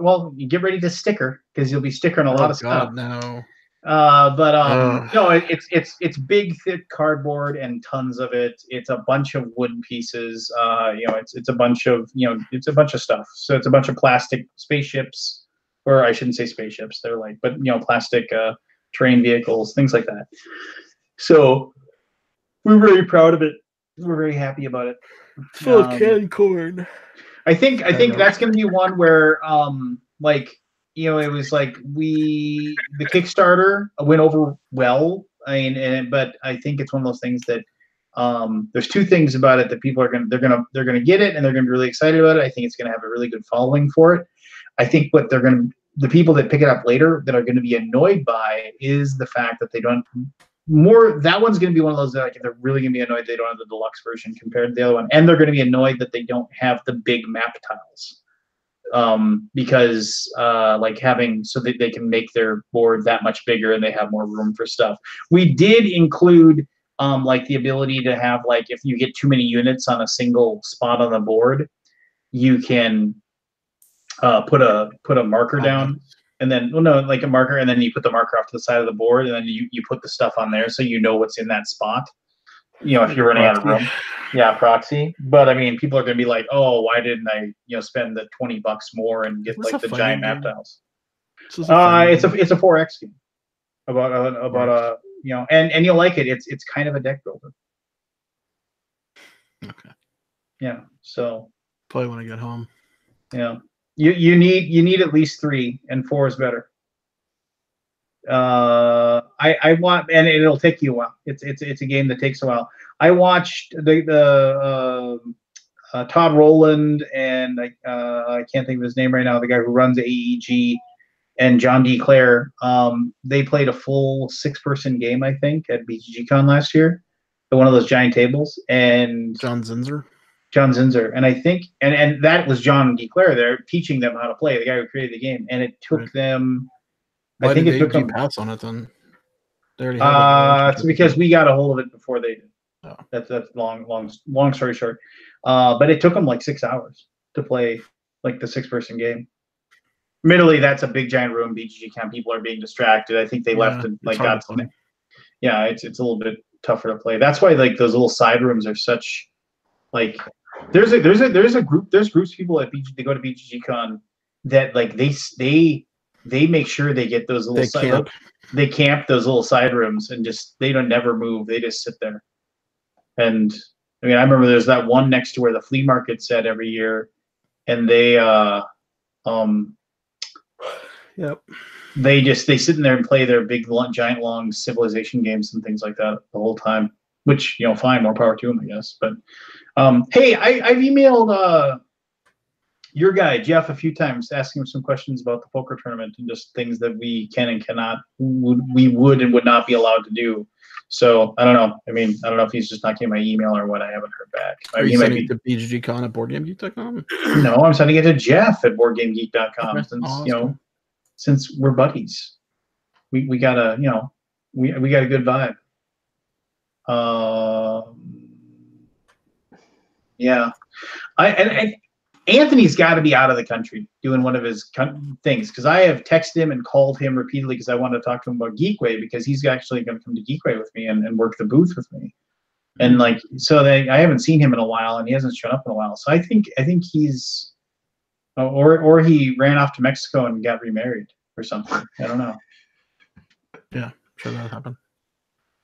well, you get ready to sticker because you'll be stickering a lot of stuff. No. No, it's big, thick cardboard and tons of it. It's a bunch of wooden pieces. It's a bunch of stuff. So it's a bunch of plastic spaceships, or I shouldn't say spaceships. They're plastic terrain vehicles, things like that. So we're very proud of it. We're very happy about it. Full canned corn. I think that's going to be one where it was like the Kickstarter went over well. But I think it's one of those things that there's 2 things about it that people are they're gonna get it and they're gonna be really excited about it. I think it's gonna have a really good following for it. I think what the people that pick it up later that are gonna be annoyed by is the fact that they don't. That one's going to be one of those that they're really going to be annoyed they don't have the deluxe version compared to the other one, and they're going to be annoyed that they don't have the big map tiles, because so that they can make their board that much bigger and they have more room for stuff. We did include the ability to have if you get too many units on a single spot on the board, you can put a marker down. And then, a marker, and then you put the marker off to the side of the board, and then you put the stuff on there so you know what's in that spot. If you're running out of room. Yeah, proxy. But I mean, people are going to be like, oh, why didn't I, spend the $20 more and get the giant map tiles? It's a 4X game about and you'll like it. It's kind of a deck builder. Okay. Yeah. So probably when I get home. Yeah. You need at least 3, and 4 is better. I want, and it'll take you a while. It's a game that takes a while. I watched the Todd Rowland and I can't think of his name right now. The guy who runs AEG and John D. Clare. They played a full 6-person game, I think, at BGGCon last year, at one of those giant tables. And John Zinzer. And I think and that was John D. Clare there teaching them how to play. The guy who created the game, and it took them. Why I think did it took them. pass on it then? They already had It's because we got a hold of it before they did. Oh. That's long story short. But it took them like 6 hours to play like the 6-person game. Admittedly, that's a big giant room. BGGCon people are being distracted. I think they left and like got something. Yeah, it's a little bit tougher to play. That's why like those little side rooms are such like. There's a group. There's groups of people at they go to BGGCon that like they make sure they get those little they camp those little side rooms and just they don't never move. They just sit there. And I mean, I remember there's that one next to where the flea market's at every year, and they they sit in there and play their big giant long civilization games and things like that the whole time. Which fine, more power to them, I guess. But hey, I've emailed your guy Jeff a few times, asking him some questions about the poker tournament and just things that we can and cannot, we would and would not be allowed to do. So I don't know. I mean, I don't know if he's just not getting my email or what. I haven't heard back. Are you sending it to BGGCon at BoardGameGeek.com? No, I'm sending it to Jeff at BoardGameGeek.com. Okay. Since since we're buddies, we got a we got a good vibe. Yeah, and Anthony's got to be out of the country doing one of his things, because I have texted him and called him repeatedly because I want to talk to him about Geekway, because he's actually going to come to Geekway with me and work the booth with me. And like, so I haven't seen him in a while, and he hasn't shown up in a while. So I think he's, or he ran off to Mexico and got remarried or something. I don't know. Yeah, sure that happened.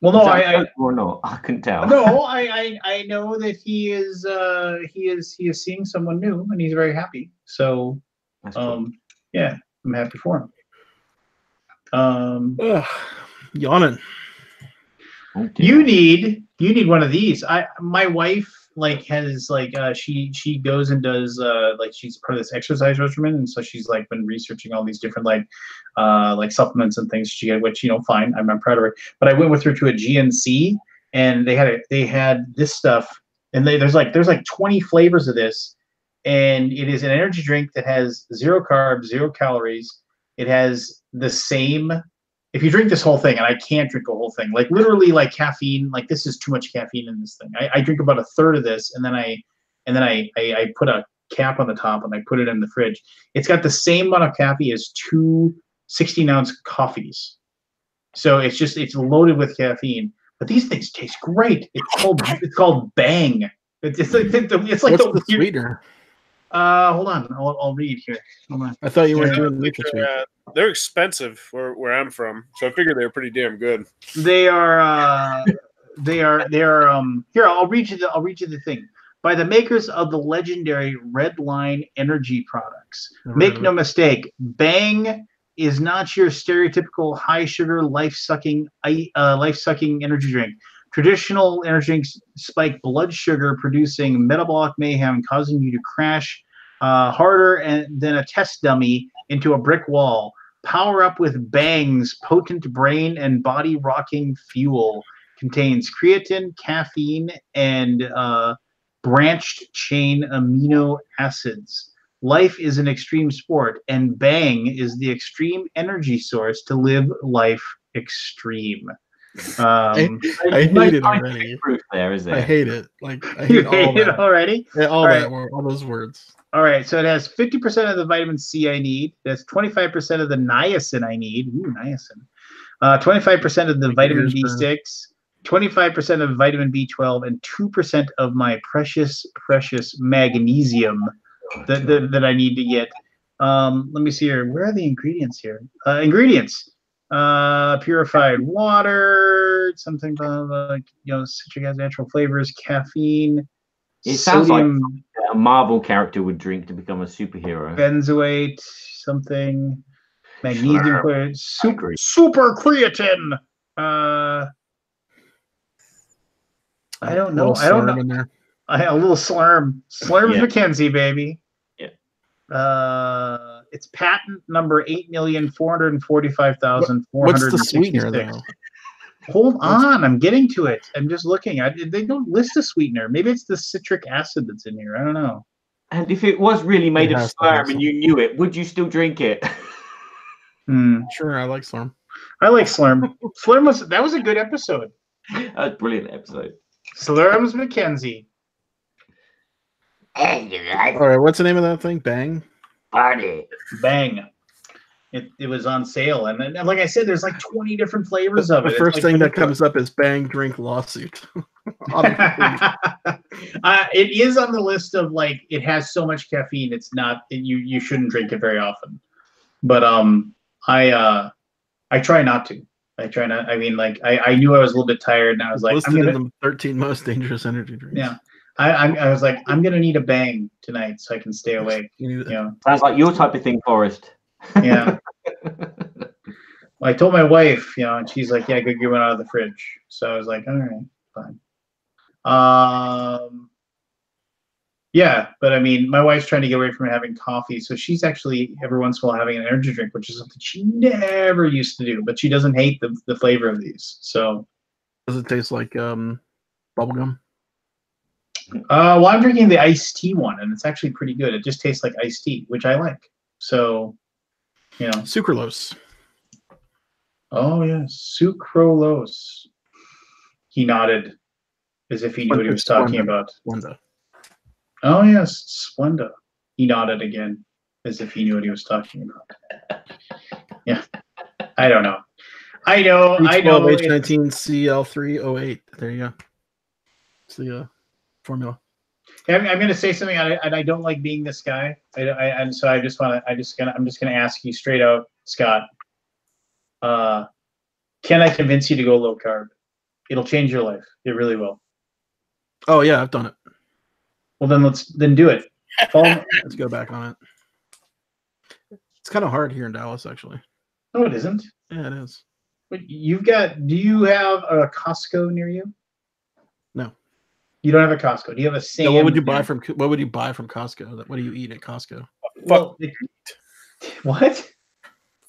Well, no, or no, I couldn't tell. No, I know that he is seeing someone new, and he's very happy. So, yeah, I'm happy for him. Yawning. Okay. You need one of these. My wife has she goes and does she's part of this exercise regimen, and so she's been researching all these different supplements and things she get, which fine, I'm proud of her. But I went with her to a GNC, and they had this stuff, and there's 20 flavors of this, and it is an energy drink that has 0 carbs, 0 calories. It has the same. If you drink this whole thing, and I can't drink a whole thing, literally caffeine, this is too much caffeine in this thing. I drink about 1/3 of this, and then I put a cap on the top and I put it in the fridge. It's got the same amount of caffeine as 2 16-ounce coffees. So it's loaded with caffeine. But these things taste great. It's called Bang. It's like the sweetener. Hold on, I'll read here. Hold on. I thought you weren't doing the they're expensive where I'm from, so I figured they were pretty damn good. They are. Here, I'll read you the thing. By the makers of the legendary Red Line energy products. Make no mistake, Bang is not your stereotypical high sugar life sucking energy drink. Traditional energy drinks spike blood sugar, producing metabolic mayhem, causing you to crash harder than a test dummy into a brick wall. Power up with Bang's potent brain and body rocking fuel. Contains creatine, caffeine, and branched chain amino acids. Life is an extreme sport, and Bang is the extreme energy source to live life extreme. I hate it already. There, is I hate it. I hate all that. It already? Yeah, all those words. All right, so it has 50% of the vitamin C I need. It has 25% of the niacin I need. Ooh, niacin. 25% of the vitamin B6, 25% of vitamin B12, and 2% of my precious magnesium that I need to get. Let me see here. Where are the ingredients here? Ingredients. Purified water, something like citric acid, natural flavors, caffeine. It sounds like a Marvel character would drink to become a superhero. Benzoate, something, magnesium, super creatine. I don't know. A little Slurm. Slurm's Yeah. Mackenzie, baby. Yeah. It's patent number 8,445,466. What's the sweetener though? Hold on, I'm getting to it. I'm just looking. They don't list a sweetener. Maybe it's the citric acid that's in here. I don't know. And if it was really made It of has to have Slurm and you knew it, would you still drink it? Sure, I like Slurm. I like Slurm. Slurm was a good episode. That's a brilliant episode. Slurm's Mackenzie. Hey, you guys. All right, what's the name of that thing? Bang. Party. Bang. It was on sale, and then, like I said, there's like 20 different flavors of it. The first like thing that comes up is Bang drink lawsuit. It is on the list of like it has so much caffeine. It's not you shouldn't drink it very often. But I try not to. I try not. I mean, like I knew I was a little bit tired, and I was like, listed in the 13 most dangerous energy drinks. Yeah. I was like, I'm gonna need a bang tonight so I can stay awake. You know. Sounds like your type of thing, Forrest. Yeah. Well, I told my wife, and she's like, "Yeah, go get one out of the fridge." So I was like, "All right, fine." Yeah, but I mean, my wife's trying to get away from having coffee, so she's actually every once in a while having an energy drink, which is something she never used to do. But she doesn't hate the flavor of these. So does it taste like bubblegum? Well, I'm drinking the iced tea one, and it's actually pretty good. It just tastes like iced tea, which I like. So, Sucralose. Oh yes, sucralose. He nodded as if he knew what he was talking about. Splenda. Oh yes, Splenda. He nodded again as if he knew what he was talking about. Yeah, I don't know. I know. H19CL308. There you go. It's the formula. I'm going to say something, and I don't like being this guy. And so I'm just going to ask you straight out, Scott. Can I convince you to go low carb? It'll change your life. It really will. Oh yeah, I've done it. Well, then do it. Let's go back on it. It's kind of hard here in Dallas, actually. No, it isn't. Yeah, it is. But do you have a Costco near you? No. You don't have a Costco. Do you have a Sam? No, what would you buy from Costco? What do you eat at Costco? What?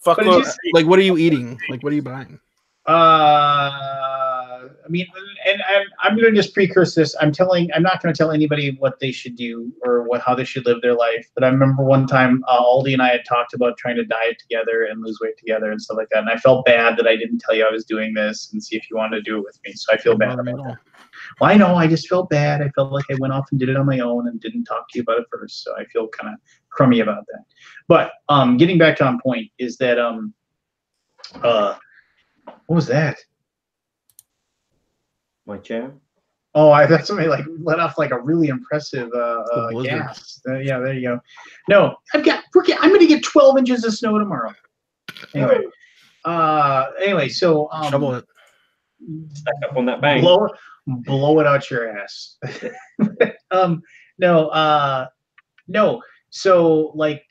Fuck. Like, what are you eating? Like, what are you buying? I mean, and I'm going to just precurse this. I'm not going to tell anybody what they should do or how they should live their life. But I remember one time Aldi and I had talked about trying to diet together and lose weight together and stuff like that. And I felt bad that I didn't tell you I was doing this and see if you wanted to do it with me. So I feel bad about that. Well, I know. I just felt bad. I felt like I went off and did it on my own and didn't talk to you about it first. So I feel kind of crummy about that. But getting back to on point is that what was that? My chair. Oh, I thought somebody like let off like a really impressive gas. Yeah, there you go. No, I'm going to get 12 inches of snow tomorrow. Anyway, so shovel it. Stack up on that bang. Blow it out your ass. No. So like,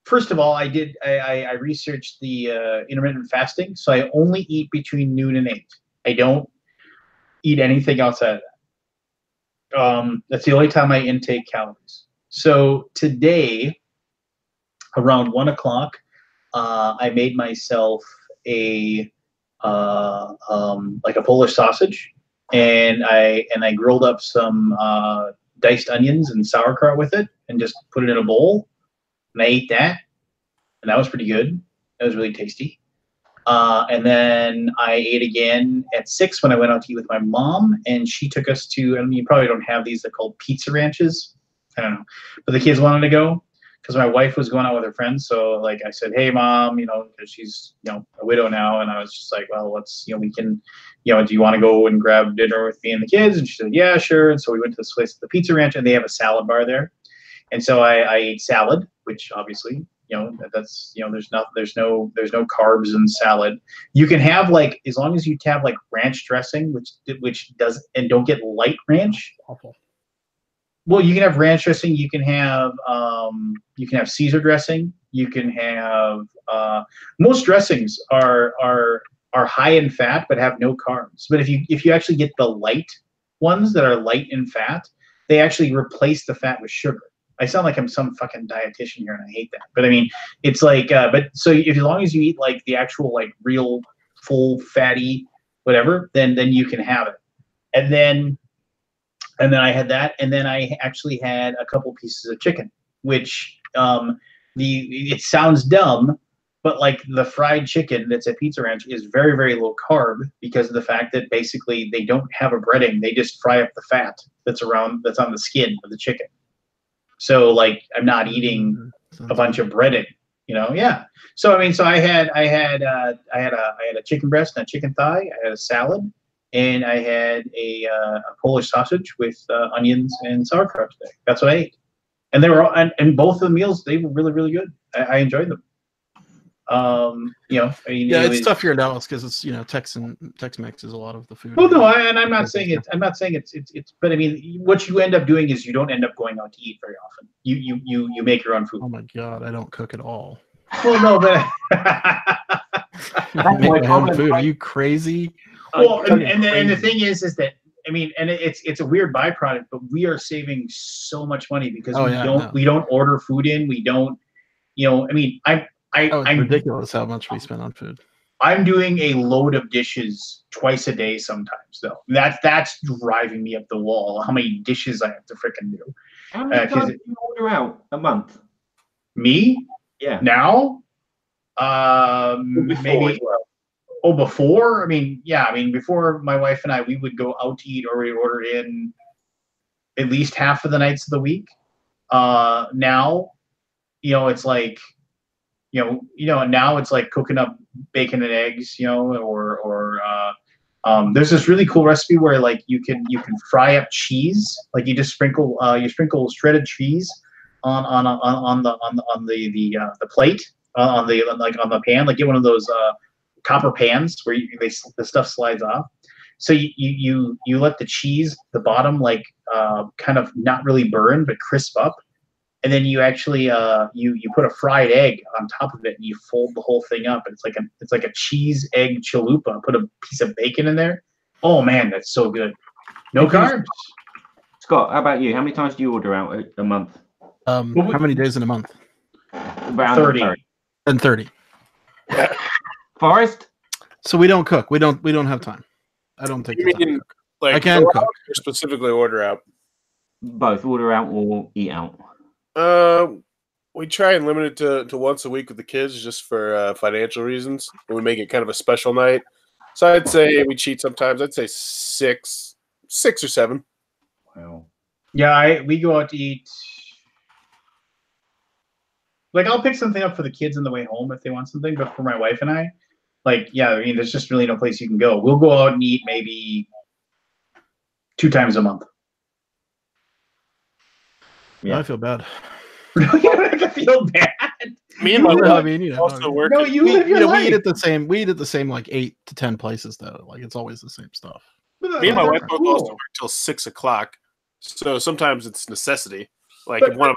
first of all, I researched the intermittent fasting. So I only eat between noon and 8. I don't eat anything outside of that. That's the only time I intake calories. So today, around 1 o'clock, I made myself like a Polish sausage, and I grilled up some diced onions and sauerkraut with it, and just put it in a bowl. And I ate that, and that was pretty good. That was really tasty. And then I ate again at 6 when I went out to eat with my mom, and she took us to, I mean, you probably don't have these, they're called pizza ranches. I don't know. But the kids wanted to go because my wife was going out with her friends. So like I said, hey mom, because she's, a widow now. And I was just like, well, let's, we can, do you want to go and grab dinner with me and the kids? And she said, yeah, sure. And so we went to this place, the Pizza Ranch, and they have a salad bar there. And so I ate salad, which obviously, that's there's no carbs in salad. You can have like, as long as you have like ranch dressing, which does, and don't get light ranch. Awful. Well, you can have ranch dressing. You can have Caesar dressing. You can have most dressings are high in fat but have no carbs. But if you actually get the light ones that are light in fat, they actually replace the fat with sugar. I sound like I'm some fucking dietitian here, and I hate that. But I mean, it's like, but so if, as long as you eat like the actual like real full fatty whatever, then you can have it. And then I had that, and then I actually had a couple pieces of chicken, which it sounds dumb, but like the fried chicken that's at Pizza Ranch is very, very low carb because of the fact that basically they don't have a breading. They just fry up the fat that's on the skin of the chicken. So like I'm not eating a bunch of breading, you know? Yeah. So I mean, so I had a chicken breast and a chicken thigh. I had a salad, and I had a Polish sausage with onions and sauerkraut today. That's what I ate. And they were all, and both of the meals, they were really, really good. I enjoyed them. You know, I mean, yeah, it's tough here in Dallas because it's, you know, Tex-Mex is a lot of the food. Well, no, I'm not saying it's, but I mean, what you end up doing is you don't end up going out to eat very often. You make your own food. Oh my God, I don't cook at all. Well, no, but I make my own food. Are you crazy? Well, and the thing is that I mean, and it's a weird byproduct, but we are saving so much money because we don't order food in. We don't, you know, I mean, it's ridiculous how much we spend on food. I'm doing a load of dishes twice a day sometimes, though. That's driving me up the wall. How many dishes I have to freaking do? How many times do you order out a month? Me? Yeah. Now? Before maybe. as well. Oh, before? I mean, yeah. I mean, before my wife and I, we would go out to eat, or we order in at least half of the nights of the week. Now, you know, it's like, now it's like cooking up bacon and eggs, you know, or there's this really cool recipe where like you can fry up cheese, like you just sprinkle shredded cheese on the plate, on the pan, like get one of those copper pans where the stuff slides off. So you let the cheese, the bottom, like kind of not really burn but crisp up. And then you actually you put a fried egg on top of it, and you fold the whole thing up. It's like a cheese egg chalupa. Put a piece of bacon in there. Oh man, that's so good. No carbs. Scott, how about you? How many times do you order out a month? How many days in a month? Around 30. And 30. Forrest? So we don't cook. We don't have time. I don't take the time to cook. Like, I can cook. Or specifically order out? Both, order out or eat out. We try and limit it to once a week with the kids just for financial reasons. And we make it kind of a special night. So I'd say we cheat sometimes. I'd say six or seven. Wow. Yeah, we go out to eat. Like I'll pick something up for the kids on the way home if they want something, but for my wife and I, like, yeah, I mean, there's just really no place you can go. We'll go out and eat maybe 2 times a month. Yeah, I feel bad. You don't have to feel bad. Me and my wife I mean, you know, also work. No, you live your life. We eat at the same. We eat at the same like 8 to 10 places though. Like it's always the same stuff. Me and my wife both Cool. also work till 6 o'clock. So sometimes it's necessity. Like But- if one of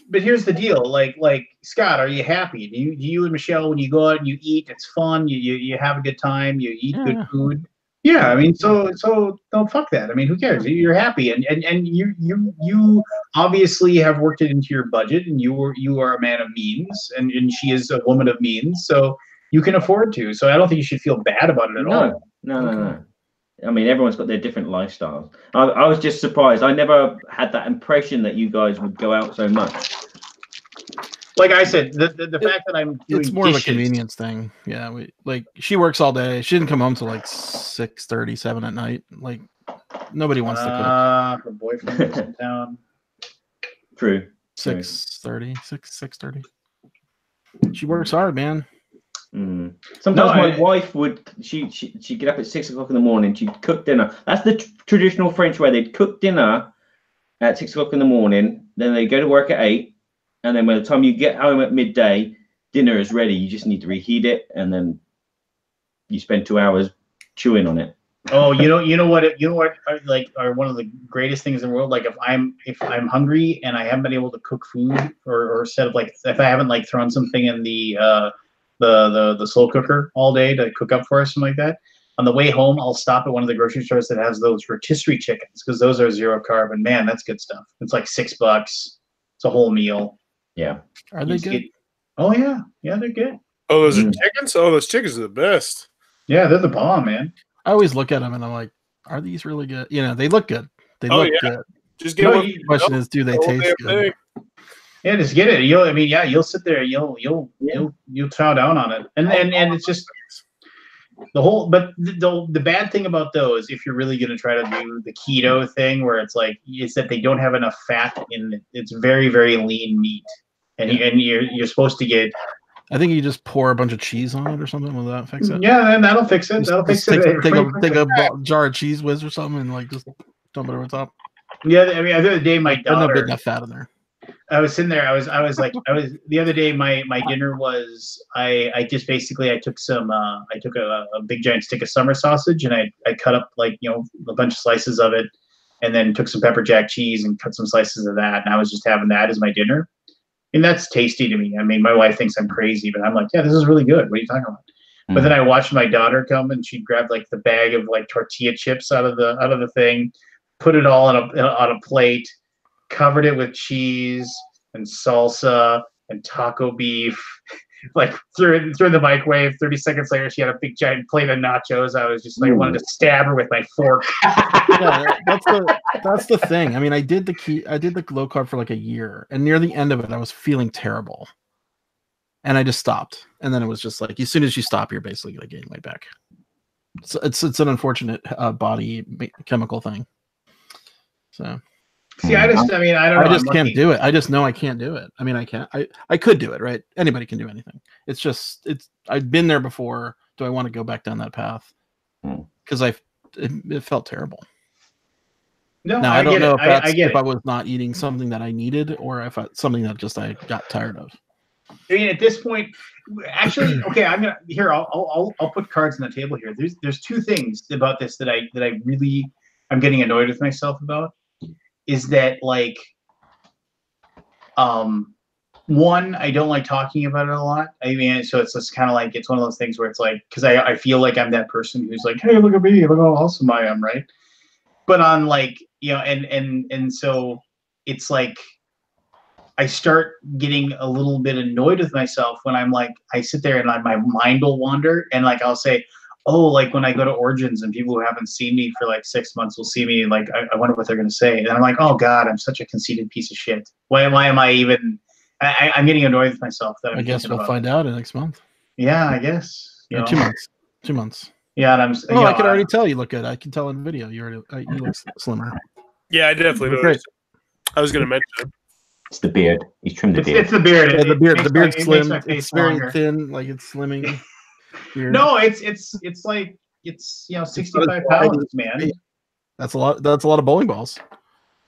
But here's the deal, like Scott, are you happy? Do you and Michelle, when you go out and you eat, it's fun. You have a good time. You eat good food. Yeah, I mean, so don't fuck that. I mean, who cares? You're happy, and you obviously have worked it into your budget, and you are a man of means, and she is a woman of means, so you can afford to. So I don't think you should feel bad about it at all. No. I mean, everyone's got their different lifestyles. I was just surprised. I never had that impression that you guys would go out so much. Like I said, the fact that I'm doing It's more dishes, of a convenience thing. Yeah, she works all day. She didn't come home till like 6:30, 7 at night. Like nobody wants to cook. Her boyfriend is in town. True. 6:30, 6:30. She works hard, man. Sometimes my wife would she'd get up at 6 o'clock in the morning. She'd cook dinner. That's the traditional French way. They'd cook dinner at 6 o'clock in the morning. Then they go to work at 8. And then by the time you get home at midday, dinner is ready. You just need to reheat it, and then you spend 2 hours chewing on it. Oh, you know what? Like, are one of the greatest things in the world. Like, if I'm hungry and I haven't been able to cook food, or set up, like, if I haven't like thrown something in the slow cooker all day to cook up for us, something like that. on the way home, I'll stop at one of the grocery stores that has those rotisserie chickens because those are 0 carb, and man, that's good stuff. It's like $6. It's a whole meal. Yeah. Are they good? Oh yeah, they're good. Oh, those are chickens. Oh, those chickens are the best. Yeah, they're the bomb, man. I always look at them and I'm like, are these really good? You know, they look good. They look good. Just get one. The question is, do they taste good? Yeah, just get it. You'll sit there. You'll chow down on it, and it's just the whole. But the bad thing about those, if you're really going to try to do the keto thing, where it's like, is that they don't have enough fat in it. It's very, very lean meat, and you're supposed to get. I think you just pour a bunch of cheese on it or something. Will that fix it? Yeah, then that'll fix it. That'll fix it. Take a jar of Cheese Whiz or something and like just dump it over the top. Yeah, I mean, the other day my daughter. There's not enough fat in there. I was sitting there. I was the other day. My dinner was I just basically I took a big giant stick of summer sausage and I cut up like a bunch of slices of it, and then took some pepper jack cheese and cut some slices of that, and I was just having that as my dinner. And that's tasty to me. I mean, my wife thinks I'm crazy, but I'm like, yeah, this is really good. What are you talking about? Mm-hmm. But then I watched my daughter come, and she grabbed like the bag of like tortilla chips out of the thing, put it all on a plate, covered it with cheese and salsa and taco beef, like threw it in the microwave. 30 seconds later, she had a big giant plate of nachos. I was just like, wanted to stab her with my fork. Yeah, that's the thing. I mean, I did the low carb for like a year, and near the end of it, I was feeling terrible, and I just stopped. And then it was just like, as soon as you stop, you're basically like gaining weight back. So it's an unfortunate body chemical thing. So. See, I don't know. I just can't do it. I just know I can't do it. I mean, I can't. I could do it, right? Anybody can do anything. It's just I've been there before. Do I want to go back down that path? Because it felt terrible. No, now, I don't know if I was not eating something that I needed, or if something that just I got tired of. I mean, at this point, actually, okay. I'll put cards on the table here. There's two things about this that I really I'm getting annoyed with myself about. Is that like, one, I don't like talking about it a lot. I mean, so it's just kind of like, it's one of those things where it's like, because I feel like I'm that person who's like, hey, look at me, look how awesome I am, right? But on like, and so it's like, I start getting a little bit annoyed with myself when I'm like, I sit there and my mind will wander, and like I'll say, oh, like when I go to Origins and people who haven't seen me for like 6 months will see me, like, I wonder what they're going to say. And I'm like, oh God, I'm such a conceited piece of shit. Why am I even, I'm getting annoyed with myself. I guess we'll find out in next month. Yeah, I guess. 2 months. 2 months. Yeah. And I could already tell you look good. I can tell in video. You look slimmer. Yeah, I definitely noticed. I was going to mention it. It's the beard. He's trimmed the beard. It's the beard. Yeah, the beard's slim. It's very thin, like it's slimming. No, it's like 65 pounds, man. That's a lot. That's a lot of bowling balls.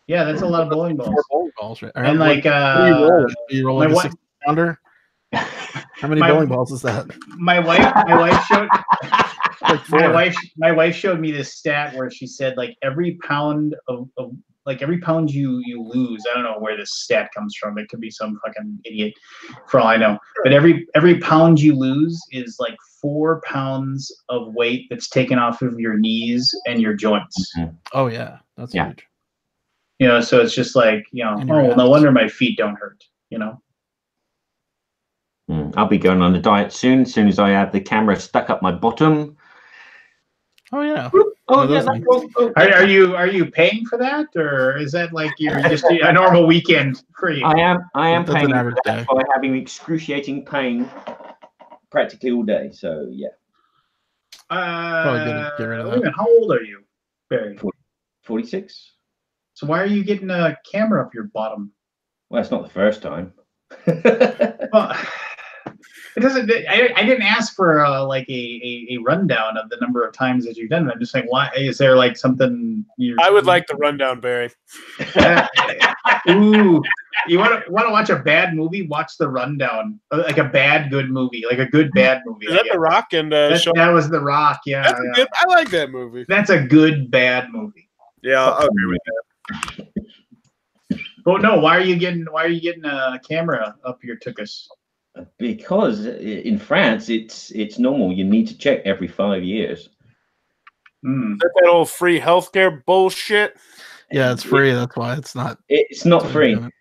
Yeah, that's a lot of bowling balls. Bowling balls, right? And like, you roll like a 6-pounder. How many bowling balls is that? My wife showed me this stat where she said like every pound you lose, I don't know where this stat comes from. It could be some fucking idiot for all I know. But every pound you lose is like 4 pounds of weight that's taken off of your knees and your joints. Mm-hmm. Oh yeah, that's huge. So it's just like, well, no wonder my feet don't hurt, I'll be going on a diet soon. As soon as I have the camera stuck up my bottom. Oh yeah. Are you paying for that, or is that like you're just a normal weekend for you? I am paying for that by having excruciating pain practically all day. So yeah. Probably get rid of that. How old are you, Barry? 46. So why are you getting a camera up your bottom? Well, it's not the first time. Well, it doesn't. I didn't ask for like a rundown of the number of times that you've done it. I'm just saying, why is there like something? I would like the rundown, Barry. Ooh, you want to watch a bad movie? Watch the rundown, like a bad good movie, like a good bad movie. Is that The Rock and that was The Rock? Yeah, Good, I like that movie. That's a good bad movie. Yeah, I'll agree with that. But no, why are you getting a camera up your tuchus? Because in France, it's normal. You need to check every 5 years. That old free healthcare bullshit. Yeah, it's free. That's why it's not. It's not that's why free. they're doing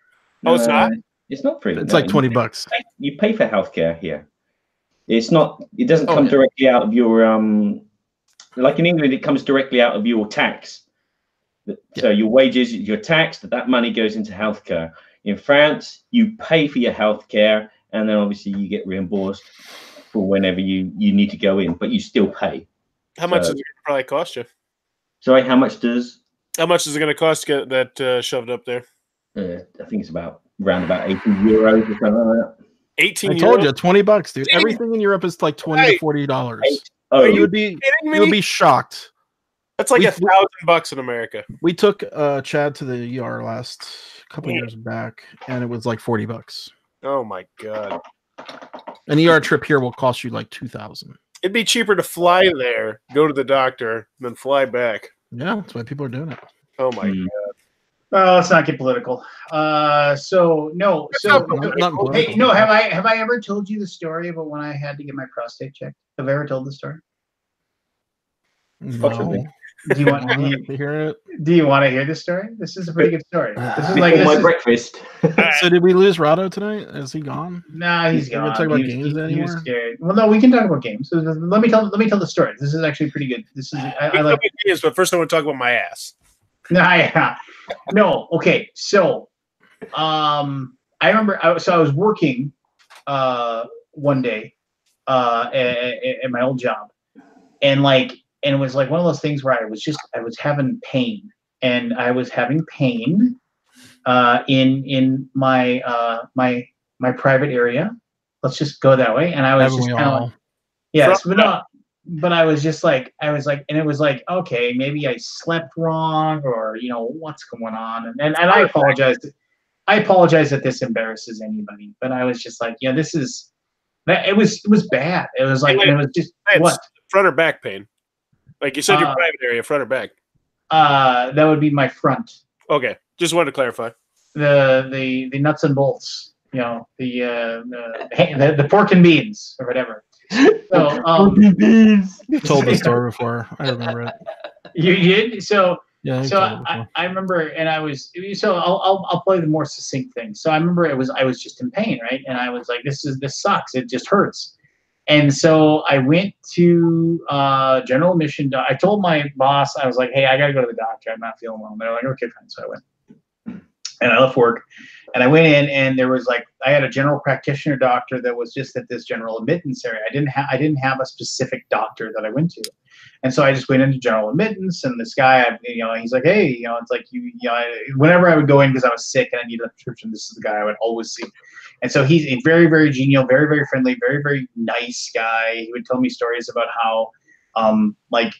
Oh, it's not? It's not free. It's No, like $20. You pay for healthcare here. It's not. It doesn't Oh, come yeah. directly out of your like in England, it comes directly out of your tax. So your wages, your tax, that money goes into healthcare. In France, you pay for your healthcare, and then obviously you get reimbursed for whenever you need to go in, but you still pay. How much is it going to probably cost you? Sorry, how much is it going to cost to get that shoved up there? I think it's around about 80 euros or something like that. 18 I told you, euros? $20, dude. Everything in Europe is like $20 to $40. Oh, You would be shocked. That's like $1,000 in America. We took Chad to the ER last couple years back, and it was like $40. Oh my god! An ER trip here will cost you like $2,000. It'd be cheaper to fly there, go to the doctor, than fly back. Yeah, that's why people are doing it. Oh my god! Well, let's not get political. So no. So not hey, no. Have I ever told you the story about when I had to get my prostate checked? Have I ever told the story? No. Do you want to hear it? Do you want to hear this story? This is a pretty good story. This is my breakfast. So did we lose Rado tonight? Is he gone? Nah, he's gone. We're talk about games anymore. He was scared. Well, no, we can talk about games. Let me tell the story. This is actually pretty good. This is I like games, but first I want to talk about my ass. Nah, yeah. No, okay. So, I remember. I was working one day at my old job, and it was like one of those things where I was having pain, and I was having pain in my my private area. Let's just go that way. And I was just kind of like, yes, but I was just like, and it was like, okay, maybe I slept wrong, or what's going on, and I apologize. I apologize that this embarrasses anybody, but I was just like, this is that. It was bad. It was like, and it was just what, front or back pain. Like you said, your private area, front or back? That would be my front. Okay, just wanted to clarify. The nuts and bolts, the pork and beans or whatever. So, pork and beans. You've told the story before. I remember it. You did? So yeah. So I remember, and I'll play the more succinct thing. So I remember I was just in pain, right? And I was like, this sucks. It just hurts. And so I went to general admission. I told my boss, I was like, hey, I got to go to the doctor. I'm not feeling well. And they're like, okay, fine. So I went. And I left work. And I went in, and there was I had a general practitioner doctor that was just at this general admittance area. I didn't have a specific doctor that I went to. And so I just went into general admittance, and this guy, he's like, hey, it's like whenever I would go in because I was sick and I needed a prescription, this is the guy I would always see. And so he's a very, very genial, very, very friendly, very, very nice guy. He would tell me stories about how,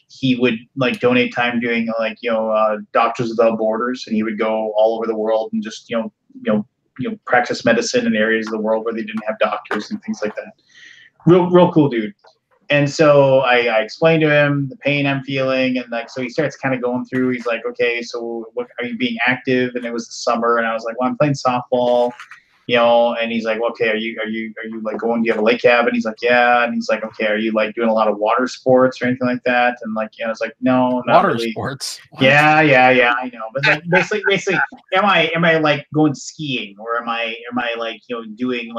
he would donate time doing Doctors Without Borders, and he would go all over the world and just practice medicine in areas of the world where they didn't have doctors and things like that. Real cool dude. And so I explained to him the pain I'm feeling, and so he starts kind of going through. He's like, okay, so what are you being active? And it was the summer, and I was like, well, I'm playing softball. And he's like, well, okay, are you going, do you have a lake cabin? He's like, yeah. And he's like, okay, are you doing a lot of water sports or anything like that? And I was like, no, not water really. Sports. What? Yeah, I know. But basically, am I going skiing, or am I doing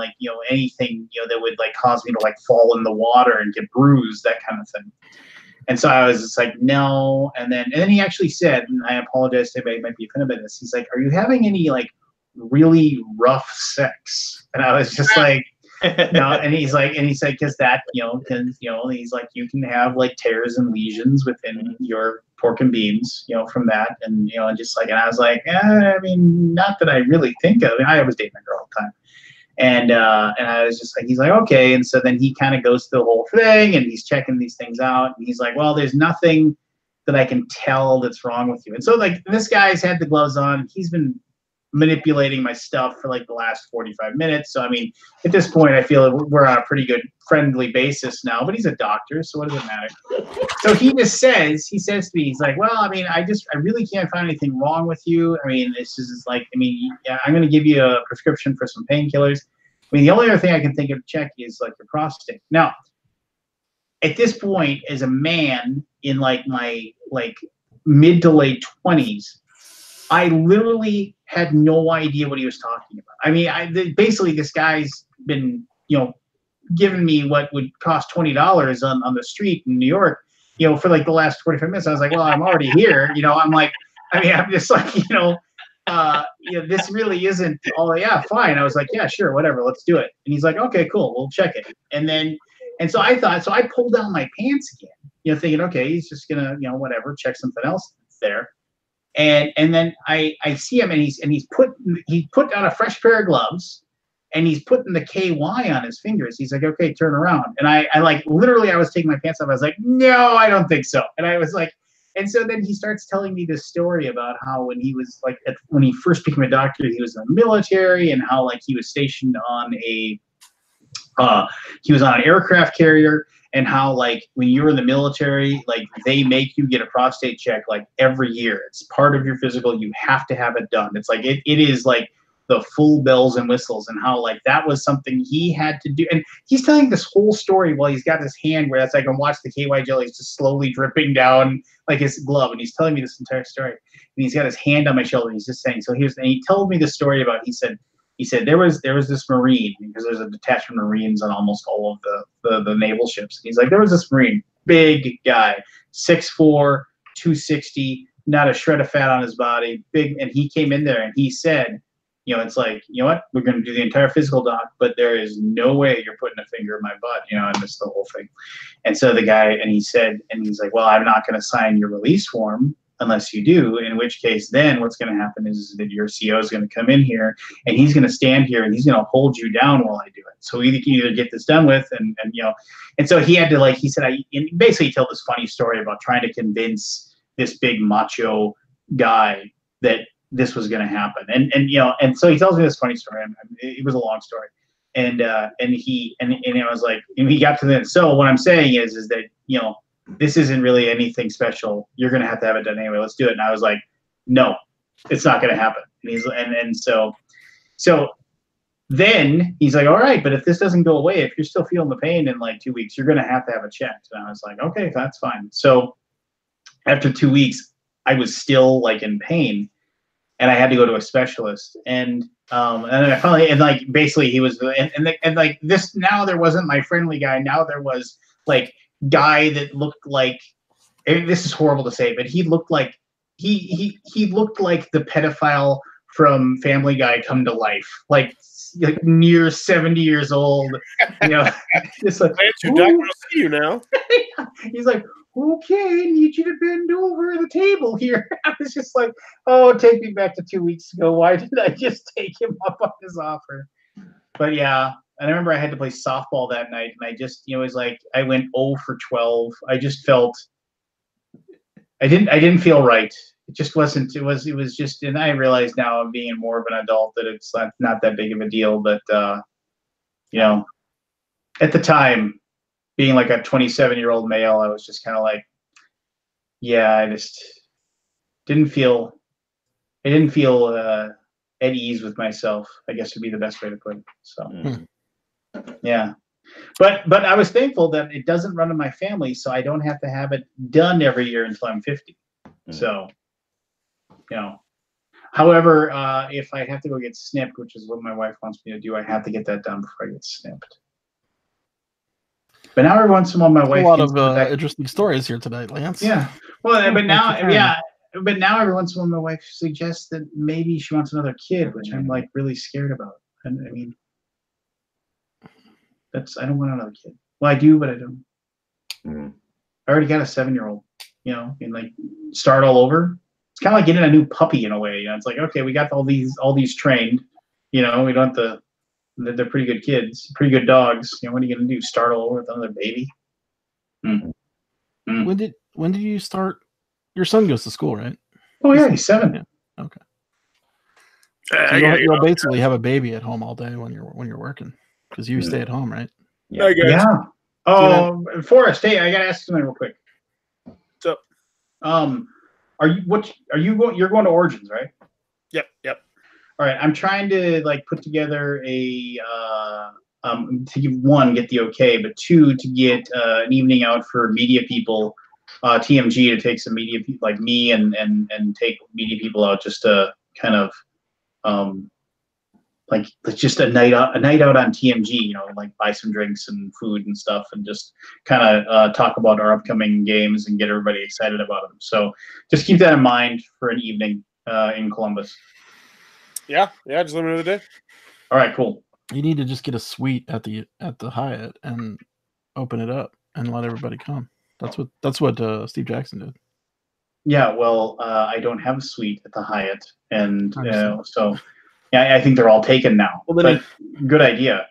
anything that would cause me to fall in the water and get bruised, that kind of thing. And so I was just like, no. And then he actually said, and I apologize to anybody who might be offended by this. He's like, are you having any really rough sex? And I was just like, no. And he said, because that he's like, you can have tears and lesions within your pork and beans from that, and and I was like, I mean, not that I really think of it. I was dating a girl all the time, and I was just like, he's like, okay. And so then he kind of goes through the whole thing, and he's checking these things out, and he's like, well, there's nothing that I can tell that's wrong with you. And so this guy's had the gloves on. He's been manipulating my stuff for the last 45 minutes. So I mean, at this point, I feel we're on a pretty good friendly basis now. But he's a doctor, so what does it matter? So he says to me, he's like, well, I mean, I really can't find anything wrong with you. I mean, it's just I'm going to give you a prescription for some painkillers. I mean, the only other thing I can think of to check is your prostate. Now, at this point, as a man, in like my mid to late 20s, I literally had no idea what he was talking about. I mean, basically this guy's been, giving me what would cost $20 on the street in New York, for like the last 45 minutes. I was like, well, I'm already here. I'm like, I'm just like, this really isn't all. Yeah, fine. I was like, yeah, sure, whatever, let's do it. And he's like, okay, cool, we'll check it. And so I pulled down my pants again, thinking, okay, he's just gonna, whatever, check something else that's there. And then I see him, and he put down a fresh pair of gloves, and he's putting the KY on his fingers. He's like, okay, turn around. And I like, literally, I was taking my pants off. I was like, no, I don't think so. And I was like, and so then he starts telling me this story about how when he was like, when he first became a doctor, he was in the military, and how like he was stationed on he was on an aircraft carrier, and how like when you're in the military, like they make you get a prostate check like every year. It's part of your physical. You have to have it done. It's like, it is like the full bells and whistles, and how like that was something he had to do. And he's telling this whole story while he's got his hand where that's, I can watch the KY jellies just slowly dripping down like his glove. And he's telling me this entire story, and he's got his hand on my shoulder. And he's just saying, so and he told me the story about, he said there was this Marine, because there's a detachment of Marines on almost all of the naval ships. And he's like, there was this Marine, big guy, 6'4", 260, not a shred of fat on his body, big. And he came in there and he said, it's like, you know what, we're going to do the entire physical, doc, but there is no way you're putting a finger in my butt, and it's the whole thing. And so the guy, and he's like, well, I'm not going to sign your release form unless you do, in which case then what's going to happen is that your CO is going to come in here, and he's going to stand here, and he's going to hold you down while I do it. So you can either get this done with, and so he had to, like, he said, basically tell this funny story about trying to convince this big macho guy that this was going to happen. And so he tells me this funny story. It was a long story. And I was like, and he got to the end. So what I'm saying is that, this isn't really anything special. You're going to have it done anyway. Let's do it. And I was like, no, it's not going to happen. And so then he's like, all right, but if this doesn't go away, if you're still feeling the pain in like 2 weeks, you're going to have it checked. And I was like, okay, that's fine. So after 2 weeks, I was still like in pain, and I had to go to a specialist. And I finally, and like, basically he was, and like this, now there wasn't my friendly guy. Now there was like guy that looked like, and this is horrible to say, but he looked like, he looked like the pedophile from Family Guy come to life, like near 70 years old, just like, your doctor will see you now. He's like, okay, I need you to bend over the table here. I was just like, oh, take me back to 2 weeks ago. Why did I just take him up on his offer? But yeah, and I remember I had to play softball that night, and I just, it was like I went 0 for 12. I just felt, I didn't feel right. It just wasn't. It was just, and I realize now, I'm being more of an adult, that it's not that big of a deal. But at the time, being like a 27-year-old male, I was just kind of like, yeah, I just didn't feel at ease with myself, I guess would be the best way to put it. So, yeah. But I was thankful that it doesn't run in my family, so I don't have to have it done every year until I'm 50. So, however, if I have to go get snipped, which is what my wife wants me to do, I have to get that done before I get snipped. But now every once in a while, my wife. A lot of interesting stories here tonight, Lance. Yeah. Well, but now, but now every once in a while, my wife suggests that maybe she wants another kid, which I'm like really scared about. And I mean, I don't want another kid. Well, I do, but I don't. I already got a 7-year-old. And like start all over. It's kind of like getting a new puppy in a way. It's like, okay, we got all these trained. We don't have to. They're pretty good kids, pretty good dogs. What are you gonna do? Start all over with another baby? When did you start? Your son goes to school, right? Oh yeah, he's 7. Yeah. Okay. So you'll basically have a baby at home all day when you're working, because you stay at home, right? Yeah. Oh, Forrest, hey, I gotta ask something real quick. So, you're going to Origins, right? Yep. All right, I'm trying to like put together a to get the okay, but 2 to get an evening out for media people TMG to take some media people like me and take media people out just to kind of like just a night out on TMG, you know, like buy some drinks and food and stuff, and just kind of talk about our upcoming games and get everybody excited about them. So just keep that in mind for an evening in Columbus. Yeah, just let me know the day. All right, cool. You need to just get a suite at the Hyatt and open it up and let everybody come. That's what Steve Jackson did. Yeah, well, I don't have a suite at the Hyatt, and so yeah, I think they're all taken now. Well, then but good idea.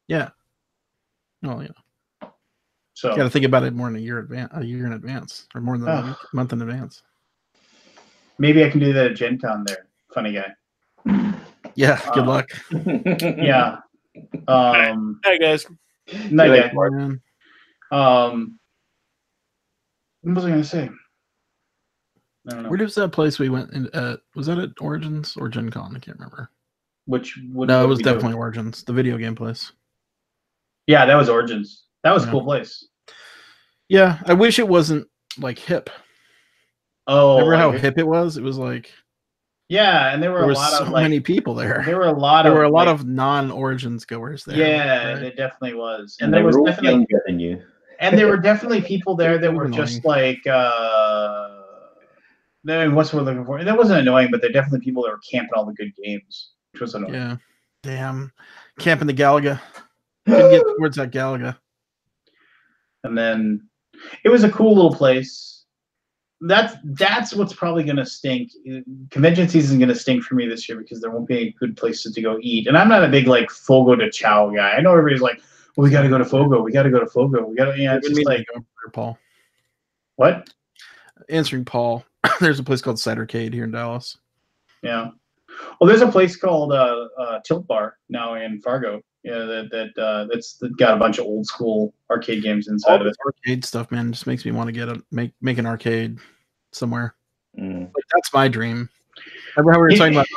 Yeah. Well, yeah. So you got to think about it more than a year in advance, or more than a month in advance. Maybe I can do that at Gen Con there. Funny guy. Yeah. Good luck. Yeah. Hi guys. Night, guy. What was I going to say? I don't know. Where was that place we went in at? Was that at Origins or Gen Con? I can't remember. No, it was definitely Origins, the video game place. Yeah, that was Origins. That was a cool place. Yeah, I wish it wasn't like hip. Oh, remember how hip it was? It was like and there were so many people there. There were a lot of non-Origins goers there. Yeah, right? It definitely was, and there was definitely younger than you. And there were definitely people there that were just like. What's what we're looking for? And that wasn't annoying, but they're definitely people that were camping all the good games, which was annoying. Yeah, damn, camping the Galaga. Couldn't get towards that Galaga. And then it was a cool little place. That's what's probably going to stink. Convention season is going to stink for me this year because there won't be any good places to go eat. And I'm not a big like Fogo de Chao guy. I know everybody's like, well, we got to go to Fogo. We got to go to Fogo. We got to. Yeah, it's just like Paul. What? Answering Paul. There's a place called Cidercade here in Dallas. Yeah. Well, there's a place called Tilt Bar now in Fargo. Yeah, that's got a bunch of old school arcade games inside of it. Arcade stuff, man, just makes me want to get make an arcade somewhere. Like, that's my dream. Remember how we were talking about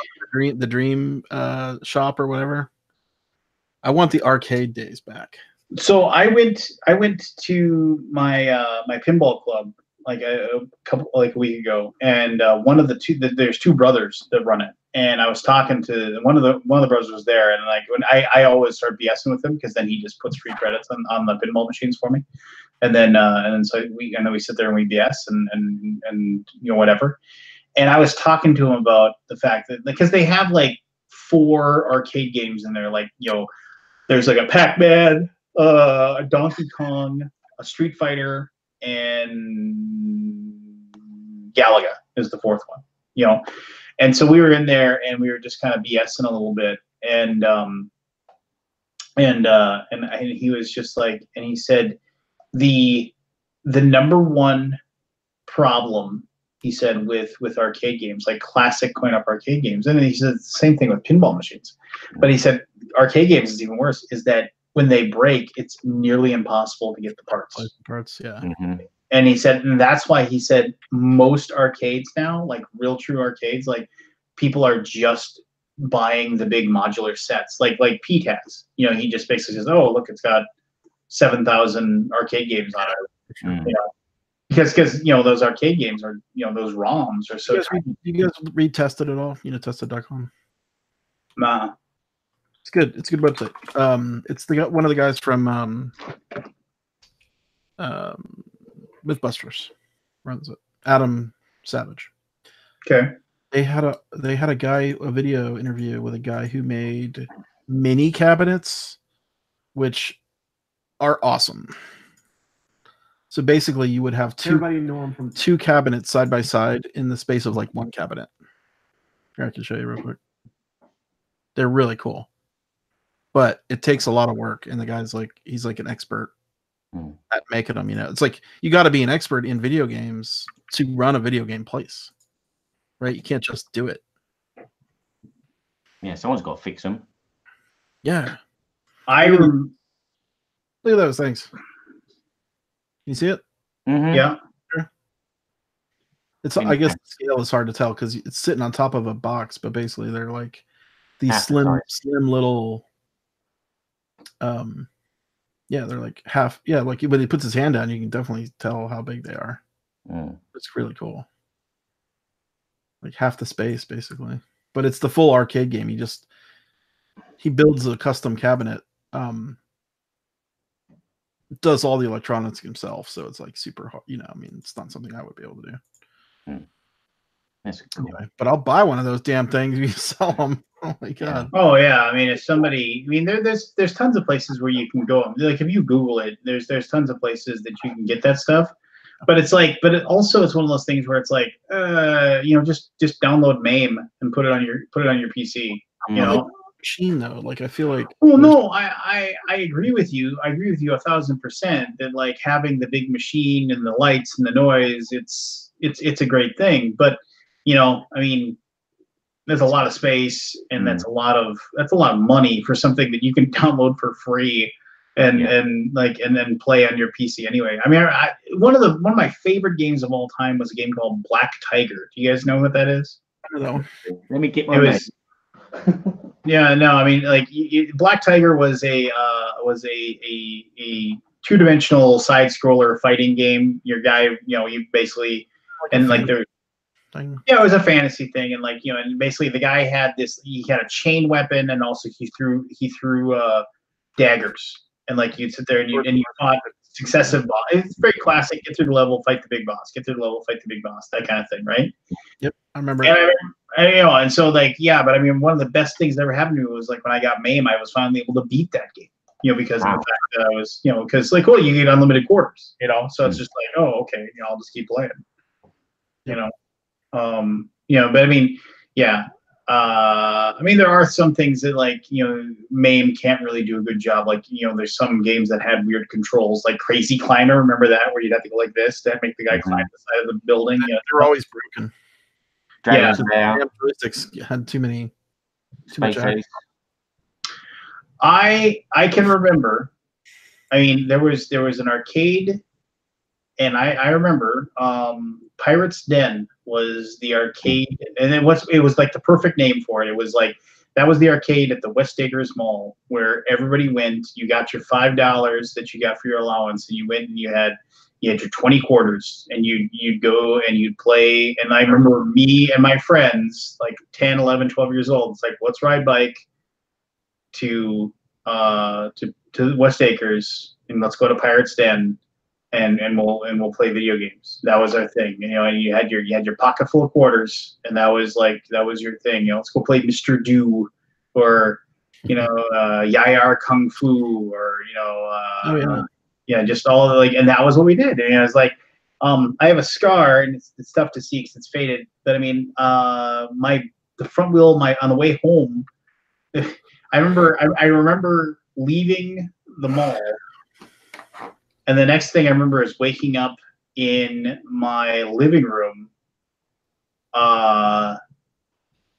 the dream shop or whatever? I want the arcade days back. So I went to my my pinball club like a week ago, and one of the two there's two brothers that run it, and I was talking to one of the brothers was there, and like when I always start BSing with him because then he just puts free credits on the pinball machines for me, and then so we sit there and we BS and you know whatever, and I was talking to him about the fact that because they have like 4 arcade games in there, like there's like a Pac-Man, a Donkey Kong, a Street Fighter, and Galaga is the 4th one, and so we were in there and we were just kind of BSing a little bit, and he was just like, and he said the number one problem, he said, with arcade games, like classic coin-op arcade games, and he said the same thing with pinball machines, but he said arcade games is even worse, is that when they break, it's nearly impossible to get the parts. Yeah. Mm-hmm. And he said, and that's why he said most arcades now, like real true arcades, like people are just buying the big modular sets, like Pete has. He just basically says, "Oh, look, it's got 7,000 arcade games on it." Mm-hmm. Because those arcade games are those ROMs are so. You guys retested it all? Tested.com. Nah. It's good. It's a good website. It's one of the guys from Mythbusters runs it. Adam Savage. Okay. They had a video interview with a guy who made mini cabinets, which are awesome. So basically, you would have two cabinets side by side in the space of like one cabinet. Here, I can show you real quick. They're really cool. But it takes a lot of work, and the guy's like, he's like an expert at making them. It's like you got to be an expert in video games to run a video game place, right? You can't just do it. Yeah, someone's got to fix them. Yeah, look at those things. Can you see it? Mm-hmm. Yeah. It's I guess the scale is hard to tell because it's sitting on top of a box, but basically they're like these slim little. They're like half. Yeah, like when he puts his hand down, you can definitely tell how big they are. It's really cool. Like half the space, basically. But it's the full arcade game. He builds a custom cabinet. Does all the electronics himself, so it's like super hard. I mean, it's not something I would be able to do. That's cool. Anyway, but I'll buy one of those damn things if you sell them. Oh my god. Oh yeah, I mean, if somebody, I mean, there's tons of places where you can go. Like if you Google it, there's tons of places that you can get that stuff. But it's like, but it also it's one of those things where it's like, just download MAME and put it on your PC. You know, machine though. Like I feel like. Well, no, I agree with you. I agree with you 1,000% that like having the big machine and the lights and the noise, it's a great thing. But I mean, there's a lot of space, and that's a lot of money for something that you can download for free. And then play on your PC anyway. I mean, one of my favorite games of all time was a game called Black Tiger. Do you guys know what that is? I don't know. Let me get my. Yeah, no, I mean, like Black Tiger was a two-dimensional side scroller fighting game. Your guy, you basically and like there. Yeah, it was a fantasy thing, and like and basically the guy had he had a chain weapon, and also he threw daggers. And like you'd sit there and you fought successive boss. It's very classic. Get through the level, fight the big boss. Get through the level, fight the big boss. That kind of thing, right? Yep, I remember. And so like but I mean, one of the best things that ever happened to me was like when I got MAME, I was finally able to beat that game. Because of the fact that I was, because like, you get unlimited quarters. So it's just like, oh, okay, I'll just keep playing. But I mean, yeah. I mean, there are some things that like MAME can't really do a good job. Like there's some games that had weird controls, like Crazy Climber. Remember that, where you'd have to go like this to make the guy climb the side of the building. They're always broken. Yeah, joysticks had too much action. I can remember. I mean, there was an arcade, and I remember Pirate's Den was the arcade, and it was like the perfect name for it. It was like that was the arcade at the West Acres Mall where everybody went. You got your $5 that you got for your allowance, and you went and you had your 20 quarters, and you'd go and you'd play. And I remember me and my friends, like 10, 11, 12 years old. It's like, let's ride bike to West Acres, and let's go to Pirate's Den. And we'll play video games. That was our thing, and you had your pocket full of quarters, and that was your thing. Let's go play Mr. Do, or Yayar Kung Fu, or just all and that was what we did. And it's like, I have a scar, and it's tough to see because it's faded. But I mean, the front wheel on the way home, I remember leaving the mall. And the next thing I remember is waking up in my living room, and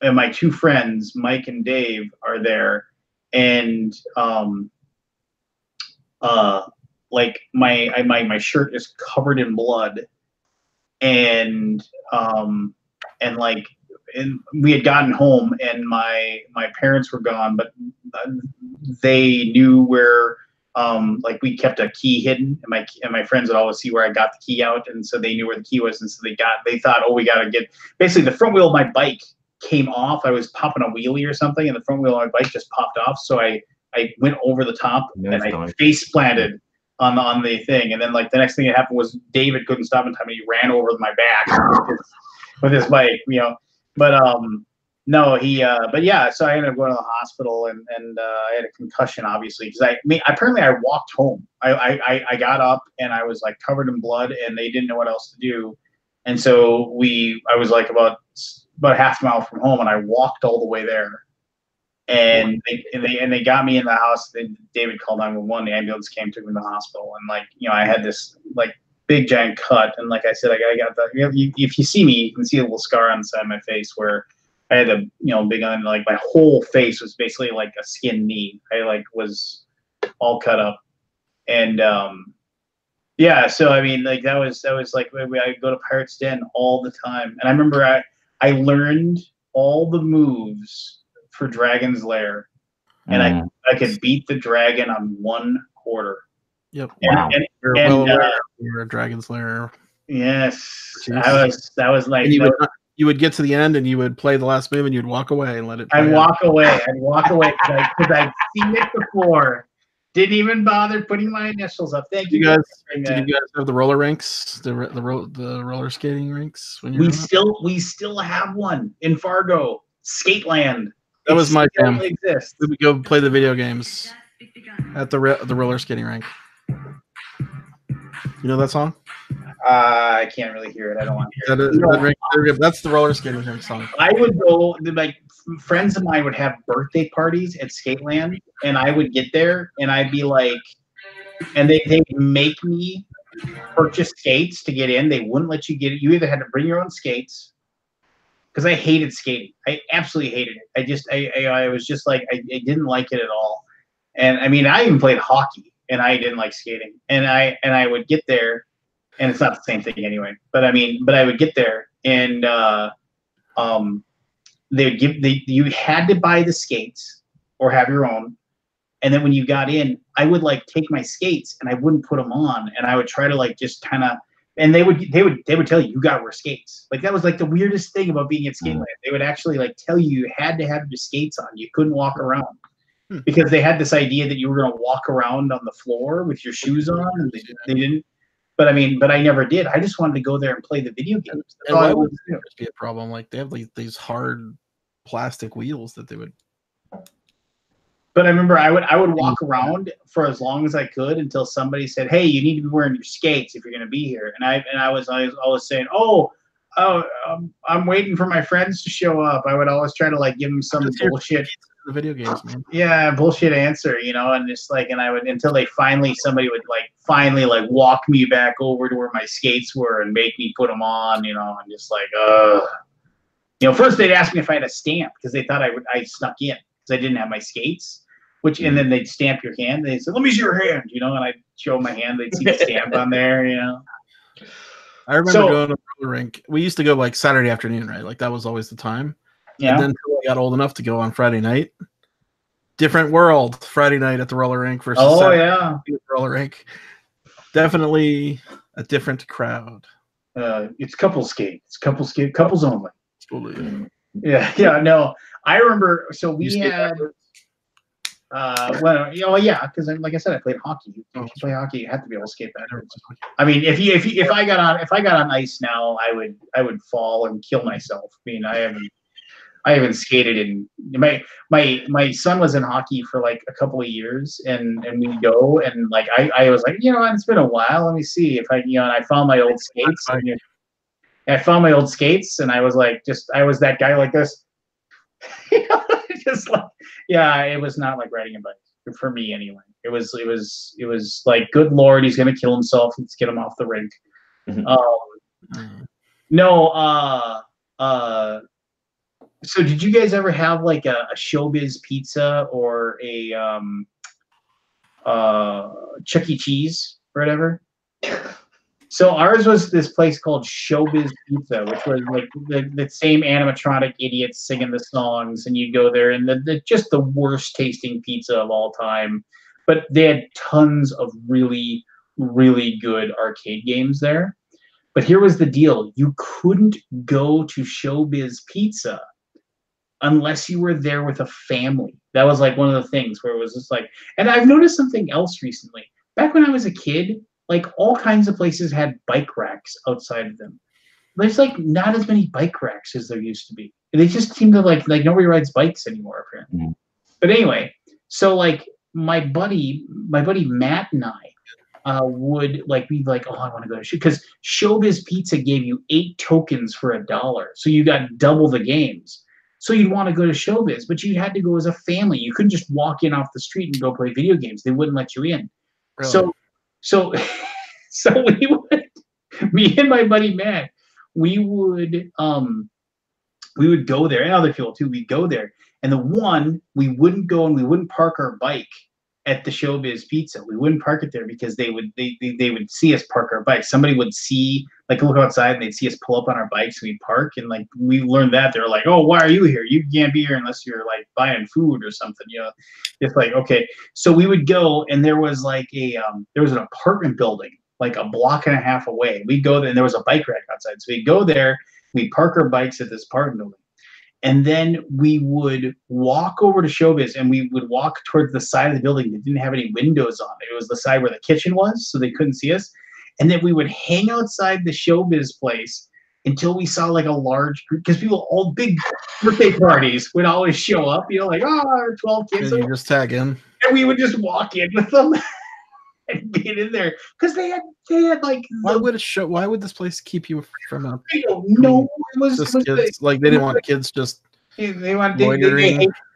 my two friends, Mike and Dave, are there, and like my shirt is covered in blood, and we had gotten home, and my parents were gone, but they knew where. Like we kept a key hidden, and my friends would always see where I got the key out, and so they knew where the key was, and so they thought, oh, we gotta get. Basically, the front wheel of my bike came off. I was popping a wheelie or something, and the front wheel of my bike just popped off. So I went over the top, and I face planted on the thing, and then like the next thing that happened was David couldn't stop in time, and he ran over my back with his bike, but No, but yeah, so I ended up going to the hospital, and I had a concussion, obviously, because apparently I walked home. I got up, and I was like covered in blood, and they didn't know what else to do, and so I was like about half a mile from home, and I walked all the way there, and they got me in the house. David called 911. The ambulance came, took me to the hospital, and I had this like big giant cut, and like I said, I got if you see me, you can see a little scar on the side of my face where. I had a big on, like my whole face was basically like a skin knee. I was all cut up, and yeah. So I mean, like that was like I go to Pirate's Den all the time, and I remember I learned all the moves for Dragon's Lair, and I could beat the dragon on 1 quarter. Yep. And, You're a Dragon's Lair. Yes, Jesus. that was like And you would get to the end and you would play the last move and you'd walk away and let it. I'd walk away because I'd seen it before. Didn't even bother putting my initials up. Thank you guys. for Did you guys have the roller rinks, the roller skating rinks? When we still have one in Fargo, Skateland. That was my jam. Exists. We would go play the video games at the roller skating rink. You know that song? I can't really hear it. I don't want to hear it. That's the roller skating rink song. I would go, like, friends of mine would have birthday parties at Skateland, and I would get there, and I'd be like, and they'd make me purchase skates to get in. They wouldn't let you get it. You either had to bring your own skates, because I hated skating. I absolutely hated it. I was just like, I didn't like it at all. And I mean, I even played hockey, and I didn't like skating. And I would get there, and it's not the same thing anyway. But I would get there, and they would you had to buy the skates or have your own. And then when you got in, I would like take my skates and I wouldn't put them on, and I would try to like just kind of. And they would tell you got to wear skates. Like that was like the weirdest thing about being at Skateland. They would actually like tell you had to have your skates on. You couldn't walk around because they had this idea that you were going to walk around on the floor with your shoes on, and they didn't. But I never did. I just wanted to go there and play the video games. And why would there be a problem? Like they have like these hard plastic wheels that they would. But I remember I would walk around for as long as I could until somebody said, "Hey, you need to be wearing your skates if you're going to be here." And I was always saying, I'm waiting for my friends to show up. I would always try to like give them some bullshit. The video games, man. Yeah, bullshit answer, and just like, and I would until somebody would finally walk me back over to where my skates were and make me put them on, and just like, first they'd ask me if I had a stamp because they thought I snuck in because I didn't have my skates. And then they'd stamp your hand. They'd say, "Let me see your hand," and I'd show my hand. They'd see the stamp on there, I remember going to the roller rink. We used to go like Saturday afternoon, right? Like that was always the time. Yeah. And then until I got old enough to go on Friday night. Different world. Friday night at the roller rink versus Saturday at the roller rink. Definitely a different crowd. It's couple skate. It's couples only. Totally. Yeah. No, I remember. So we had. Because like I said, I played hockey. If you play hockey, you have to be able to skate backwards. I mean, if I got on ice now, I would fall and kill myself. I mean, I haven't skated in my son was in hockey for like a couple of years, and we go and like I was like, it's been a while. Let me see if and I found my old skates. I found my old skates, and I was like, I was that guy like this. Just like, it was not like riding a bike for me anyway. It was like, good Lord, he's gonna kill himself. Let's get him off the rink. So did you guys ever have like a Showbiz pizza or a Chuck E. Cheese or whatever? So ours was this place called Showbiz Pizza, which was like the same animatronic idiots singing the songs, and you go there, and just the worst tasting pizza of all time. But they had tons of really, really good arcade games there. But here was the deal. You couldn't go to Showbiz Pizza unless you were there with a family. That was like one of the things where it was just like, and I've noticed something else recently. Back when I was a kid, like all kinds of places had bike racks outside of them. There's like not as many bike racks as there used to be. They just seem to like nobody rides bikes anymore apparently. But anyway, so like my buddy Matt and I would like be like, I want to go to because Showbiz Pizza gave you 8 tokens for $1, so you got double the games. So you'd want to go to Showbiz, but you had to go as a family. You couldn't just walk in off the street and go play video games. They wouldn't let you in. Really? So we would, me and my buddy Matt, we would go there, and other people too. We'd go there, and we wouldn't go and we wouldn't park our bike at the Showbiz Pizza. We wouldn't park it there because they would see us park our bike. Somebody would see, like, look outside and they'd see us pull up on our bikes. We'd park, and like we learned that they're like, "Oh, why are you here? You can't be here unless you're like buying food or something." It's like, okay. So we would go, and there was like there was an apartment building like a block and a half away. We'd go there, and there was a bike rack outside. So we'd go there, we'd park our bikes at this apartment building. And then we would walk over to Showbiz, and we would walk towards the side of the building that didn't have any windows on it. It was the side where the kitchen was, so they couldn't see us. And then we would hang outside the Showbiz place until we saw like a large group, because people, all big birthday parties would always show up, you know, like, 12 kids. And you just tag in. And we would just walk in with them and get in there. Because they had like, why would this place keep you from a, I don't know. It was kids, like they didn't want kids just they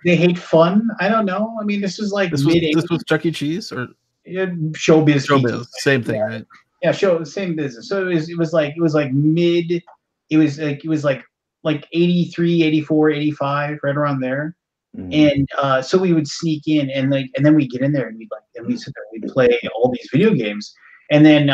hate fun. I don't know. I mean, this was like this was Chuck E. Cheese or Showbiz. Showbiz, same thing, right? Yeah, same business. So it was like mid. It was like 83, 84, 85, right around there. And so we would sneak in, and then we get in there, and we'd sit there, we'd play all these video games. And then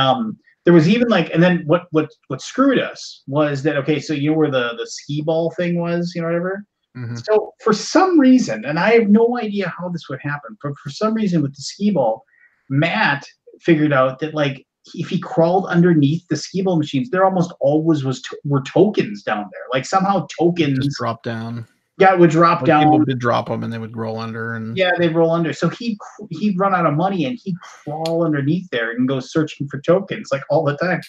there was even like, and then what screwed us was that, okay, so you know where the skee ball thing was, you know, whatever. Mm-hmm. So for some reason, and I have no idea how this would happen, but for some reason with the skee ball, Matt figured out that like if he crawled underneath the skee ball machines, there almost always were tokens down there. Like somehow tokens just drop down. Yeah, it would drop down. People would drop them, and they would roll under. And yeah, they'd roll under. So he'd run out of money, and he'd crawl underneath there and go searching for tokens like all the time.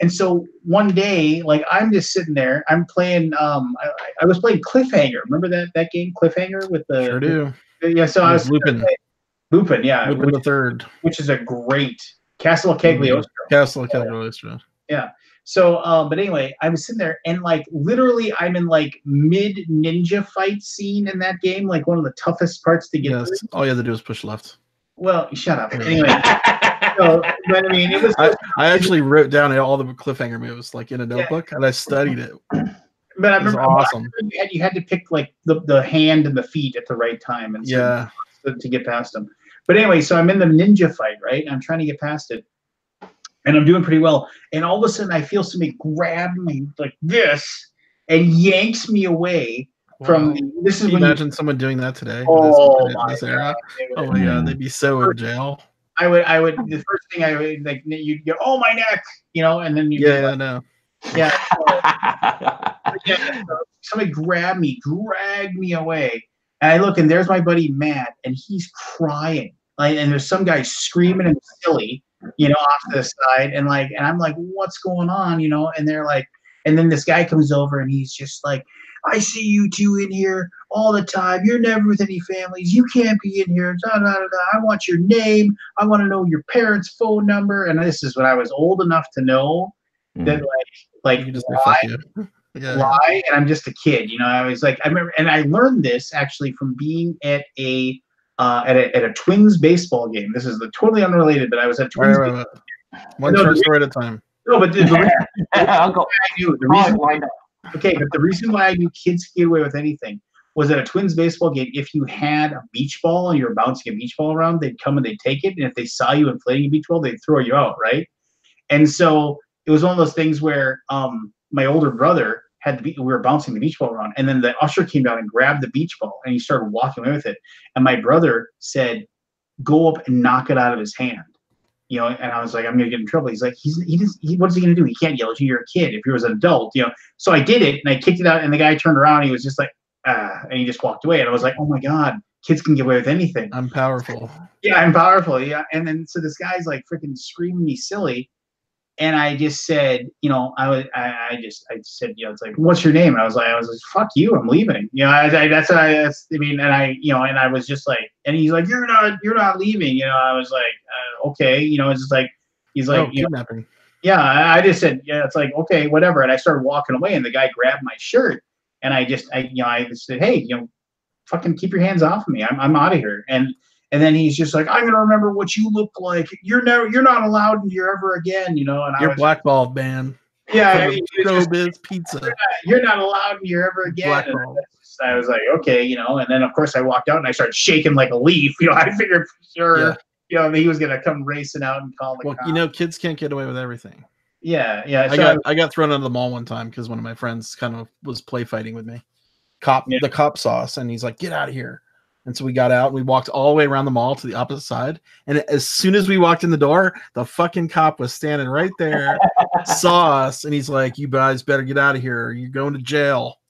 And so one day, like I'm just sitting there, I'm playing. I was playing Cliffhanger. Remember that game, Cliffhanger, with the. Sure do. Yeah, so I was Lupin. Lupin, yeah. Lupin the Third. Which is a great Castle of Cagliostro. Castle of Cagliostro. Yeah. So, but anyway, I was sitting there, and like literally, I'm in like mid ninja fight scene in that game, like one of the toughest parts to get through. All you have to do is push left. Well, shut up. Anyway, so, but I mean, it was. I actually wrote down all the Cliffhanger moves like in a notebook, and I studied it. But I remember, awesome. You had to pick like the hand and the feet at the right time, and so to get past them. But anyway, so I'm in the ninja fight, right? I'm trying to get past it. And I'm doing pretty well. And all of a sudden, I feel somebody grab me like this and yanks me away from the. This is Can you when imagine someone doing that today. This era. Oh my god, they'd be so in jail. I would. The first thing I would like, you'd go, "Oh my neck," you know, and then you. Yeah, I know. Yeah. So somebody grabbed me, dragged me away, and I look, and there's my buddy Matt, and he's crying. Like, and there's some guy screaming and silly. You know, off to the side, and I'm like, what's going on? You know, and they're like, and then this guy comes over, and he's just like, I see you two in here all the time. You're never with any families. You can't be in here. Da, da, da, da. I want your name. I want to know your parents' phone number. And this is when I was old enough to know that like you just lie, and I'm just a kid. You know, I was like, I remember, and I learned this actually from being at a Twins baseball game. This is totally unrelated, but I was at Twins. Right. One short story at a time. No, but the reason why I knew kids could get away with anything was at a Twins baseball game. If you had a beach ball and you were bouncing a beach ball around, they'd come and they'd take it. And if they saw you inflating a beach ball, they'd throw you out, right? And so it was one of those things where my older brother we were bouncing the beach ball around, and then the usher came down and grabbed the beach ball, and he started walking away with it. And my brother said, "Go up and knock it out of his hand." You know, and I was like, "I'm gonna get in trouble." He's like, "What's he gonna do? He can't yell at you. You're a kid. If you was an adult, you know." So I did it, and I kicked it out, and the guy turned around, and he was just like, and he just walked away. And I was like, "Oh my god, kids can get away with anything." I'm powerful. Yeah, I'm powerful. Yeah, and then so this guy's like freaking screaming me silly. And I just said, you know, I said, you know, it's like, what's your name? And I was like, fuck you, I'm leaving. You know, and I was just like, and he's like, you're not leaving. You know, I was like, okay, you know, it's just like, he's like, kidnapping. Yeah, I just said, yeah, it's like, okay, whatever. And I started walking away, and the guy grabbed my shirt, and I said, hey, you know, fucking keep your hands off of me. I'm out of here. And then he's just like, I'm gonna remember what you look like. You're not allowed in here ever again, you know. And you're blackballed, man. Yeah, Showbiz Pizza. You're not allowed in here ever again. I was like, okay, you know. And then of course I walked out and I started shaking like a leaf. You know, I figured for sure, you know, he was gonna come racing out and call the cops. You know, kids can't get away with everything. Yeah. I got thrown out of the mall one time because one of my friends kind of was play fighting with me. The cop saw us, and he's like, "Get out of here." And so we got out, we walked all the way around the mall to the opposite side. And as soon as we walked in the door, the fucking cop was standing right there, saw us, and he's like, "You guys better get out of here. You're going to jail."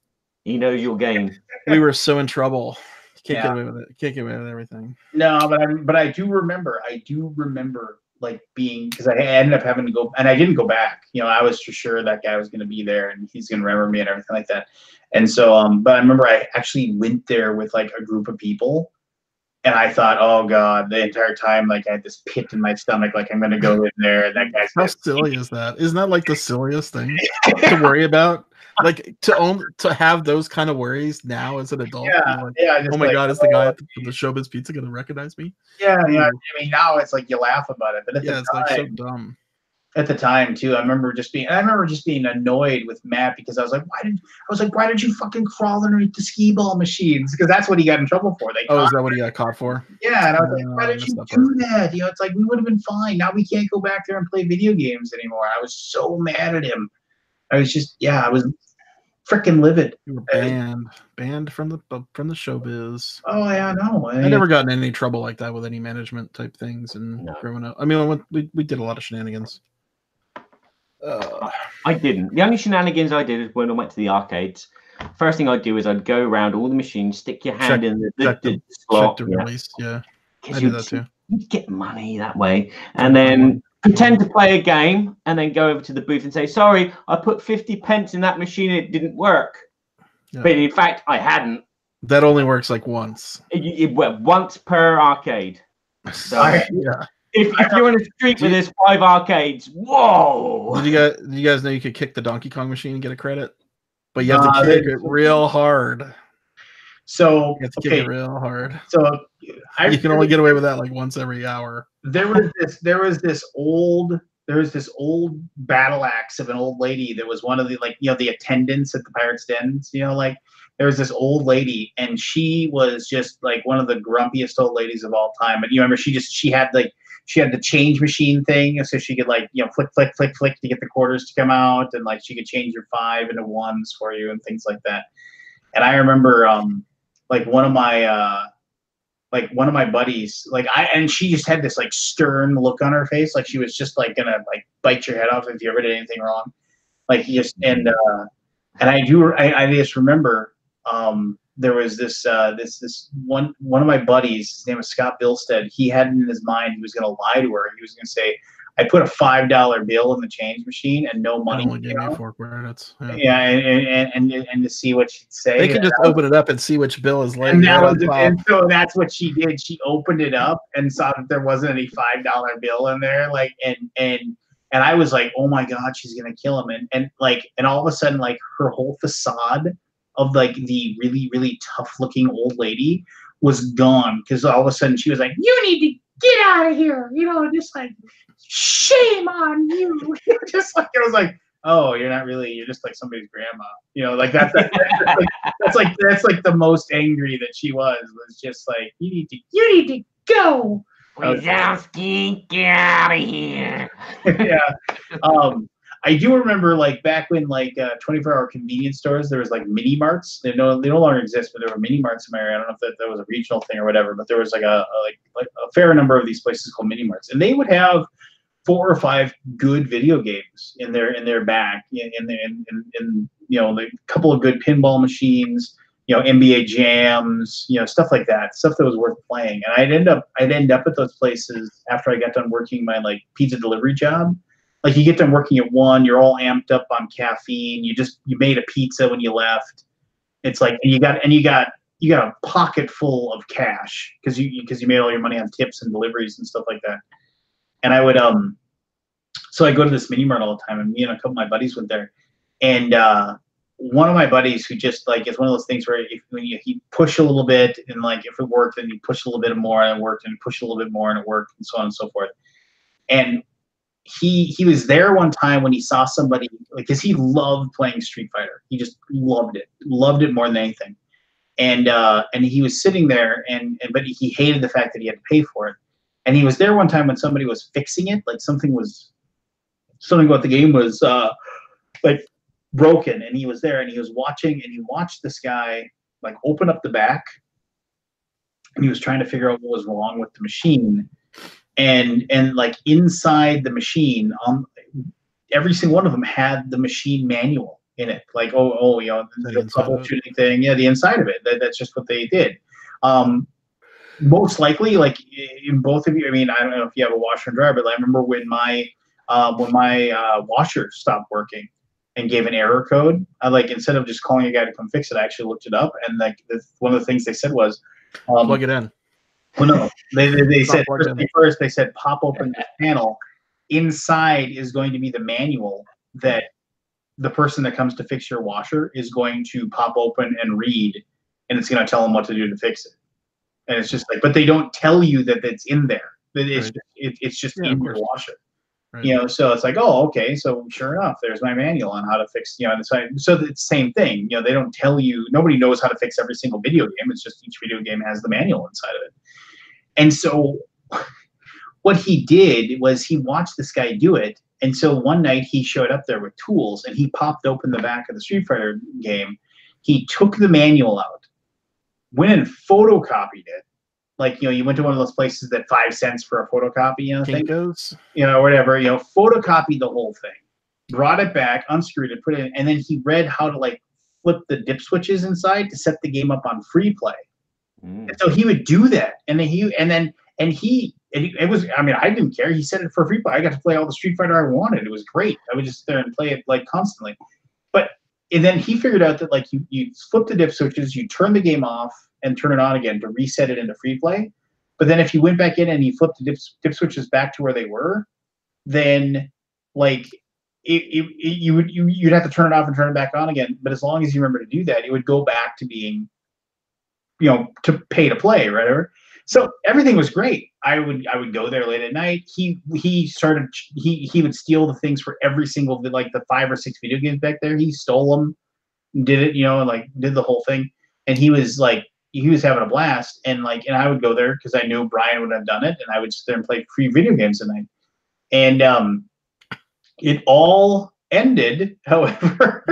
He knows your game. We were so in trouble. You can't Yeah. get away with it. Can't get away with everything. No, but I do remember. I do remember like being, because I ended up having to go, and I didn't go back. You know, I was for sure that guy was going to be there and he's going to remember me and everything like that. And so, but I remember I actually went there with like a group of people, and I thought, oh god, the entire time like I had this pit in my stomach, like I'm going to go in there and that guy's How silly is that? Isn't that like the silliest thing to worry about? Like to have those kind of worries now as an adult. Yeah, Like, yeah. Just oh my like, god, is the guy at the Showbiz Pizza going to recognize me? Yeah, yeah. Ooh. I mean, now it's like you laugh about it, but at Yeah, the it's time, like so dumb. at the time too, I remember just being annoyed with Matt because I was like, why did you fucking crawl underneath the skee ball machines? Because that's what he got in trouble for. They Oh, is caught that what he got caught for? Yeah, and I was like, Oh, why I did missed you that do that? You know, it's like we would have been fine. Now we can't go back there and play video games anymore. I was so mad at him. I was just, I was freaking livid. You were banned from the showbiz. Oh yeah, no. I never got in any trouble like that with any management type things and growing up. I mean, we did a lot of shenanigans. I didn't. The only shenanigans I did is when I went to the arcades. First thing I'd do is I'd go around all the machines, stick your hand in the slot. Check the release. Yeah, I did that too. You'd get money that way, and then pretend to play a game, and then go over to the booth and say, "Sorry, I put 50 pence in that machine. It didn't work." Yeah. But in fact, I hadn't. That only works like once. It went once per arcade. So yeah. If you're in a street where there's 5 arcades, whoa! Did you guys know you could kick the Donkey Kong machine and get a credit? But you have to kick it real hard. So you have to kick it real hard. So you can only get away with that like once every hour. There was this old battle axe of an old lady that was one of the the attendants at the Pirates Dens. Like there was this old lady, and she was just like one of the grumpiest old ladies of all time. And you remember she had the change machine thing, so she could flick to get the quarters to come out, and like she could change your 5 into 1s for you and things like that. And I remember one of my buddies, and she just had this like stern look on her face, like she was just like gonna like bite your head off if you ever did anything wrong. Like he just and I just remember there was this one of my buddies, his name was Scott Bilstead. He had in his mind he was gonna lie to her. He was gonna say, I put a $5 bill in the change machine and no money. Only gave me 4 credits. Yeah, and to see what she'd say. They could just open it up and see which bill is late. And so that's what she did. She opened it up and saw that there wasn't any $5 bill in there. And I was like, oh my god, she's gonna kill him. And all of a sudden, like her whole facade of like the really, really tough looking old lady was gone, because all of a sudden she was like, you need to get out of here, just like, shame on you. Just like, it was like, oh, you're not really, you're just like somebody's grandma, like that's like the most angry that she was just like, you need to go. Wazowski, get out of here. Yeah. I do remember back when 24-hour convenience stores, there was mini marts. They no longer exist, but there were mini marts in my area. I don't know if that was a regional thing or whatever, but there was a fair number of these places called mini marts, and they would have 4 or 5 good video games in their back, in a couple of good pinball machines, NBA jams, stuff like that, stuff that was worth playing. And I'd end up at those places after I got done working my pizza delivery job. You get done working at 1, you're all amped up on caffeine. You made a pizza when you left. It's like, and you got a pocket full of cash because you made all your money on tips and deliveries and stuff like that. And I would so I go to this mini mart all the time, and me and a couple of my buddies went there. And one of my buddies who just it's one of those things where he push a little bit, and if it worked, then you push a little bit more and it worked, and push a little bit more and it worked, and so on and so forth. And he was there one time when he saw somebody, because he loved playing Street Fighter. He just loved it more than anything. And he was sitting there, but he hated the fact that he had to pay for it. And he was there one time when somebody was fixing it, something about the game was broken, and he was there and he was watching, and he watched this guy open up the back and he was trying to figure out what was wrong with the machine. And like inside the machine, every single one of them had the machine manual in it. Like, you know, the troubleshooting thing. Yeah, the inside of it. That's just what they did. Most likely, like in both of you, I mean, I don't know if you have a washer and dryer, but I remember when my washer stopped working and gave an error code, I like, instead of just calling a guy to come fix it, I actually looked it up, and like one of the things they said was plug it in. Well, no, they said first they said pop open this panel. Inside is going to be the manual that the person that comes to fix your washer is going to pop open and read, and it's going to tell them what to do to fix it. And it's just like, but they don't tell you that it's in there. It's just in your washer. Right. You know, so it's like, oh, okay. So sure enough, there's my manual on how to fix, you know, so it's the same thing. You know, they don't tell you, nobody knows how to fix every single video game. It's just each video game has the manual inside of it. And so what he did was he watched this guy do it. And so one night he showed up there with tools and he popped open the back of the Street Fighter game. He took the manual out, went and photocopied it. Like, you know, you went to one of those places that 5 cents for a photocopy, you know, Kinko's, you know, whatever, you know, photocopied the whole thing, brought it back, unscrewed it, put it in, and then he read how to like flip the dip switches inside to set the game up on free play. And so he would do that, and then it was, I mean, I didn't care. He set it for free play. I got to play all the Street Fighter I wanted. It was great. I would just sit there and play it like constantly. And then he figured out that like you flip the dip switches, you turn the game off and turn it on again to reset it into free play. But then if you went back in and you flipped the dip switches back to where they were, then like you'd have to turn it off and turn it back on again. But as long as you remember to do that, it would go back to being, you know, to pay to play, right? So everything was great. I would go there late at night. He would steal the things for every single, like the 5 or 6 video games back there. He stole them, did it, you know, and like did the whole thing. And he was having a blast. And like, and I would go there because I knew Brian would have done it, and I would sit there and play free video games at night. And it all ended, however,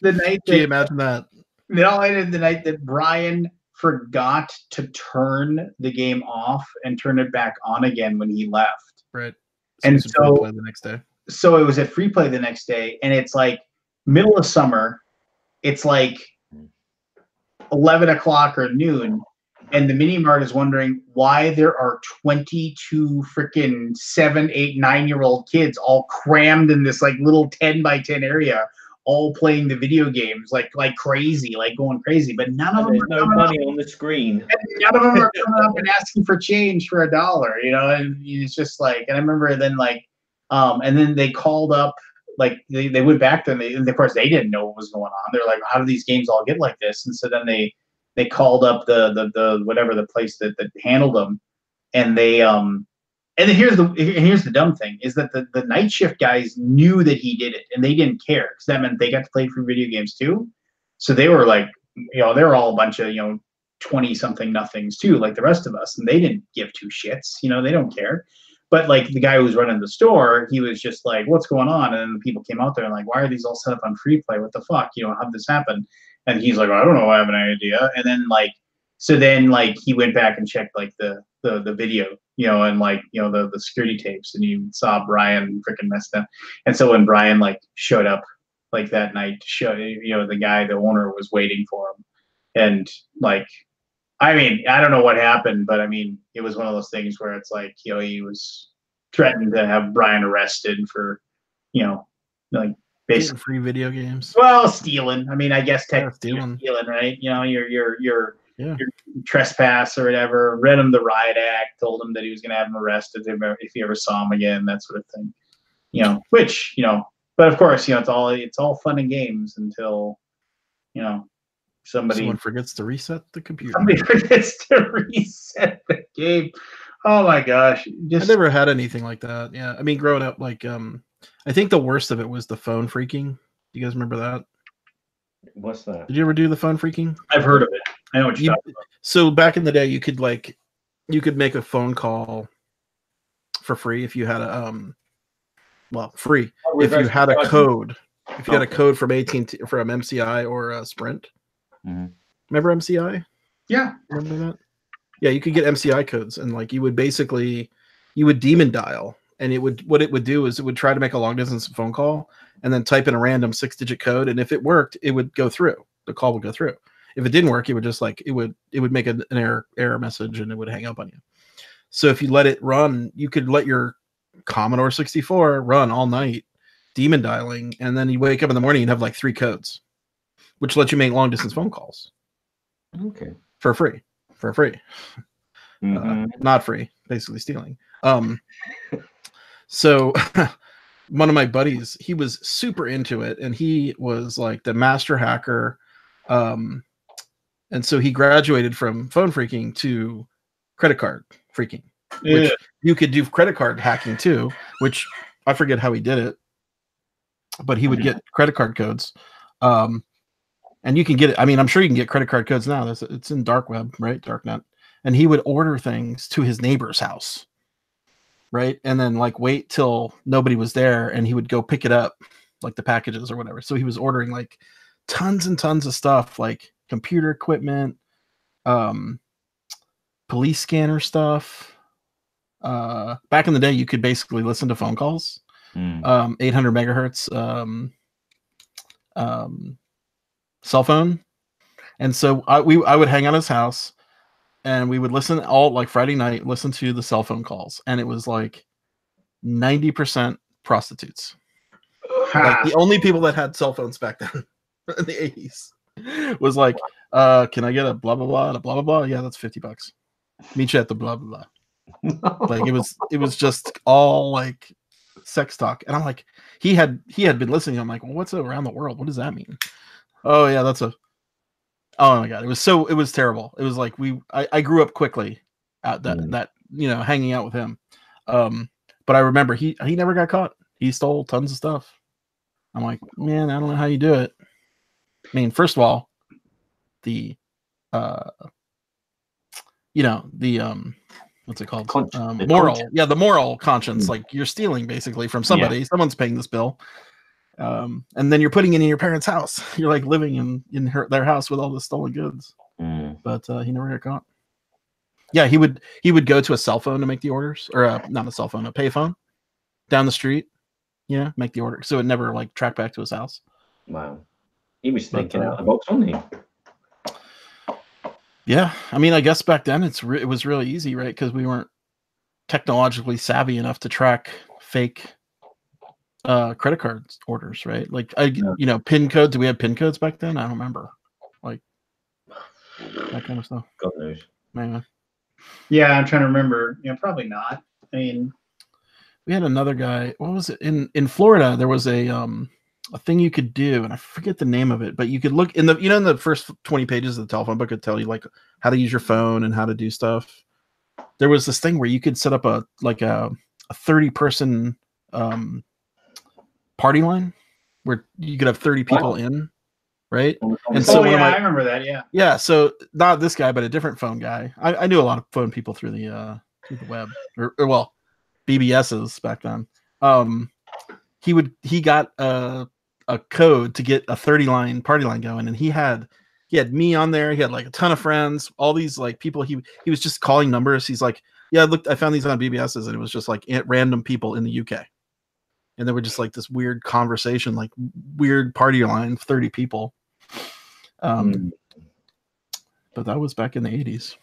the night. Can you imagine that? It all ended the night that Brian forgot to turn the game off and turn it back on again when he left. Right. And so play the next day. So it was at free play the next day, and it's like middle of summer. It's like 11 o'clock or noon, and the mini mart is wondering why there are 22 freaking 7, 8, 9-year-old kids all crammed in this like little 10 by 10 area, all playing the video games like crazy, like going crazy. But none of them are no money on the screen. None of them are coming up and asking for change for $1, you know. And it's just like, and I remember then like, and then they called up, like they went back to them, and of course they didn't know what was going on. They're like, how do these games all get like this? And so then they called up the whatever the place that handled them, and they and then here's the dumb thing is that the night shift guys knew that he did it, and they didn't care because that meant they got to play free video games too. So they were like, you know, they were all a bunch of, you know, 20-something nothings too, like the rest of us, and they didn't give two shits. You know, they don't care. But like the guy who was running the store, he was just like, what's going on? And then the people came out there and like, why are these all set up on free play? What the fuck? You know, how did this happen? And he's like, I don't know, I have an idea. And then like, so then like he went back and checked like the video, you know, and like, you know, the security tapes, and you saw Brian freaking messed up. And so when Brian like showed up like that night to show, you know, the owner was waiting for him. And like, I mean, I don't know what happened, but I mean, it was one of those things where it's like, you know, he was threatened to have Brian arrested for, you know, like basically free video games. Well, stealing. I mean, I guess technically stealing, right? You know, your trespass or whatever. Read him the riot act, told him that he was going to have him arrested if he ever saw him again, that sort of thing. You know, which, you know, but of course, you know, it's all fun and games until, you know, someone forgets to reset the computer. Somebody forgets to reset the game. Oh my gosh. I never had anything like that. Yeah. I mean, growing up, like, I think the worst of it was the phone phreaking. Do you guys remember that? What's that? Did you ever do the phone phreaking? I've heard of it. I know what you're talking about. So back in the day, you could make a phone call for free if you had a, free. If you had a code. If you had a code from AT&T, from MCI or Sprint. Mm-hmm. Remember MCI? Yeah. Remember that? Yeah, you could get MCI codes, and like you would demon dial, and what it would do is it would try to make a long distance phone call, and then type in a random 6-digit code, and if it worked, it would go through. The call would go through. If it didn't work, it would just like it would make an error message, and it would hang up on you. So if you let it run, you could let your Commodore 64 run all night, demon dialing, and then you wake up in the morning and have like 3 codes, which let you make long distance phone calls. Okay. For free. Not free, basically stealing. So one of my buddies, he was super into it, and he was like the master hacker. And so he graduated from phone phreaking to credit card phreaking, which you could do credit card hacking too, which I forget how he did it, but he would get credit card codes. And you can get it. I mean, I'm sure you can get credit card codes now. It's in dark web, right? Darknet. And he would order things to his neighbor's house, right? And then like wait till nobody was there, and he would go pick it up, like the packages or whatever. So he was ordering like tons and tons of stuff, like computer equipment, police scanner stuff. Back in the day, you could basically listen to phone calls, 800 megahertz. Cell phone. And so I would hang out at his house, and we would listen all like Friday night, listen to the cell phone calls, and it was like 90% prostitutes. Like the only people that had cell phones back then in the 80s was like, can I get a blah blah blah and a blah blah blah? Yeah, that's $50. Meet you at the blah blah blah. Like it was just all like sex talk. And I'm like, he had been listening. I'm like, well, what's around the world? What does that mean? Oh yeah, oh my god, it was terrible. It was like I grew up quickly at that hanging out with him. But I remember he never got caught. He stole tons of stuff. I'm like, man, I don't know how you do it. I mean, first of all, the what's it called? Moral. Yeah, the moral conscience. Like you're stealing basically from somebody. Yeah. Someone's paying this bill. And then you're putting it in your parents' house. You're like living in their house with all the stolen goods. But he never got caught. Yeah, he would go to a cell phone to make the orders, or not a cell phone, a payphone down the street. Yeah, make the order, so it never like tracked back to his house. Wow, he was thinking out of the box, wasn't he? Yeah, I mean, I guess back then it was really easy, right? Because we weren't technologically savvy enough to track fake credit card orders, right? Like PIN codes. Do we have PIN codes back then? I don't remember. Like that kind of stuff. God knows. Man. Yeah, I'm trying to remember. Probably not. I mean, we had another guy. What was it in Florida? There was a thing you could do, and I forget the name of it, but you could look in the first 20 pages of the telephone book. It'd tell you like how to use your phone and how to do stuff. There was this thing where you could set up a 30-person party line where you could have 30 people in, right? And so I remember that. Yeah. So not this guy, but a different phone guy. I knew a lot of phone people through the web, or well, BBSs back then. He got a code to get a 30-line party line going, and he had me on there. He had like a ton of friends, all these like people. He was just calling numbers. He's like, yeah, I found these on BBSs, and it was just like random people in the UK. And they were just like this weird conversation, like weird party line, 30 people. But that was back in the 80s.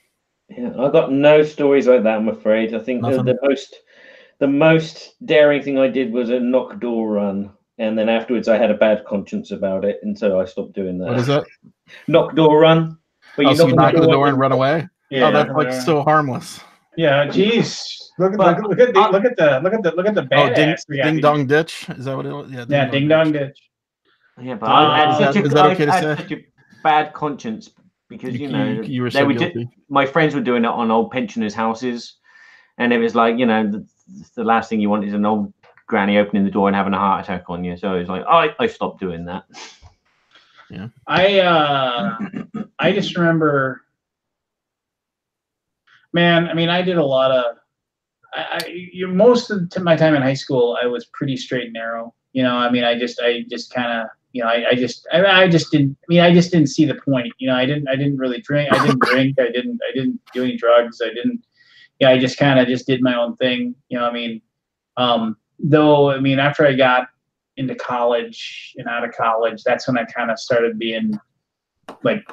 Yeah, I got no stories like that, I'm afraid. I think the most daring thing I did was a knock door run. And then afterwards I had a bad conscience about it. And so I stopped doing that. What is that? Knock door run. But so you knock on the door and run away? Yeah. Oh, that's like so harmless. Yeah, geez. Look at the badass. Ding dong ditch. Is that what it was? Yeah, ding dong ditch. Yeah, but I had such a bad conscience because you were so guilty. My friends were doing it on old pensioners' houses, and it was like the last thing you want is an old granny opening the door and having a heart attack on you. So it's like I stopped doing that. Yeah, I just remember. Man, I mean, I did a lot of. Most of my time in high school, I was pretty straight and narrow. I mean, I just kind of I just didn't see the point. I didn't really drink. I didn't drink. I didn't do any drugs. I didn't. I just kind of just did my own thing. Though after I got into college and out of college, that's when I kind of started being like,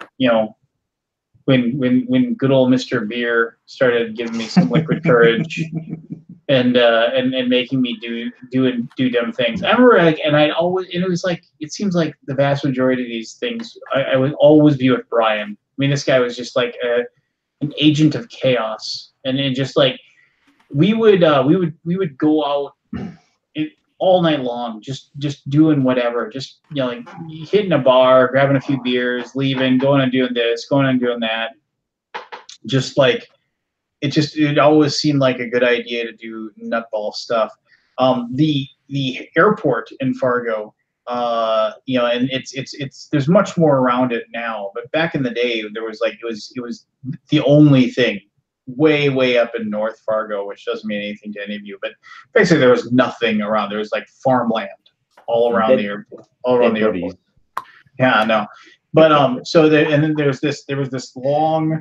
when good old Mr. Beer started giving me some liquid courage and making me do dumb things. I remember it seems like the vast majority of these things I would always be with Brian. This guy was just like an agent of chaos, and it just like we would go out all night long, just doing whatever, just like hitting a bar, grabbing a few beers, leaving, going and doing this, going and doing that. Just like it always seemed like a good idea to do nutball stuff. The airport in Fargo, and it's there's much more around it now, but back in the day there was like it was the only thing way up in North Fargo, which doesn't mean anything to any of you, but basically there was nothing around. There was like farmland all around the airport, Yeah, I know. But so then there was this long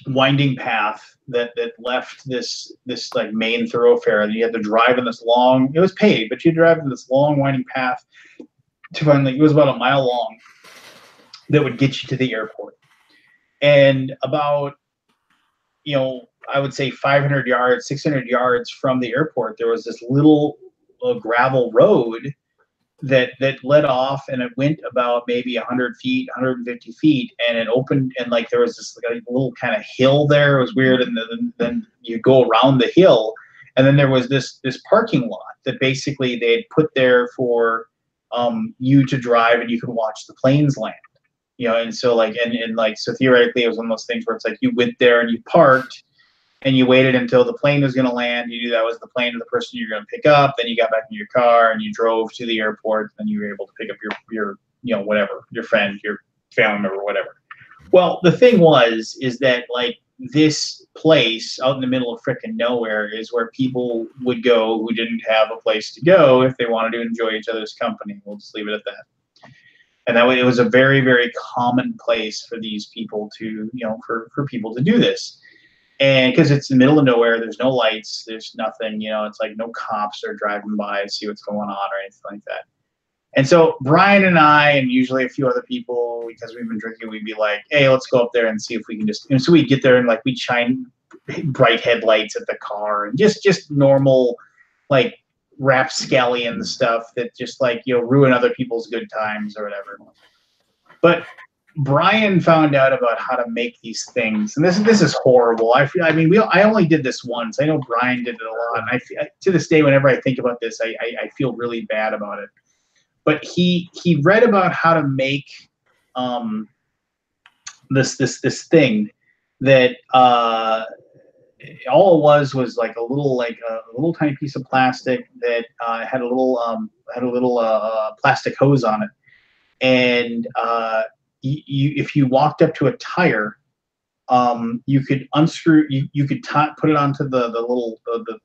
winding path that left this like main thoroughfare, and you had to drive in this long. It was paved, but you drive in this long winding path to finally. It was about a mile long. That would get you to the airport. And about, I would say 500 yards, 600 yards from the airport, there was this little gravel road that led off, and it went about maybe 100 feet, 150 feet, and it opened, and like there was this like little kind of hill there. It was weird, and then you go around the hill, and then there was this parking lot that basically they had put there for you to drive, and you could watch the planes land. And so like, so theoretically it was one of those things where it's like you went there and you parked and you waited until the plane was going to land. You knew that was the plane of the person you're going to pick up. Then you got back in your car and you drove to the airport, and you were able to pick up your whatever, your friend, your family member, whatever. Well, the thing is that like this place out in the middle of frickin' nowhere is where people would go who didn't have a place to go if they wanted to enjoy each other's company. We'll just leave it at that. And that way, it was a very, very common place for these people to, for people to do this. And because it's in the middle of nowhere, there's no lights, there's nothing, it's like no cops are driving by to see what's going on or anything like that. And so Brian and I, and usually a few other people, because we've been drinking, we'd be like, hey, let's go up there and see if we can just, so we'd get there and like we'd shine bright headlights at the car and just normal, like, rapscallion stuff that just like ruin other people's good times or whatever. But Brian found out about how to make these things, and this is horrible. I only did this once. I know Brian did it a lot, and to this day, whenever I think about this, I feel really bad about it. But he read about how to make this thing that all it was like a little tiny piece of plastic that had a little plastic hose on it, and if you walked up to a tire, you could unscrew, you could put it onto the little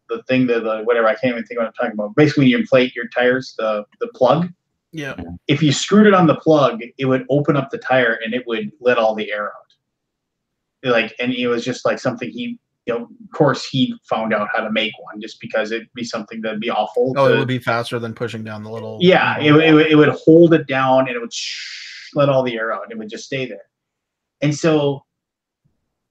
the thing, the whatever, I can't even think what I'm talking about. Basically, when you inflate your tires, the plug. Yeah. If you screwed it on the plug, it would open up the tire and it would let all the air out. And it was just like something of course he found out how to make one just because it'd be something that'd be awful. Oh, it would be faster than pushing down the little. Yeah, it would hold it down and it would let all the air out and it would just stay there. And so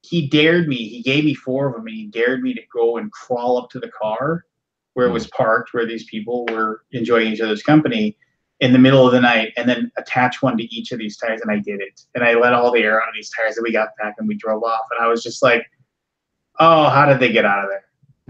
he dared me. He gave me 4 of them, and he dared me to go and crawl up to the car where it was parked, where these people were enjoying each other's company in the middle of the night, and then attach one to each of these tires. And I did it. And I let all the air out of these tires, and we got back and we drove off. And I was just like, oh, how did they get out of there?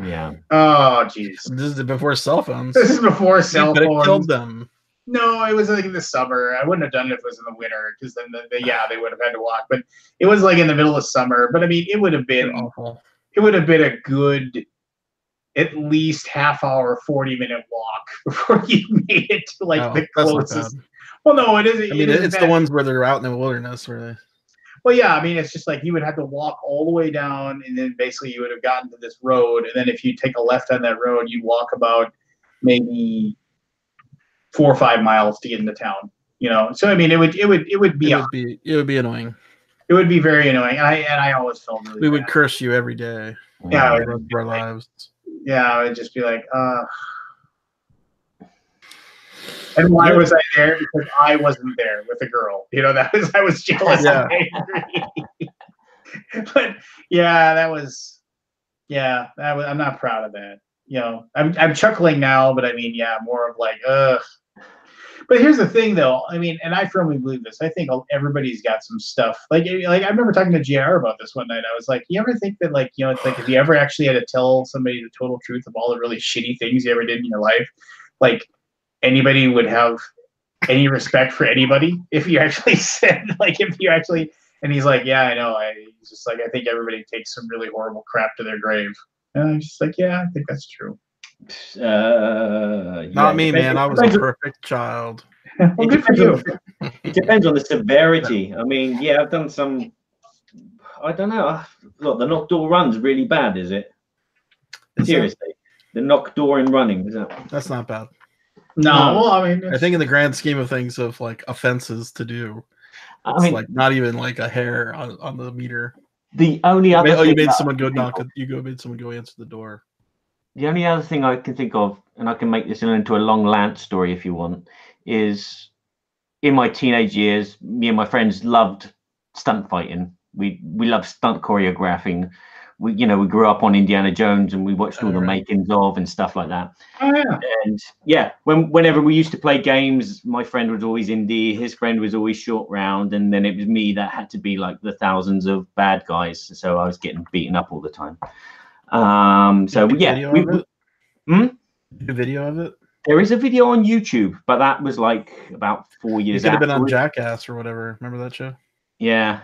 Yeah. Oh, jeez. This is before cell phones. This is before cell phones. Killed them. No, it was like in the summer. I wouldn't have done it if it was in the winter, because then they would have had to walk. But it was like in the middle of summer. But I mean, it would have been awful. It would have been a good, at least half hour, 40-minute walk before you made it to like the closest. Well, no, it isn't. I mean, it's the ones where they're out in the wilderness where they. Well, yeah, I mean, it's just like you would have to walk all the way down, and then basically you would have gotten to this road, and then if you take a left on that road, you walk about maybe 4 or 5 miles to get into town. You know, so I mean, it would be annoying. It would be very annoying. I always felt really. We would curse you every day. Yeah, for the rest of our lives. Yeah, I would just be like, And why was I there? Because I wasn't there with a girl. You know, I was jealous. Yeah. But yeah, I'm not proud of that. You know, I'm chuckling now, but I mean, yeah, more of like, ugh. But here's the thing, though. I mean, and I firmly believe this. I think everybody's got some stuff. Like I remember talking to JR about this one night. I was like, you ever think that, like, you know, it's like if you ever actually had to tell somebody the total truth of all the really shitty things you ever did in your life, like anybody would have any respect for anybody if you actually said, like, and he's like, yeah, I know. He's just like, I think everybody takes some really horrible crap to their grave. And I'm just like, yeah, I think that's true. Not me, man. I was a perfect child. Well, good for you. It depends on the severity. I mean, yeah, I've done some. I don't know. Look, the knock door run's really bad, is it? Seriously, the knock door in running, is that? That's not bad. No, well, I mean, I think in the grand scheme of things, of like offenses to do, it's like not even like a hair on the meter. The only other you made someone go knock it. You made someone go answer the door. The only other thing I can think of, and I can make this into a long Lance story if you want, is in my teenage years, me and my friends loved stunt fighting. We loved stunt choreographing. We grew up on Indiana Jones, and we watched all the makings of and stuff like that. Oh yeah. And yeah, whenever we used to play games, my friend was always indie, his friend was always short round, and then it was me that had to be like the thousands of bad guys. So I was getting beaten up all the time. So yeah, a video of it. There is a video on YouTube, but that was like about 4 years. It could have been on Jackass or whatever. Remember that show? Yeah.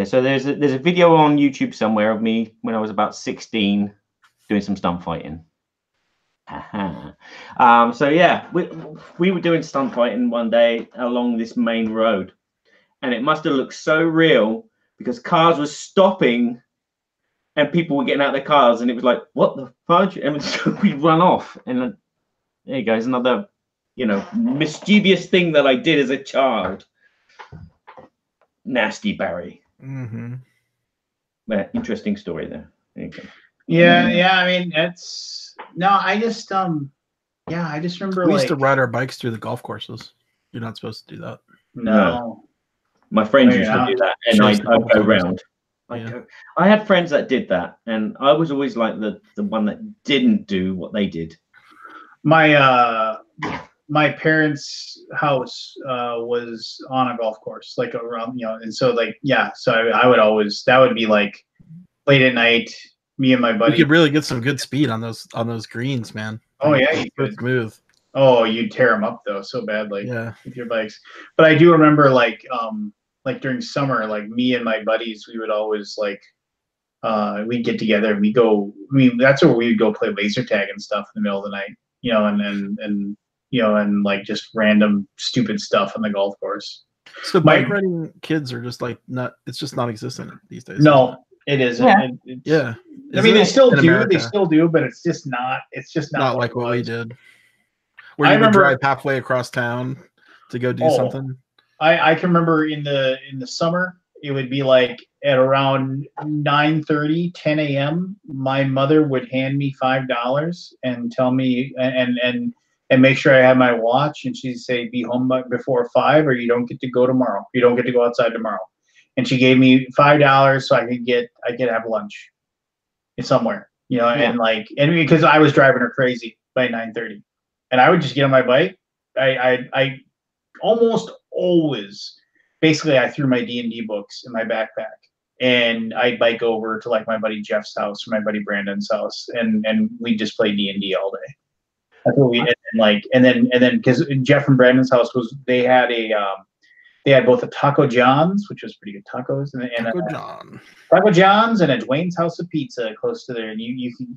So there's a video on YouTube somewhere of me when I was about 16 doing some stunt fighting. So yeah, we were doing stunt fighting one day along this main road, and it must have looked so real because cars were stopping. And people were getting out of their cars, and it was like, what the fudge? And so we run off. And there you go. It's another, mischievous thing that I did as a child. Nasty Barry. Mm-hmm. But interesting story there. There you go. Yeah. I mean, I just remember we used to ride our bikes through the golf courses. You're not supposed to do that. No. My friends used to do that, and I'd go around. I had friends that did that, and I was always like the one that didn't do what they did. My parents' house was on a golf course, like around, and so like, yeah, so I would always, that would be like late at night, me and my buddy. You could really get some good speed on those greens, man. Oh yeah, you could. Smooth. Oh, you'd tear them up though so badly. Yeah, with your bikes. But I do remember like during summer, like me and my buddies, we would always like we'd get together and that's where we would go play laser tag and stuff in the middle of the night, and like just random stupid stuff on the golf course. So bike riding kids are just like it's just non-existent these days. No, it isn't. Yeah. I mean, they still do, but it's just not like what we did. Where you would drive halfway across town to go do something. I can remember in the summer, it would be like at around 9:30, 10 a.m. My mother would hand me $5 and tell me and make sure I had my watch, and she'd say, "Be home before 5, or you don't get to go tomorrow. You don't get to go outside tomorrow." And she gave me $5 so I could have lunch somewhere, and because I was driving her crazy by 9:30, and I would just get on my bike. I almost always, basically, I threw my D&D books in my backpack, and I'd bike over to like my buddy Jeff's house or my buddy Brandon's house, and we just play D&D all day. That's what we did. And then because Jeff and Brandon's house they had both a Taco John's, which was pretty good tacos, and Taco John's, and a Dwayne's House of Pizza close to there, and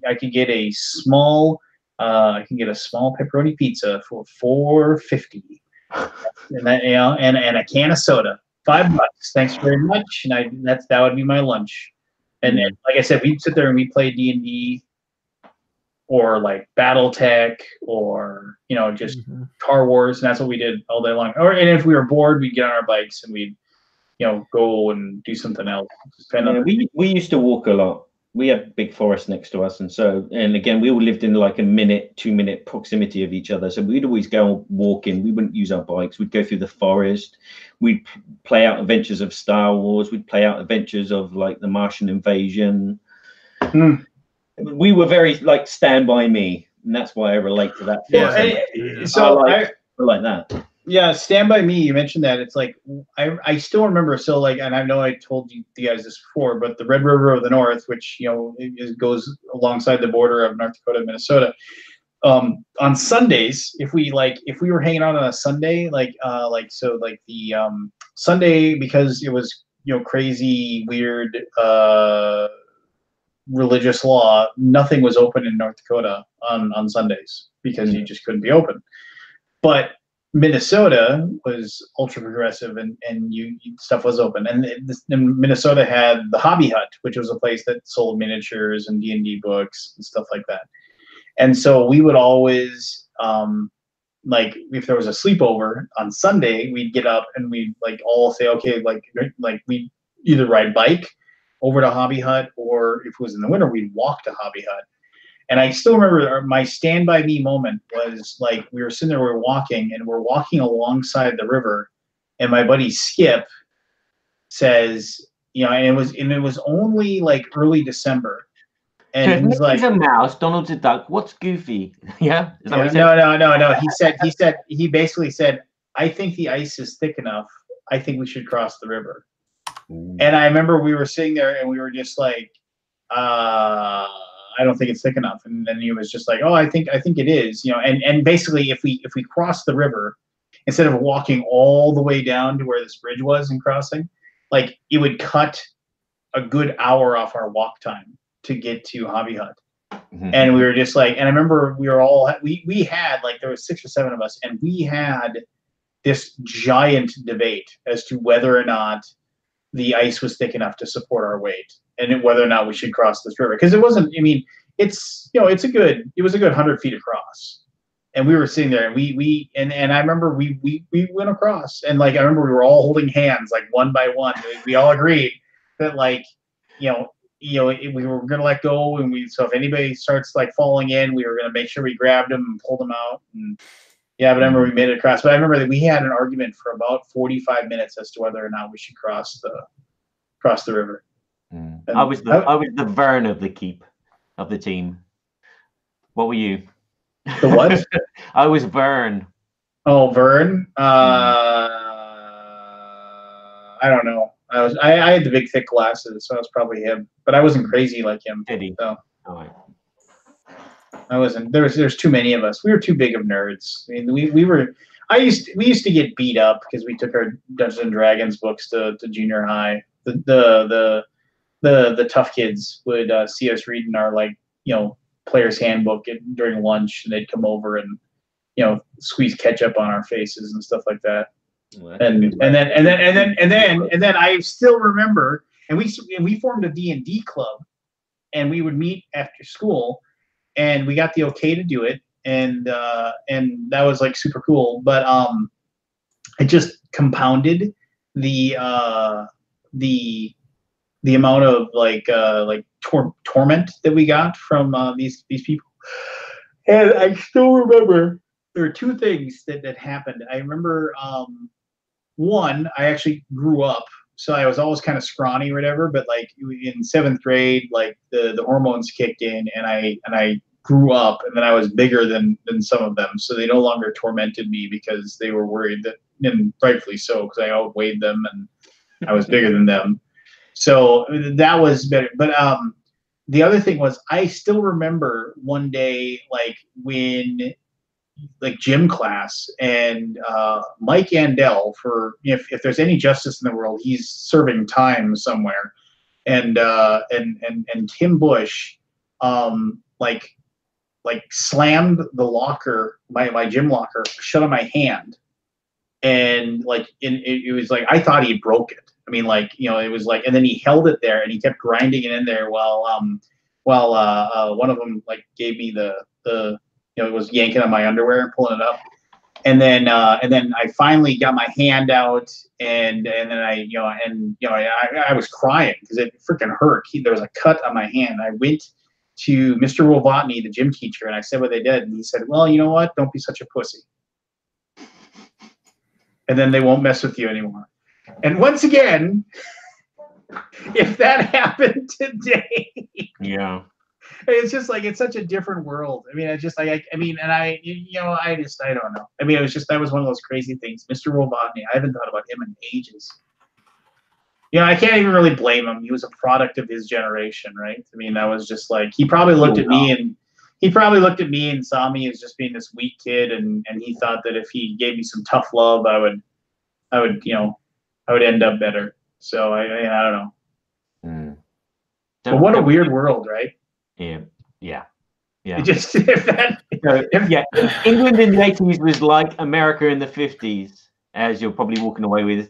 I could get a small pepperoni pizza for $4.50. And that, and a can of soda, $5. Thanks very much. And that would be my lunch. And like I said, we'd sit there and we'd play D&D or like BattleTech, or just Car Wars, and that's what we did all day long. And if we were bored, we'd get on our bikes and we'd go and do something else. We used to walk a lot. We had a big forest next to us, and again, we all lived in like a 2-minute proximity of each other. So we'd always go walking. We wouldn't use our bikes. We'd go through the forest. We'd play out adventures of Star Wars. We'd play out adventures of like the Martian invasion. We were very like Stand By Me, and that's why I relate to that. I like that. Yeah, Stand By Me, you mentioned that. It's like, I still remember, so like, and I know I told you guys this before, but the Red River of the North, which, it goes alongside the border of North Dakota and Minnesota, on Sundays, if we were hanging out on a Sunday, Sunday, because it was, crazy, weird, religious law, nothing was open in North Dakota on Sundays because you just couldn't be open. But Minnesota was ultra progressive, and stuff was open. And Minnesota had the Hobby Hut, which was a place that sold miniatures and D&D books and stuff like that. And so we would always, if there was a sleepover on Sunday, we'd get up and we'd all say, okay, we either ride bike over to Hobby Hut, or if it was in the winter, we'd walk to Hobby Hut. And I still remember my Stand By Me moment was we were sitting there, we were walking alongside the river, and my buddy Skip says, and it was only early December, and he's like, "He's a mouse, Donald's a duck. What's Goofy?" Yeah. No. He basically said, "I think the ice is thick enough. I think we should cross the river." Ooh. And I remember we were sitting there, and we were just like, I don't think it's thick enough. And then he was just like, oh, I think it is, and basically if we cross the river, instead of walking all the way down to where this bridge was and crossing, it would cut a good hour off our walk time to get to Hobby Hut. Mm-hmm. And we were just and I remember we had there was 6 or 7 of us, and we had this giant debate as to whether or not the ice was thick enough to support our weight, and whether or not we should cross this river. Because it wasn't, it was a good 100 feet across. And we were sitting there, and and I remember we went across, and I remember we were all holding hands, one by one. We all agreed that we were going to let go, and so if anybody starts falling in, we were going to make sure we grabbed them and pulled them out. And yeah, but I remember we made it across. But I remember that we had an argument for about 45 minutes as to whether or not we should cross the river. Mm. I was the Vern of the team. What were you? The what? I was Vern. Oh, Vern. I don't know. I had the big thick glasses, so I was probably him. But I wasn't crazy like him. Eddie. So. All right. I wasn't. There's too many of us. We were too big of nerds. I mean, we used to get beat up because we took our Dungeons and Dragons books to junior high. The tough kids would see us reading our player's handbook during lunch, and they'd come over and squeeze ketchup on our faces and stuff like that. Well, and then I still remember, and we formed a D&D club, and we would meet after school. And we got the okay to do it, and that was super cool. But it just compounded the amount of torment that we got from these people. And I still remember there were 2 things that happened. I remember one, I actually grew up. So I was always kind of scrawny or whatever, but in 7th grade, the hormones kicked in, and I grew up, and then I was bigger than some of them. So they no longer tormented me because they were worried that, and rightfully so, because I outweighed them and I was bigger than them. So that was better. But the other thing was, I still remember one day, when gym class, and Mike Andel, for if there's any justice in the world, he's serving time somewhere, and Tim Bush slammed the locker, my gym locker, shut on my hand, and it was I thought he broke it. I mean, it was and then he held it there, and he kept grinding it in there while while one of them like gave me the it was yanking on my underwear and pulling it up. And then I finally got my hand out, and then I was crying because it freaking hurt. There was a cut on my hand. I went to Mr. Robotny, the gym teacher, and I said what they did, and he said, "Well, you know what? Don't be such a pussy, and then they won't mess with you anymore." And once again, if that happened today, yeah. it's just like it's such a different world. I mean, I don't know. I mean, that was one of those crazy things. Mr. Robotny, I haven't thought about him in ages. I can't even really blame him. He was a product of his generation, right? I mean, that was just like he probably looked at me and saw me as just being this weak kid, and he thought that if he gave me some tough love, I would end up better. So I don't know. But what a weird world, right? Yeah. Just England in the 80s was like America in the 50s, as you're probably walking away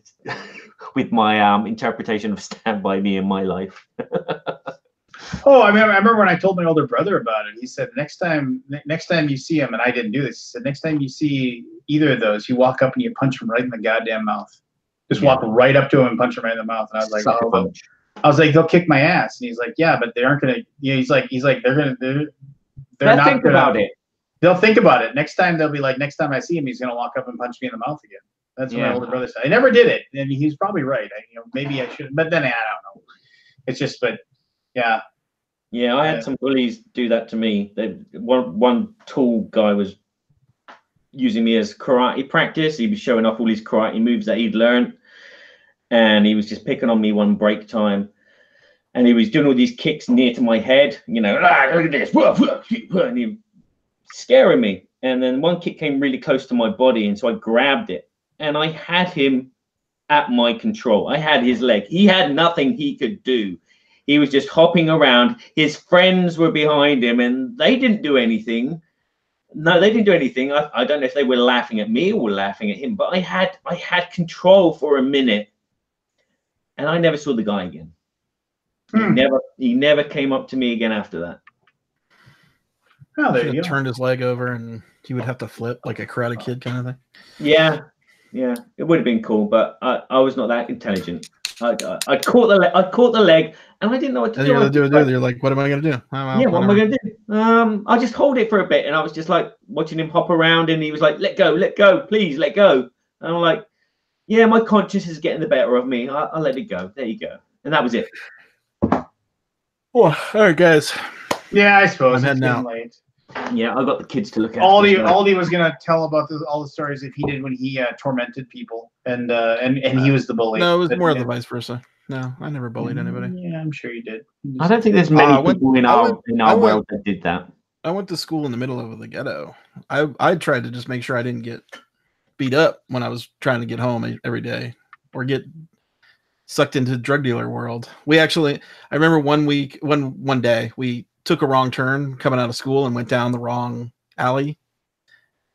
with my interpretation of Stand By Me in my life. Oh, I remember when I told my older brother about it. He said, next time you see him, and I didn't do this, he said, next time you see either of those, you walk up and you punch him right in the goddamn mouth. Just walk right up to him and punch him right in the mouth. And I was like, they'll kick my ass. And he's like, yeah, but they aren't gonna. He's like, they're not think about it. They'll think about it. Next time they'll be like, next time I see him, he's gonna walk up and punch me in the mouth again. That's what my older brother said. I never did it, and he's probably right. Maybe I should, but then I don't know. It's just, but yeah. Yeah, I had some bullies do that to me. One tall guy was using me as karate practice. He was showing off all his karate moves that he'd learned, and he was just picking on me one break time. And he was doing all these kicks near to my head, look at this, and he was scaring me. And then one kick came really close to my body, and so I grabbed it, and I had him at my control. I had his leg. He had nothing he could do. He was just hopping around. His friends were behind him, and they didn't do anything. No, they didn't do anything. I don't know if they were laughing at me or laughing at him, but I had control for a minute, and I never saw the guy again. He never came up to me again after that. Oh, there you go. Turned his leg over, and he would have to flip like a Karate Kid kind of thing. Yeah, it would have been cool, but I was not that intelligent. I caught the leg, and I didn't know what to do. You're like, what am I going to do? What am I going to do? I'll just hold it for a bit, and I was just like watching him hop around, and he was like, let go, please, let go. And I'm like, yeah, my conscience is getting the better of me. I'll let it go. There you go. And that was it. Well, all right, guys. Yeah, I suppose I'm heading out. Late. Yeah, I got the kids to look at. Aldi was gonna tell about all the stories that he did when he tormented people, and he was the bully. No, it was more the vice versa. No, I never bullied anybody. Yeah, I'm sure you did. I don't think there's many people in our world that did that. I went to school in the middle of the ghetto. I tried to just make sure I didn't get beat up when I was trying to get home every day or get sucked into the drug dealer world. I remember one day we took a wrong turn coming out of school and went down the wrong alley,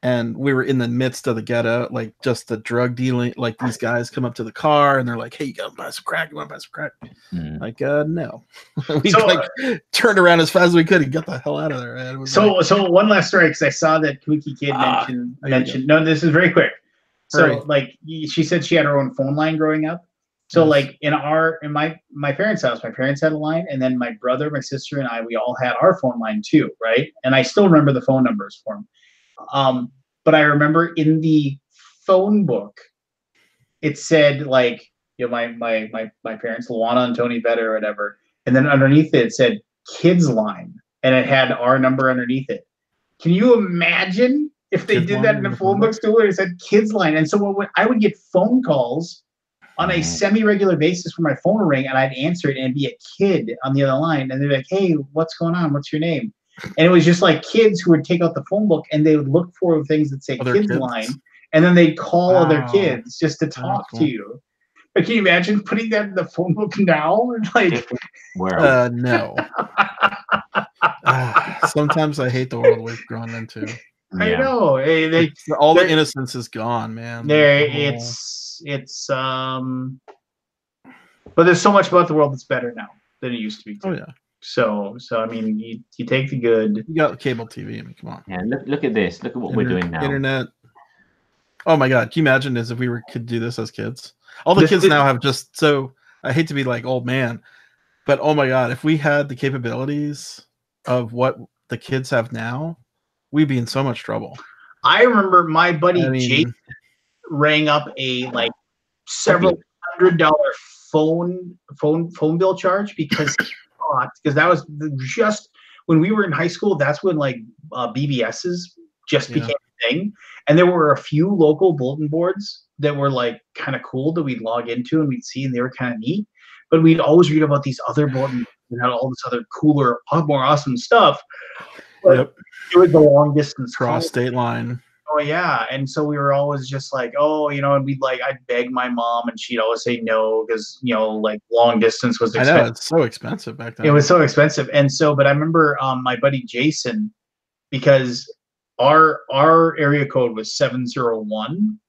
and we were in the midst of the ghetto, like just the drug dealing. Like these guys come up to the car and they're like, "Hey, you gotta buy some crack? You want to buy some crack?" Like, no. We turned around as fast as we could and got the hell out of there. Man. So one last story, because I saw that Kooky Kid mentioned. No, this is very quick. So she said she had her own phone line growing up. So like in my parents' house, my parents had a line, and then my brother, my sister, and we all had our phone line too, right? And I still remember the phone numbers for them. But I remember in the phone book, it said like, my parents, Luana and Tony Vetter or whatever, and then underneath it said kids line, and it had our number underneath it. Can you imagine if they did that in the phone book still, where it said kids line? And so I would get phone calls on a semi-regular basis for my phone to ring, and I'd answer it, and it'd be a kid on the other line, and they'd be like, "Hey, what's going on? What's your name?" And it was just like kids who would take out the phone book, and they would look for things that say kids line, and then they'd call other kids just to talk to you. But can you imagine putting that in the phone book now? Like, no. Sometimes I hate the world we've grown into. I know. All the innocence is gone, man. But there's so much about the world that's better now than it used to be. Oh yeah. So I mean, you take the good. You got cable TV. I mean, come on. Yeah, look at this. Look at what we're doing now. Internet. Oh my God! Can you imagine as if we could do this as kids? All the kids now have just so. I hate to be like old man, but oh my God, if we had the capabilities of what the kids have now, we'd be in so much trouble. I remember my buddy Jason rang up a like several $100 phone bill charge because that was just when we were in high school. That's when like BBSs just became a thing, and there were a few local bulletin boards that were like kind of cool that we'd log into and we'd see, and they were kind of neat. But we'd always read about these other bulletin boards that had all this other cooler, more awesome stuff. But it was the long distance cross state line. Oh yeah, and so we were always just like, oh, you know, and I'd beg my mom, and she'd always say no because you know, like long distance was expensive. I know, it's so expensive back then. It was so expensive, and so, but I remember my buddy Jason, because our area code was 701,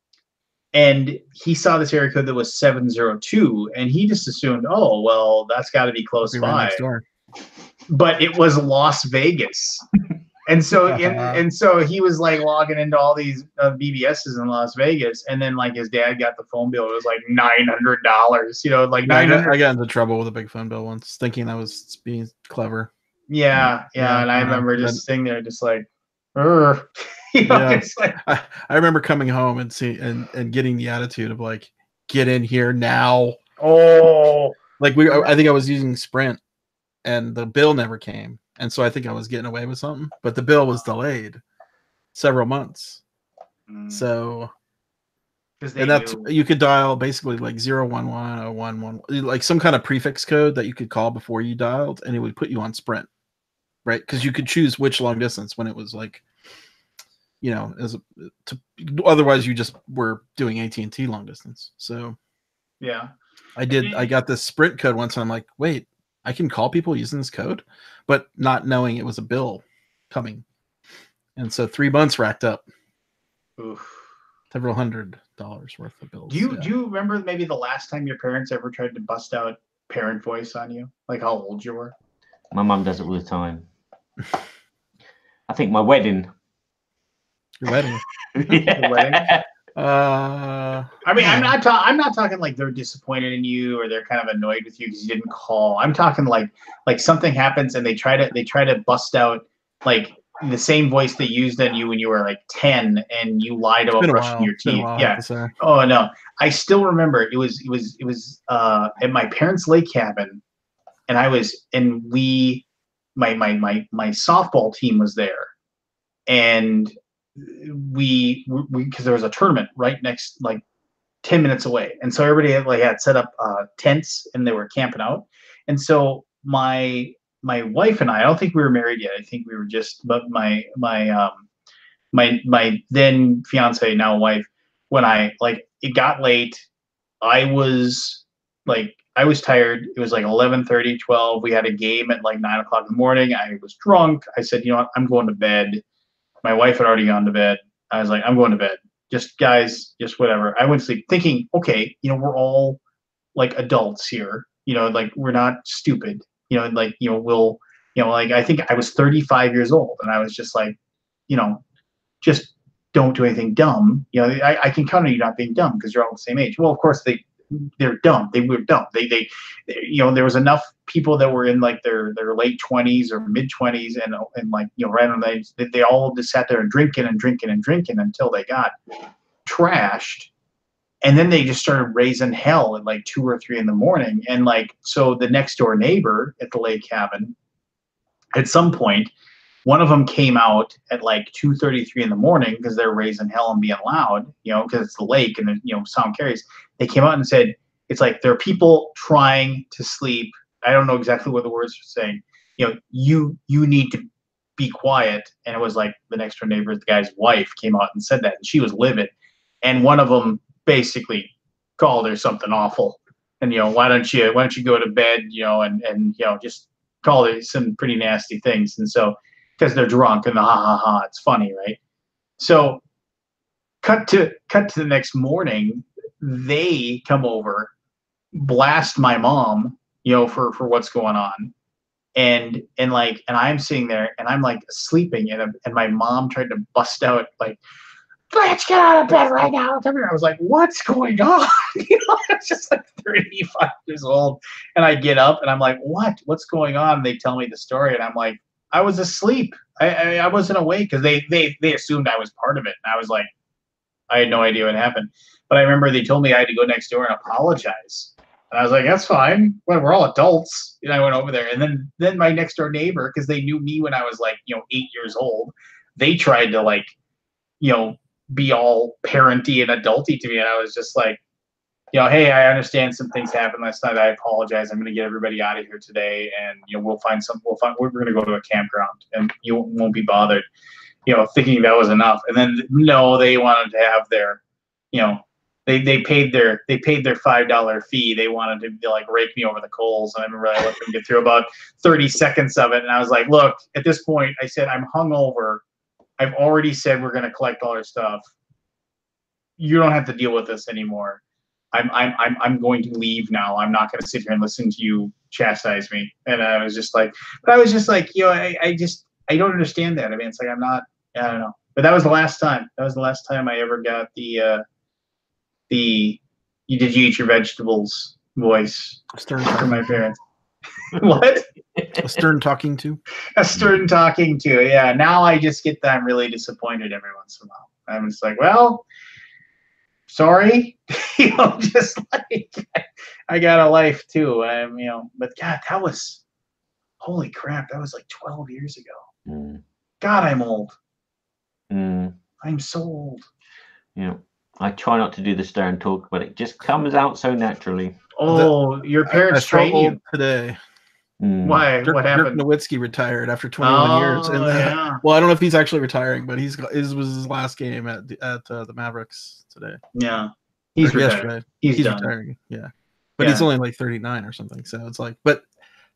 and he saw this area code that was 702, and he just assumed, oh well, that's got to be close by. Right next door. But it was Las Vegas. And so he was like logging into all these BBSs in Las Vegas, and then like his dad got the phone bill. It was like $900, you know, like $900. I got into trouble with a big phone bill once, thinking I was being clever. Yeah, and I remember just sitting there, just like, you know, it's like, I remember coming home and and getting the attitude of like, get in here now. Oh, like I think I was using Sprint, and the bill never came. And so I think I was getting away with something, but the bill was delayed several months. So, and that's, you could dial basically like 011 or 11, like some kind of prefix code that you could call before you dialed, and it would put you on Sprint, right? Because you could choose which long distance when it was like, you know, otherwise you just were doing AT&T long distance. So, yeah, I got this Sprint code once, and I'm like, wait, I can call people using this code, but not knowing it was a bill coming. And so 3 months racked up. Oof. Several $100 worth of bills. Do you remember maybe the last time your parents ever tried to bust out parent voice on you? Like how old you were? My mum does it all the time. I think my wedding. Your wedding? Yeah. The wedding? I mean, I'm not talking like they're disappointed in you or they're kind of annoyed with you because you didn't call. I'm talking like something happens and they try to bust out like the same voice they used on you when you were like 10 and you lied about brushing your teeth. Yeah. Oh no, I still remember it was at my parents' lake cabin, and my softball team was there, and we because there was a tournament right next, like 10 minutes away, and so everybody had set up tents and they were camping out, and so my wife and I don't think we were married yet. I think we were just, but my then fiance, now wife, when it got late, I was tired. It was like 11:30, 12. We had a game at like 9 o'clock in the morning. I was drunk. I said, you know what, I'm going to bed. My wife had already gone to bed. I was like, I'm going to bed. Just guys, just whatever. I went to sleep thinking, okay, you know, we're all like adults here. You know, like we're not stupid. You know, like, you know, like I think I was 35 years old and I was just like, you know, just don't do anything dumb. You know, I can count on you not being dumb because you're all the same age. Well, of course they're dumb. They were dumb. They you know, there was enough people that were in like their late 20s or mid 20s and like, you know, right on they all just sat there and drinking until they got trashed. And then they just started raising hell at like 2 or 3 in the morning. And like, so the next door neighbor at the lake cabin, at some point, one of them came out at like 2:33 in the morning because they're raising hell and being loud, you know, because it's the lake and you know, sound carries. They came out and said, it's like there are people trying to sleep. I don't know exactly what the words are saying. You know, you need to be quiet. And it was like the next door neighbor, the guy's wife, came out and said that, and she was livid. And one of them basically called her something awful, and you know, why don't you go to bed, you know, and you know, just call her some pretty nasty things. And so because they're drunk and it's funny, right? So cut to the next morning, they come over, blast my mom, you know, for what's going on, and I'm sitting there and I'm like sleeping, and my mom tried to bust out like, let's get out of bed right now. I was like, what's going on? You know, I was just like 35 years old, and I get up and I'm like, what's going on? And they tell me the story, and I'm like, I was asleep. I wasn't awake, because they assumed I was part of it, and I was like, I had no idea what happened. But I remember they told me I had to go next door and apologize. And I was like, that's fine. Well, we're all adults. And I went over there. And then my next door neighbor, because they knew me when I was like, 8 years old, they tried to like, be all parenty and adulty to me. And I was just like, hey, I understand some things happened last night. I apologize. I'm going to get everybody out of here today. And, we're going to go to a campground, and you won't be bothered, thinking that was enough. And then, no, they wanted to have their, they paid their $5 fee. They wanted to like rake me over the coals. And I remember I let them get through about 30 seconds of it. And I was like, look, at this point, I said, I'm hungover. I've already said we're going to collect all our stuff. You don't have to deal with this anymore. I'm going to leave now. I'm not going to sit here and listen to you chastise me. And I was just like, I don't understand that. I mean, it's like, I don't know. But that was the last time. That was the last time I ever got the did you eat your vegetables voice from my parents. What? A stern talking to? A stern talking to, yeah. Now I just get that I'm really disappointed every once in a while. I'm just like, well, sorry. Just like, I got a life too. But God, that was, holy crap, that was like 12 years ago. Mm. God, I'm old. Mm. I'm so old. Yeah. I try not to do the stern talk, but it just comes out so naturally. Oh, your parents trained you today. Mm. Why? What happened? Dirk Nowitzki retired after 21 years. And yeah. Well, I don't know if he's actually retiring, but this was his last game at the Mavericks today. Yeah. He's yesterday. He's retiring. Yeah. But he's only like 39 or something. So it's like, but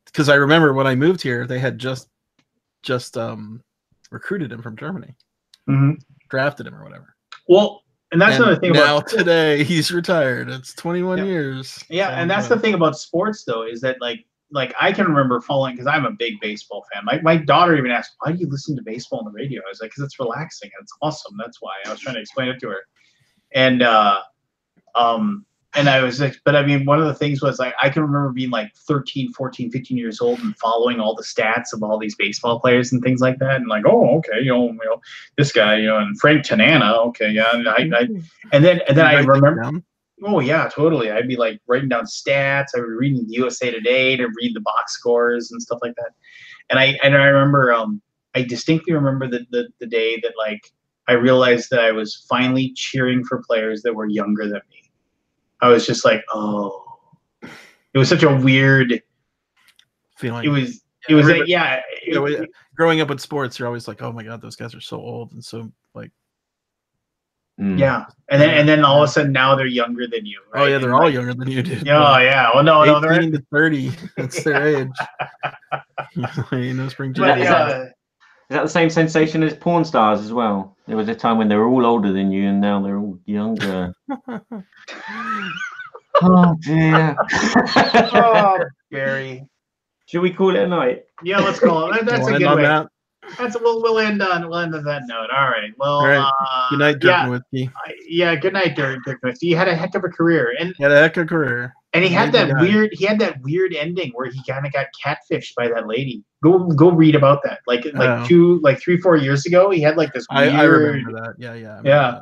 because I remember when I moved here, they had just recruited him from Germany, drafted him or whatever. Well, and that's another thing now today he's retired. It's 21 years. Yeah, and that's the thing about sports though, is that like I can remember following, because I'm a big baseball fan. My daughter even asked, why do you listen to baseball on the radio? I was like, because it's relaxing. It's awesome. That's why. I was trying to explain it to her. And I was like, but I mean, one of the things was like, I can remember being like 13, 14, 15 years old and following all the stats of all these baseball players and things like that. And like, oh, okay, this guy, and Frank Tanana. Okay. Yeah. And then I remember, oh yeah, totally. I'd be like writing down stats. I would be reading the USA Today to read the box scores and stuff like that. And I remember, I distinctly remember the day that like, I realized that I was finally cheering for players that were younger than me. I was just like, oh, it was such a weird feeling. It was like, yeah. Growing up in sports, you're always like, oh my God, those guys are so old and so like. Yeah, and then all of a sudden now they're younger than you. Right? Oh yeah, they're all younger than you, dude. Oh yeah, well no, 18 to 30. That's their age. Spring training. Is that the same sensation as porn stars as well? There was a time when they were all older than you, and now they're all younger. Oh dear. Oh, Barry. Should we call it a night? Yeah, let's call it. That's a good way. We'll end on that note. All right. Well, all right. Good night, Dirk Nowitzki. Yeah, good night, Dirk Nowitzki. You had a heck of a career, and he had that weird ending where he kind of got catfished by that lady. Go read about that. Like 3-4 years ago, he had like this weird. I remember that. Yeah.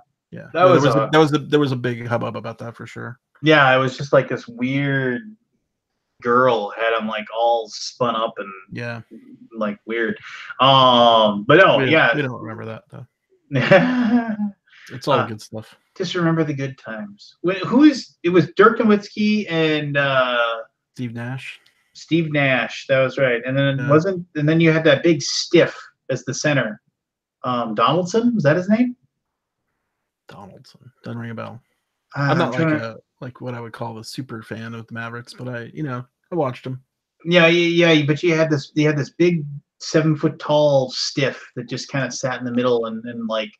There was a big hubbub about that for sure. Yeah, it was just like this weird girl had him like all spun up and like weird. But no, we don't remember that though. It's all good stuff. Just remember the good times. It was Dirk Nowitzki and Steve Nash. Steve Nash, that was right. And then and then you had that big stiff as the center. Donaldson, was that his name? Donaldson. Doesn't ring a bell. I'm not like what I would call a super fan of the Mavericks, but I watched them. Yeah, but you had this big 7-foot tall stiff that just kind of sat in the middle and like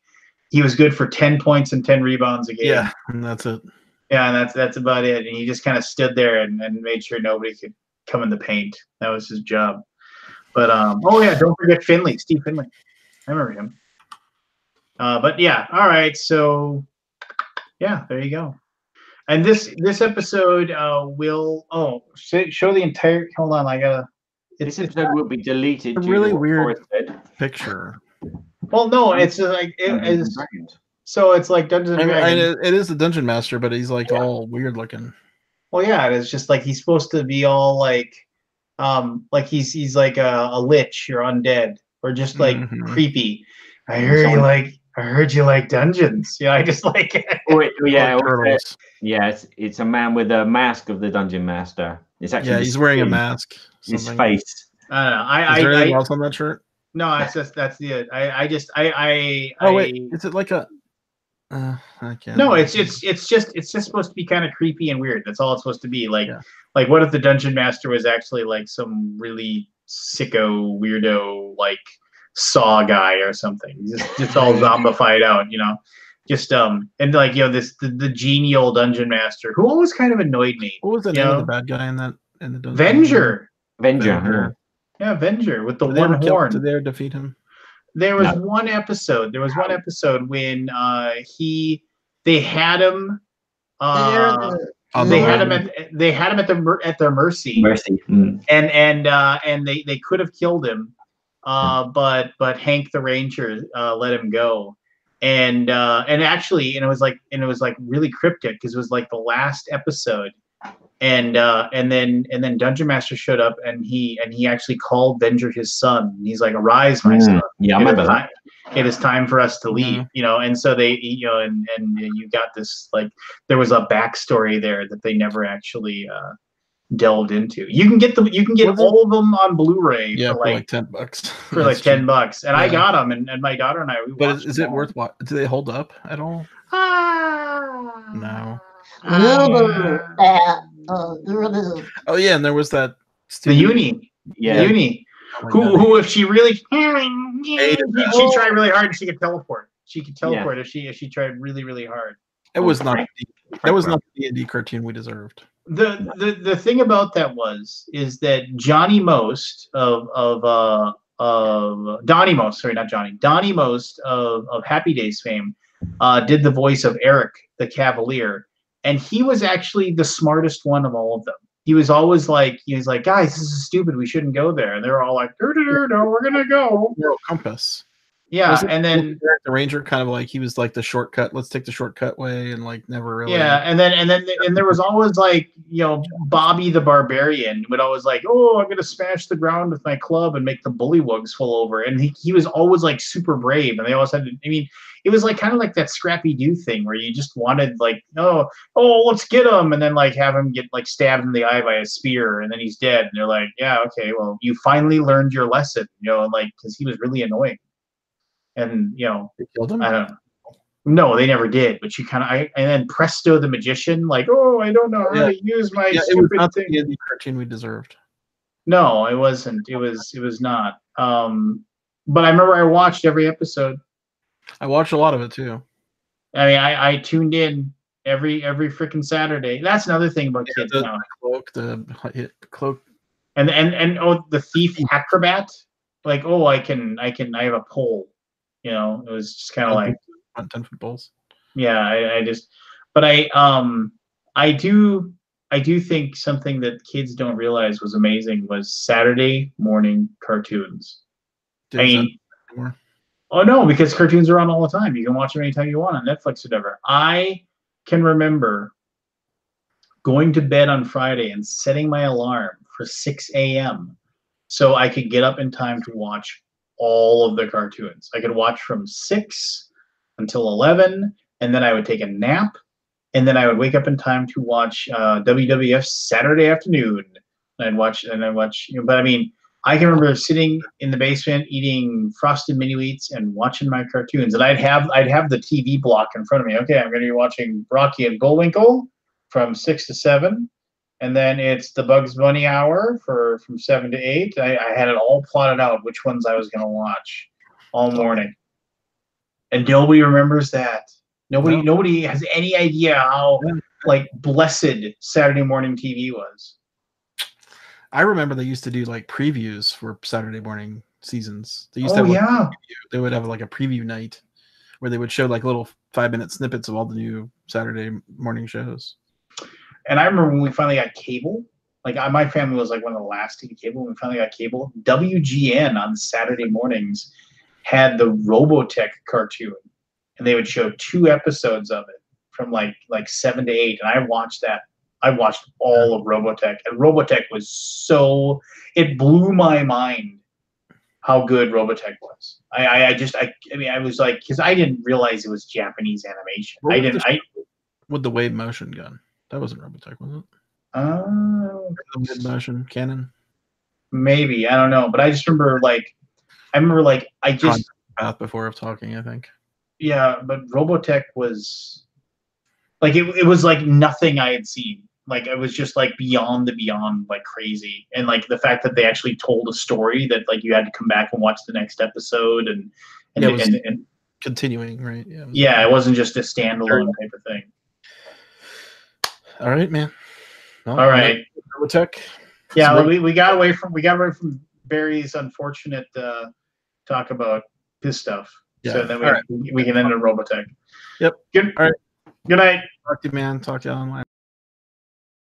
he was good for 10 points and 10 rebounds a game. Yeah, and that's it. Yeah, and that's about it. And he just kind of stood there and made sure nobody could come in the paint. That was his job. But oh yeah, don't forget Finley, Steve Finley. I remember him. But yeah, all right. So yeah, there you go. And this episode will show the entire. Hold on, I gotta. This episode will be deleted. A due really to what weird Forrest said. picture. Well, no, it's just like Dungeons and Dragons. so it's like Dungeons and Dragons. It is the Dungeon Master, but he's like all weird looking. Well, yeah, it's just like he's supposed to be all like he's like a lich or undead or just like creepy. I heard you like dungeons. Yeah, I just like it. It's a man with a mask of the Dungeon Master. It's actually he's wearing a mask. His face. I don't know. Is there anything else on that shirt? No, that's it. Is it like a? I can't. No, it's just supposed to be kind of creepy and weird. That's all it's supposed to be. Like what if the Dungeon Master was actually like some really sicko weirdo like Saw guy or something? Just all zombified out, you know. Just and like the genial Dungeon Master who always kind of annoyed me. What was the name of the bad guy in the Dungeon? Venger. Yeah, Venger with the one horn. Did they ever defeat him? There was one episode. There was one episode when they had him. They had him at their mercy. And they could have killed him, but Hank the Ranger let him go. And actually, it was like really cryptic because it was like the last episode. And then Dungeon Master showed up and he actually called Venger his son. And he's like, "Arise, my son. Yeah, I remember that. It is time for us to leave." You know, and so they, and you got this like there was a backstory there that they never actually delved into. You can get all of them on Blu-ray for like $10. For like $10, and I got them, and my daughter and I. But is it worth watching? Do they hold up at all? No. Oh yeah, and there was that the Uni. Who if she really she tried really hard and she could teleport. She could teleport if she tried really, really hard. It was not the D&D cartoon we deserved. The thing about that is that Johnny Most of Donnie Most, sorry, not Johnny, Donnie Most of Happy Days fame did the voice of Eric the Cavalier. And he was actually the smartest one of all of them. He was always like, guys, this is stupid. We shouldn't go there. And they were all like, no, we're gonna go. Moral compass. Yeah, and then the Ranger kind of like he was like the shortcut. Let's take the shortcut way, and like never really. Yeah, and there was always like Bobby the Barbarian would always like, oh, I'm gonna smash the ground with my club and make the bullywugs fall over. And he was always like super brave, and they always had to. I mean, it was like kind of like that Scrappy Doo thing where you just wanted like, oh, let's get him, and then like have him get like stabbed in the eye by a spear, and then he's dead. And they're like, yeah, okay, well, you finally learned your lesson, like because he was really annoying. And they killed him. I don't know. No, they never did. But you kind of, and then Presto the magician, like, oh, I don't know how to use my stupid it was not thing. The cartoon we deserved. No, it wasn't. It was not. But I remember I watched every episode. I watched a lot of it too. I mean, I tuned in every freaking Saturday. That's another thing about kids now. The cloak, and the thief acrobat. Like, oh, I have a pole. It was just kind of like 10-foot poles. Yeah, I do think something that kids don't realize was amazing was Saturday morning cartoons. Oh no, because cartoons are on all the time. You can watch them anytime you want on Netflix or whatever. I can remember going to bed on Friday and setting my alarm for 6 a.m. so I could get up in time to watch all of the cartoons. I could watch from 6 until 11, and then I would take a nap, and then I would wake up in time to watch WWF Saturday afternoon. And I'd watch. But I mean, I can remember sitting in the basement eating Frosted Mini Wheats and watching my cartoons. And I'd have the TV block in front of me. Okay, I'm going to be watching Rocky and Bullwinkle from 6 to 7. And then it's the Bugs Bunny hour from 7 to 8. I had it all plotted out which ones I was going to watch all morning. And nobody remembers that. Nobody has any idea how like blessed Saturday morning TV was. I remember they used to do like previews for Saturday morning seasons. They used Oh to have yeah. they would have like a preview night where they would show like little 5-minute snippets of all the new Saturday morning shows. And I remember when we finally got cable. Like my family was like one of the last to get cable. When we finally got cable, WGN on Saturday mornings had the Robotech cartoon, and they would show 2 episodes of it from like 7 to 8. And I watched that. I watched all of Robotech, and Robotech was so, it blew my mind how good Robotech was. I mean, I was like, because I didn't realize it was Japanese animation. With the wave motion gun. That wasn't Robotech, was it? The wave motion cannon. Maybe, I don't know, but I just remember I just path before of talking, I think. Yeah, but Robotech was like it was like nothing I had seen. Like it was just like beyond the beyond, like crazy. And like the fact that they actually told a story that like you had to come back and watch the next episode and continuing, right? Yeah, it wasn't just a standalone type of thing. All right, man. Well, all right. Robotech. Yeah, we got away from Barry's unfortunate talk about his stuff. Yeah. So then we can end in Robotech. Yep. Good. All right. Good night. Talk to you, man. Talk to you online.